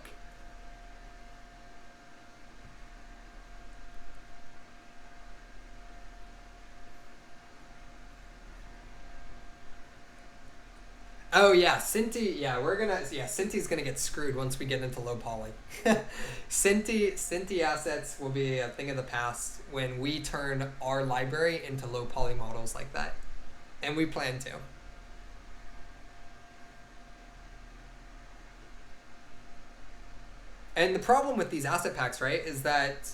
Oh yeah, Cinti. Yeah, Cinti's gonna get screwed once we get into low poly. Cinti assets will be a thing of the past when we turn our library into low poly models like that, and we plan to. And the problem with these asset packs, right, is that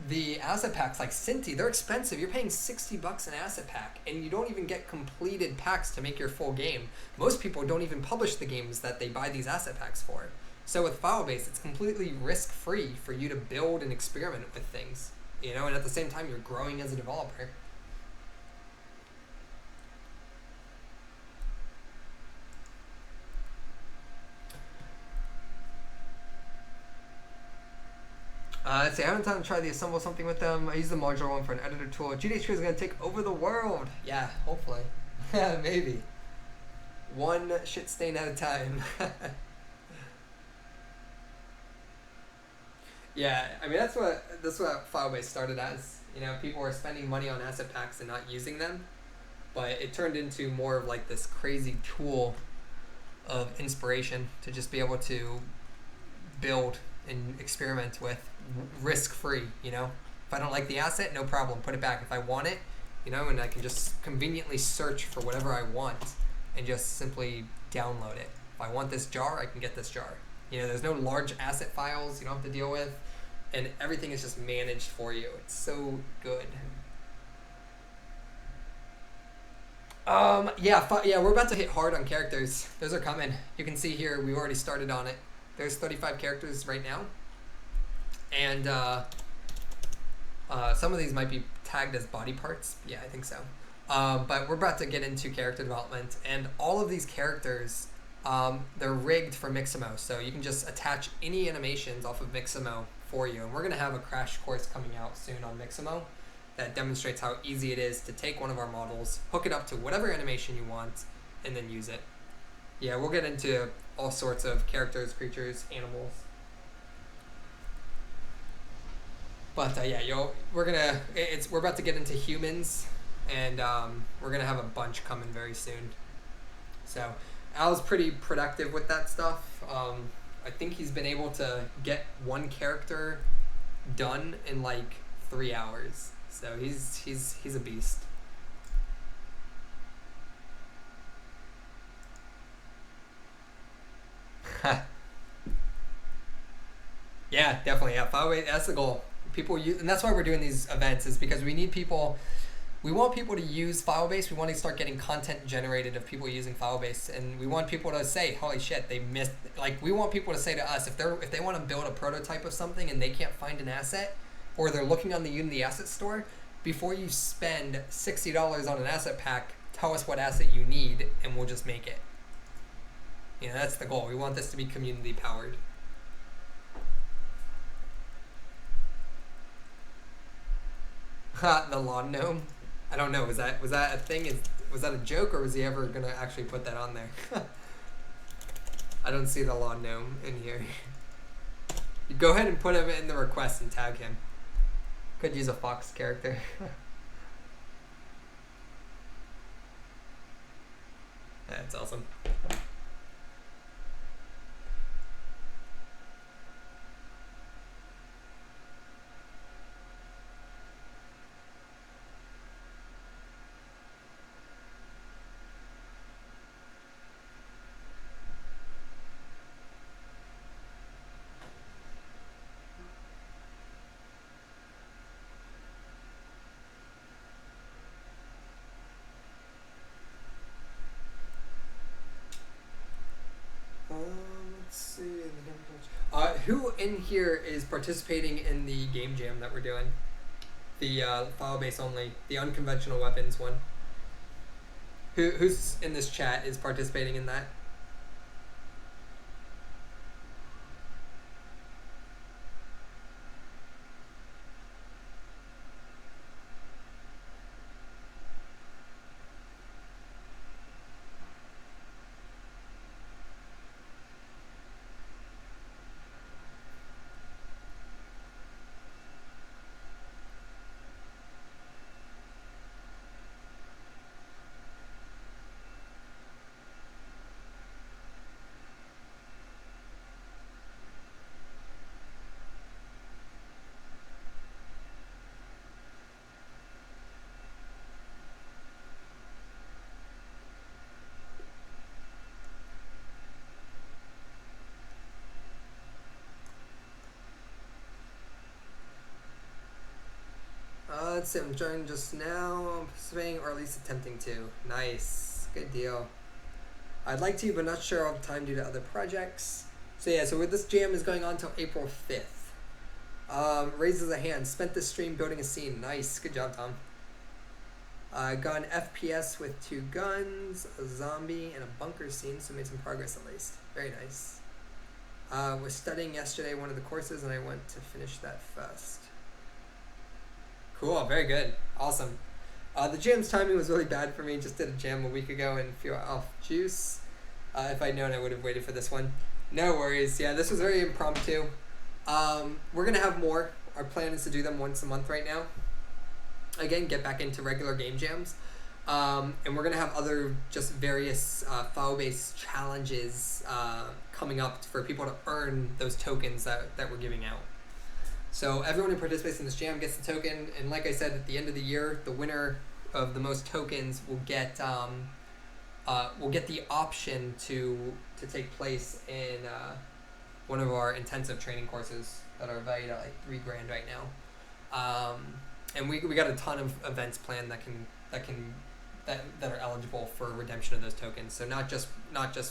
the asset packs like Cinti, they're expensive. You're paying $60 an asset pack, and you don't even get completed packs to make your full game. Most people don't even publish the games that they buy these asset packs for. So with Filebase, it's completely risk-free for you to build and experiment with things, you know, and at the same time, you're growing as a developer. Let's see, I haven't time to try the assemble something with them. I use the modular one for an editor tool. GameDevHQ is going to take over the world. Yeah, hopefully. Yeah, maybe. One shit stain at a time. Yeah, I mean that's what Filebase started as. You know, people were spending money on asset packs and not using them, but it turned into more of like this crazy tool of inspiration to just be able to build and experiment with risk-free. You know, if I don't like the asset, no problem, put it back. If I want it, you know, and I can just conveniently search for whatever I want and just simply download it. If I want this jar, I can get this jar. You know, there's no large asset files you don't have to deal with, and everything is just managed for you. It's so good. Yeah, we're about to hit hard on characters. Those are coming. You can see here, we've already started on it. There's 35 characters right now. And some of these might be tagged as body parts. Yeah, I think so. But we're about to get into character development. And all of these characters, they're rigged for Mixamo. So you can just attach any animations off of Mixamo for you. And we're going to have a crash course coming out soon on Mixamo that demonstrates how easy it is to take one of our models, hook it up to whatever animation you want, and then use it. Yeah, we'll get into all sorts of characters, creatures, animals. But we're about to get into humans, and we're gonna have a bunch coming very soon. So Al's pretty productive with that stuff. I think he's been able to get one character done in like 3 hours. So he's a beast. Yeah, definitely. Yeah, Filebase, that's the goal. People use, and that's why we're doing these events, is because we need people. We want people to use Filebase. We want to start getting content generated of people using Filebase, and we want people to say, "Holy shit, they missed!" Like, we want people to say to us, if they want to build a prototype of something and they can't find an asset, or they're looking on the Unity Asset Store, before you spend $60 on an asset pack, tell us what asset you need, and we'll just make it. You know, that's the goal. We want this to be community powered. The lawn gnome. I don't know. Was that a thing? Was that a joke, or was he ever gonna actually put that on there? I don't see the lawn gnome in here. You go ahead and put him in the request and tag him. Could use a fox character. That's awesome. Let's see. Who in here is participating in the game jam that we're doing? The Filebase only, the unconventional weapons one. Who's in this chat is participating in that? Let's see, I'm joining just now. I'm participating, or at least attempting to. Nice. Good deal. I'd like to, but not sure all the time due to other projects. So yeah, so this jam is going on until April 5th. Raises a hand. Spent this stream building a scene. Nice. Good job, Tom. Got an FPS with 2 guns, a zombie, and a bunker scene, so made some progress at least. Very nice. Was studying yesterday one of the courses, and I went to finish that first. Cool, very good, awesome. The jam's timing was really bad for me. Just did a jam a week ago and feel off juice. If I'd known, I would have waited for this one. No worries. Yeah, this was very impromptu. We're gonna have more. Our plan is to do them once a month right now. Again, get back into regular game jams. And we're gonna have other just various Filebase challenges coming up for people to earn those tokens that we're giving out. So everyone who participates in this jam gets the token, and like I said, at the end of the year, the winner of the most tokens will get the option to take place in one of our intensive training courses that are valued at like $3,000 right now. And we got a ton of events planned that are eligible for redemption of those tokens. So not just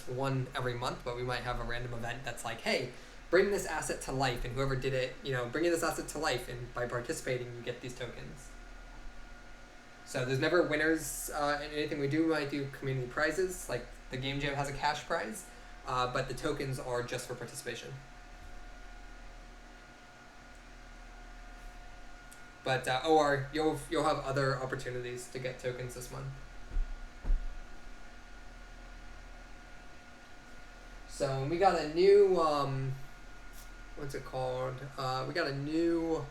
one every month, but we might have a random event that's like, hey, bring this asset to life, and whoever did it, bringing this asset to life, and by participating, you get these tokens. So there's never winners in anything we do. We might do community prizes, like the Game Jam has a cash prize, but the tokens are just for participation. But OR, you'll have other opportunities to get tokens this month. So we got a new, what's it called? We got a new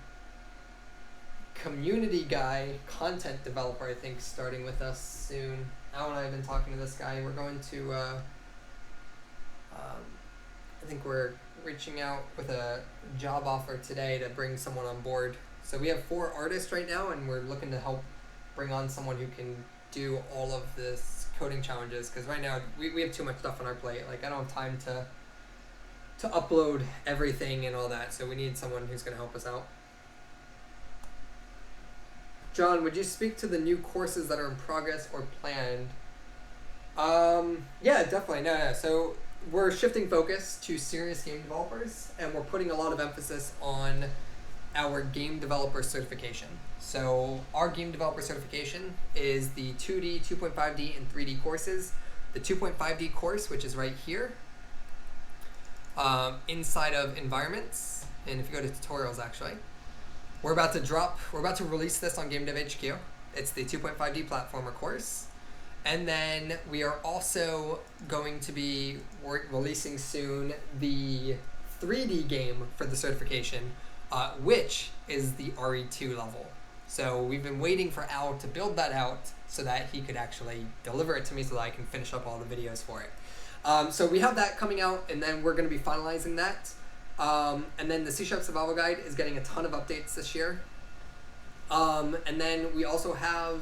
community guy, content developer, I think, starting with us soon. Al and I have been talking to this guy. We're going to, I think we're reaching out with a job offer today to bring someone on board. So we have 4 artists right now, and we're looking to help bring on someone who can do all of this coding challenges, because right now we have too much stuff on our plate. Like, I don't have time to upload everything and all that, so we need someone who's going to help us out. John, would you speak to the new courses that are in progress or planned? Yeah, definitely. No. So we're shifting focus to serious game developers, and we're putting a lot of emphasis on our game developer certification. So our game developer certification is the 2D, 2.5D, and 3D courses. The 2.5D course, which is right here, inside of environments, and if you go to tutorials, actually, we're about to release this on GameDevHQ. It's the 2.5D platformer course. And then we are also going to be releasing soon the 3D game for the certification, which is the RE2 level. So we've been waiting for Al to build that out so that he could actually deliver it to me so that I can finish up all the videos for it. So we have that coming out, and then we're going to be finalizing that. And then the C# Survival Guide is getting a ton of updates this year. And then we also have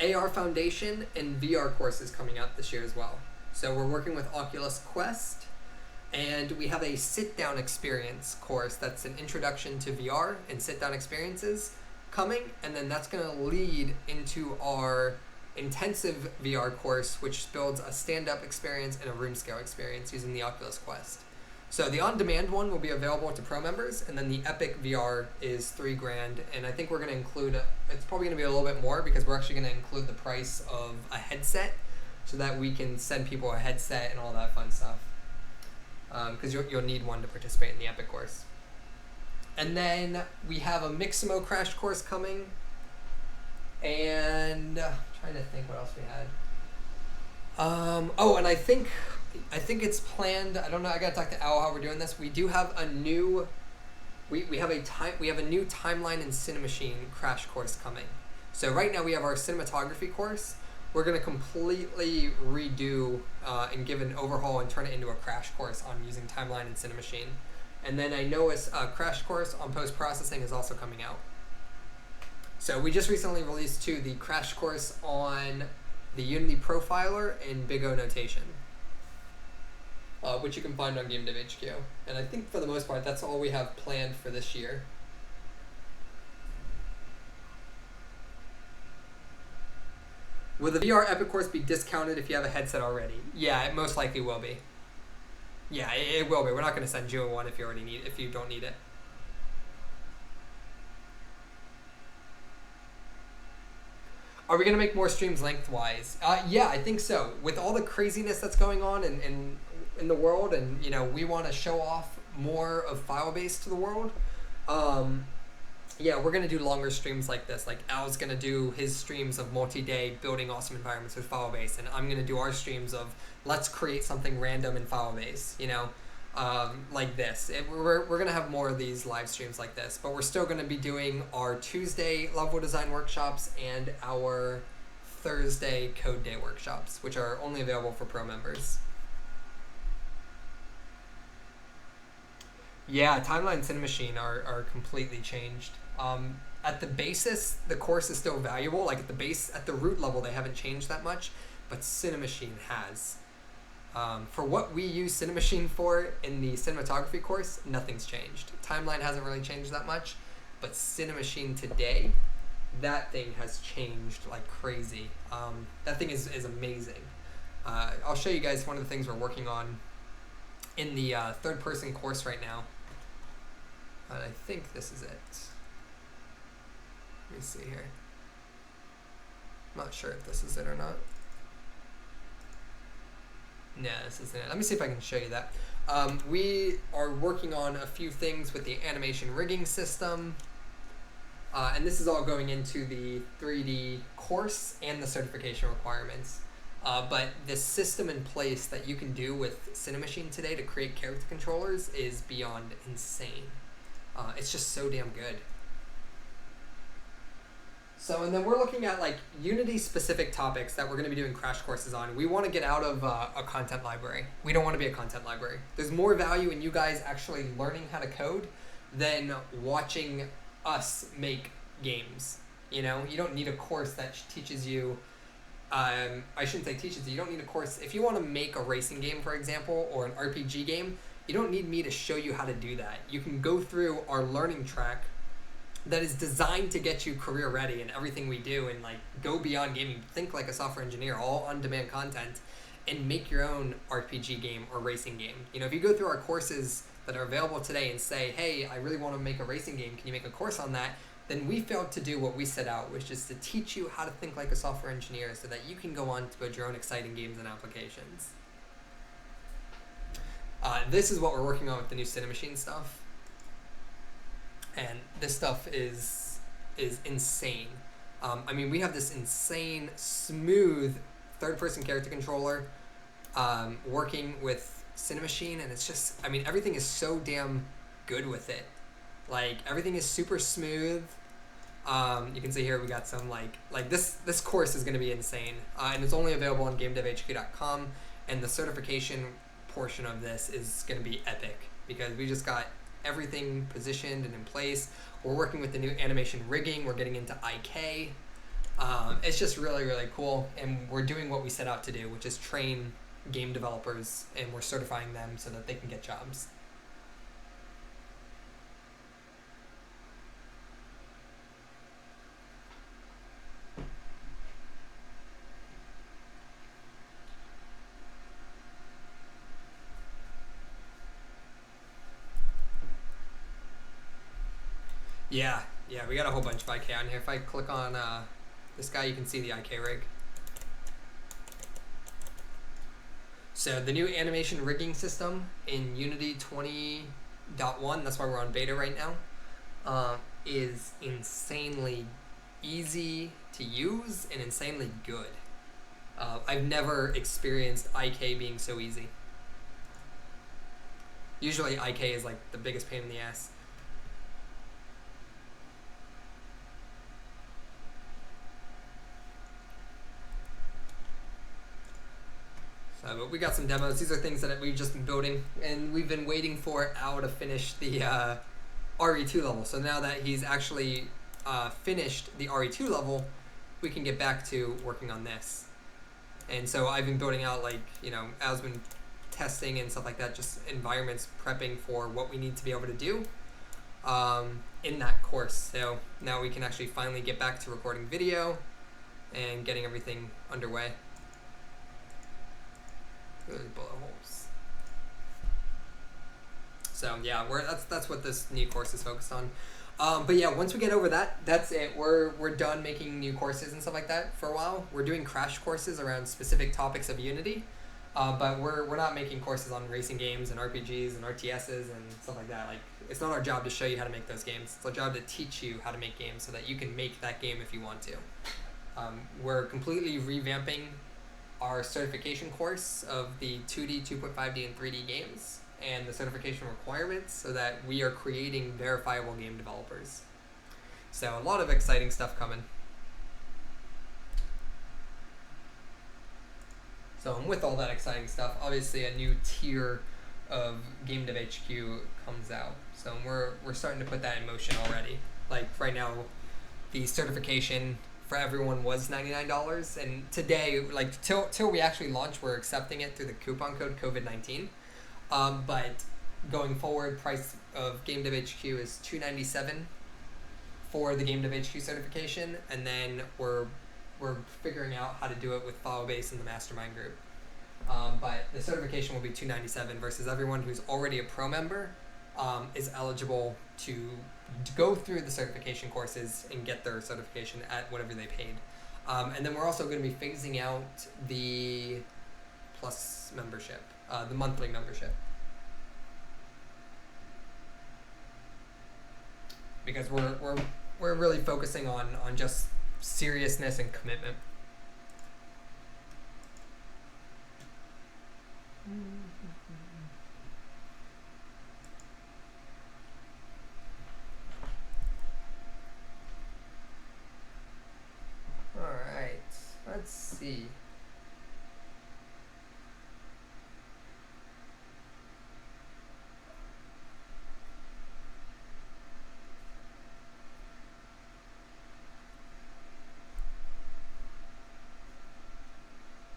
AR Foundation and VR courses coming out this year as well. So we're working with Oculus Quest, and we have a sit-down experience course that's an introduction to VR and sit-down experiences coming, and then that's going to lead into our intensive VR course, which builds a stand-up experience and a room scale experience using the Oculus Quest. So the on-demand one will be available to pro members, and then the Epic VR is $3,000, and I think we're going to include, it's probably going to be a little bit more because we're actually going to include the price of a headset so that we can send people a headset and all that fun stuff. Because you'll need one to participate in the Epic course. And then we have a Mixamo crash course coming, and I'm trying to think what else we had. And I think it's planned. I don't know. I gotta talk to Al how we're doing this. We do have a new. We have a new timeline and Cinemachine crash course coming. So right now we have our cinematography course. We're gonna completely redo and give an overhaul and turn it into a crash course on using timeline and Cinemachine. And then I know a crash course on post-processing is also coming out. So we just recently released too the crash course on the Unity Profiler and Big O Notation, which you can find on GameDevHQ. And I think for the most part, that's all we have planned for this year. Will the VR Epic course be discounted if you have a headset already? Yeah, it most likely will be. Yeah, it will be. We're not going to send you one if you don't need it. Are we going to make more streams lengthwise? Yeah, I think so. With all the craziness that's going on and in the world, and we want to show off more of Filebase to the world. Yeah, we're gonna do longer streams like this. Like Al's gonna do his streams of multi-day building awesome environments with Filebase, and I'm gonna do our streams of let's create something random in Filebase. Like this. We're gonna have more of these live streams like this, but we're still gonna be doing our Tuesday level design workshops and our Thursday code day workshops, which are only available for pro members. Yeah, Timeline and Cinemachine are completely changed. At the basis, the course is still valuable. Like at the root level, they haven't changed that much, but Cinemachine has. For what we use Cinemachine for in the cinematography course, nothing's changed. Timeline hasn't really changed that much, but Cinemachine today, that thing has changed like crazy. That thing is amazing. I'll show you guys one of the things we're working on in the third-person course right now. And I think this is it. Let me see here. I'm not sure if this is it or not. No, this isn't it. Let me see if I can show you that. We are working on a few things with the animation rigging system. And this is all going into the 3D course and the certification requirements. But the system in place that you can do with Cinemachine today to create character controllers is beyond insane. It's just so damn good. So, and then we're looking at like Unity-specific topics that we're going to be doing crash courses on. We want to get out of a content library. We don't want to be a content library. There's more value in you guys actually learning how to code than watching us make games. You don't need a course that teaches you. I shouldn't say teaches you. You don't need a course. If you want to make a racing game, for example, or an RPG game, you don't need me to show you how to do that. You can go through our learning track that is designed to get you career ready in everything we do and like go beyond gaming. Think like a software engineer, all on-demand content, and make your own RPG game or racing game. If you go through our courses that are available today and say, hey, I really want to make a racing game, can you make a course on that? Then we failed to do what we set out, which is to teach you how to think like a software engineer so that you can go on to build your own exciting games and applications. This is what we're working on with the new Cinemachine stuff. And this stuff is insane. I mean, we have this insane, smooth third-person character controller working with Cinemachine, and it's just, I mean, everything is so damn good with it. Like, everything is super smooth. You can see here we got some, like this course is going to be insane. And it's only available on GameDevHQ.com, and the certification portion of this is going to be epic, because we just got everything positioned and in place. We're working with the new animation rigging. We're getting into IK. It's just really, really cool, and we're doing what we set out to do, which is train game developers, and we're certifying them so that they can get jobs. Yeah, we got a whole bunch of IK on here. If I click on this guy, you can see the IK rig. So the new animation rigging system in Unity 20.1, that's why we're on beta right now, is insanely easy to use and insanely good. I've never experienced IK being so easy. Usually IK is like the biggest pain in the ass. But we got some demos. These are things that we've just been building, and we've been waiting for Al to finish the RE2 level. So now that he's actually finished the RE2 level, we can get back to working on this. And so I've been building out, like, Al's been testing and stuff like that, just environments, prepping for what we need to be able to do in that course. So now we can actually finally get back to recording video and getting everything underway. Bullet holes. So yeah, that's what this new course is focused on. But yeah, once we get over that, that's it. We're done making new courses and stuff like that for a while. We're doing crash courses around specific topics of Unity. But we're not making courses on racing games and RPGs and RTSs and stuff like that. Like, it's not our job to show you how to make those games. It's our job to teach you how to make games so that you can make that game if you want to. We're completely revamping our certification course of the 2D, 2.5D, and 3D games and the certification requirements so that we are creating verifiable game developers. So a lot of exciting stuff coming. So with all that exciting stuff, obviously a new tier of GameDevHQ comes out. So we're starting to put that in motion already. Like right now, the certification for everyone was $99, and today, like till we actually launch, we're accepting it through the coupon code COVID-19. But going forward, price of GameDevHQ is $297 for the GameDevHQ certification, and then we're figuring out how to do it with Filebase and the mastermind group. But the certification will be $297 versus everyone who's already a pro member is eligible to go through the certification courses and get their certification at whatever they paid. And then we're also going to be phasing out the plus membership, the monthly membership. Because we're really focusing on just seriousness and commitment. All right, let's see.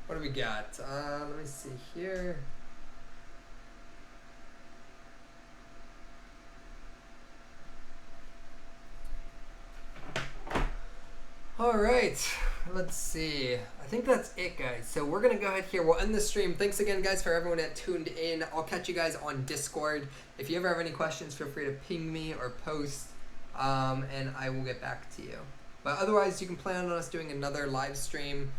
What do we got? Let me see here. All right, let's see. I think that's it, guys. So we're going to go ahead here. We'll end the stream. Thanks again, guys, for everyone that tuned in. I'll catch you guys on Discord. If you ever have any questions, feel free to ping me or post, and I will get back to you. But otherwise, you can plan on us doing another live stream.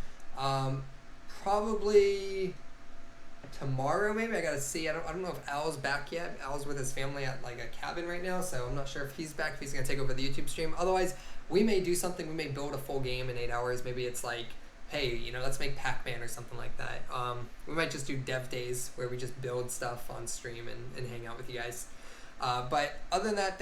Probably tomorrow, maybe. I gotta see. I don't know if Al's back yet. Al's with his family at like a cabin right now, so I'm not sure if he's back, if he's gonna take over the YouTube stream. Otherwise, we may do something. We may build a full game in 8 hours. Maybe it's like, hey, let's make Pac-Man or something like that. We might just do dev days where we just build stuff on stream and hang out with you guys. But other than that,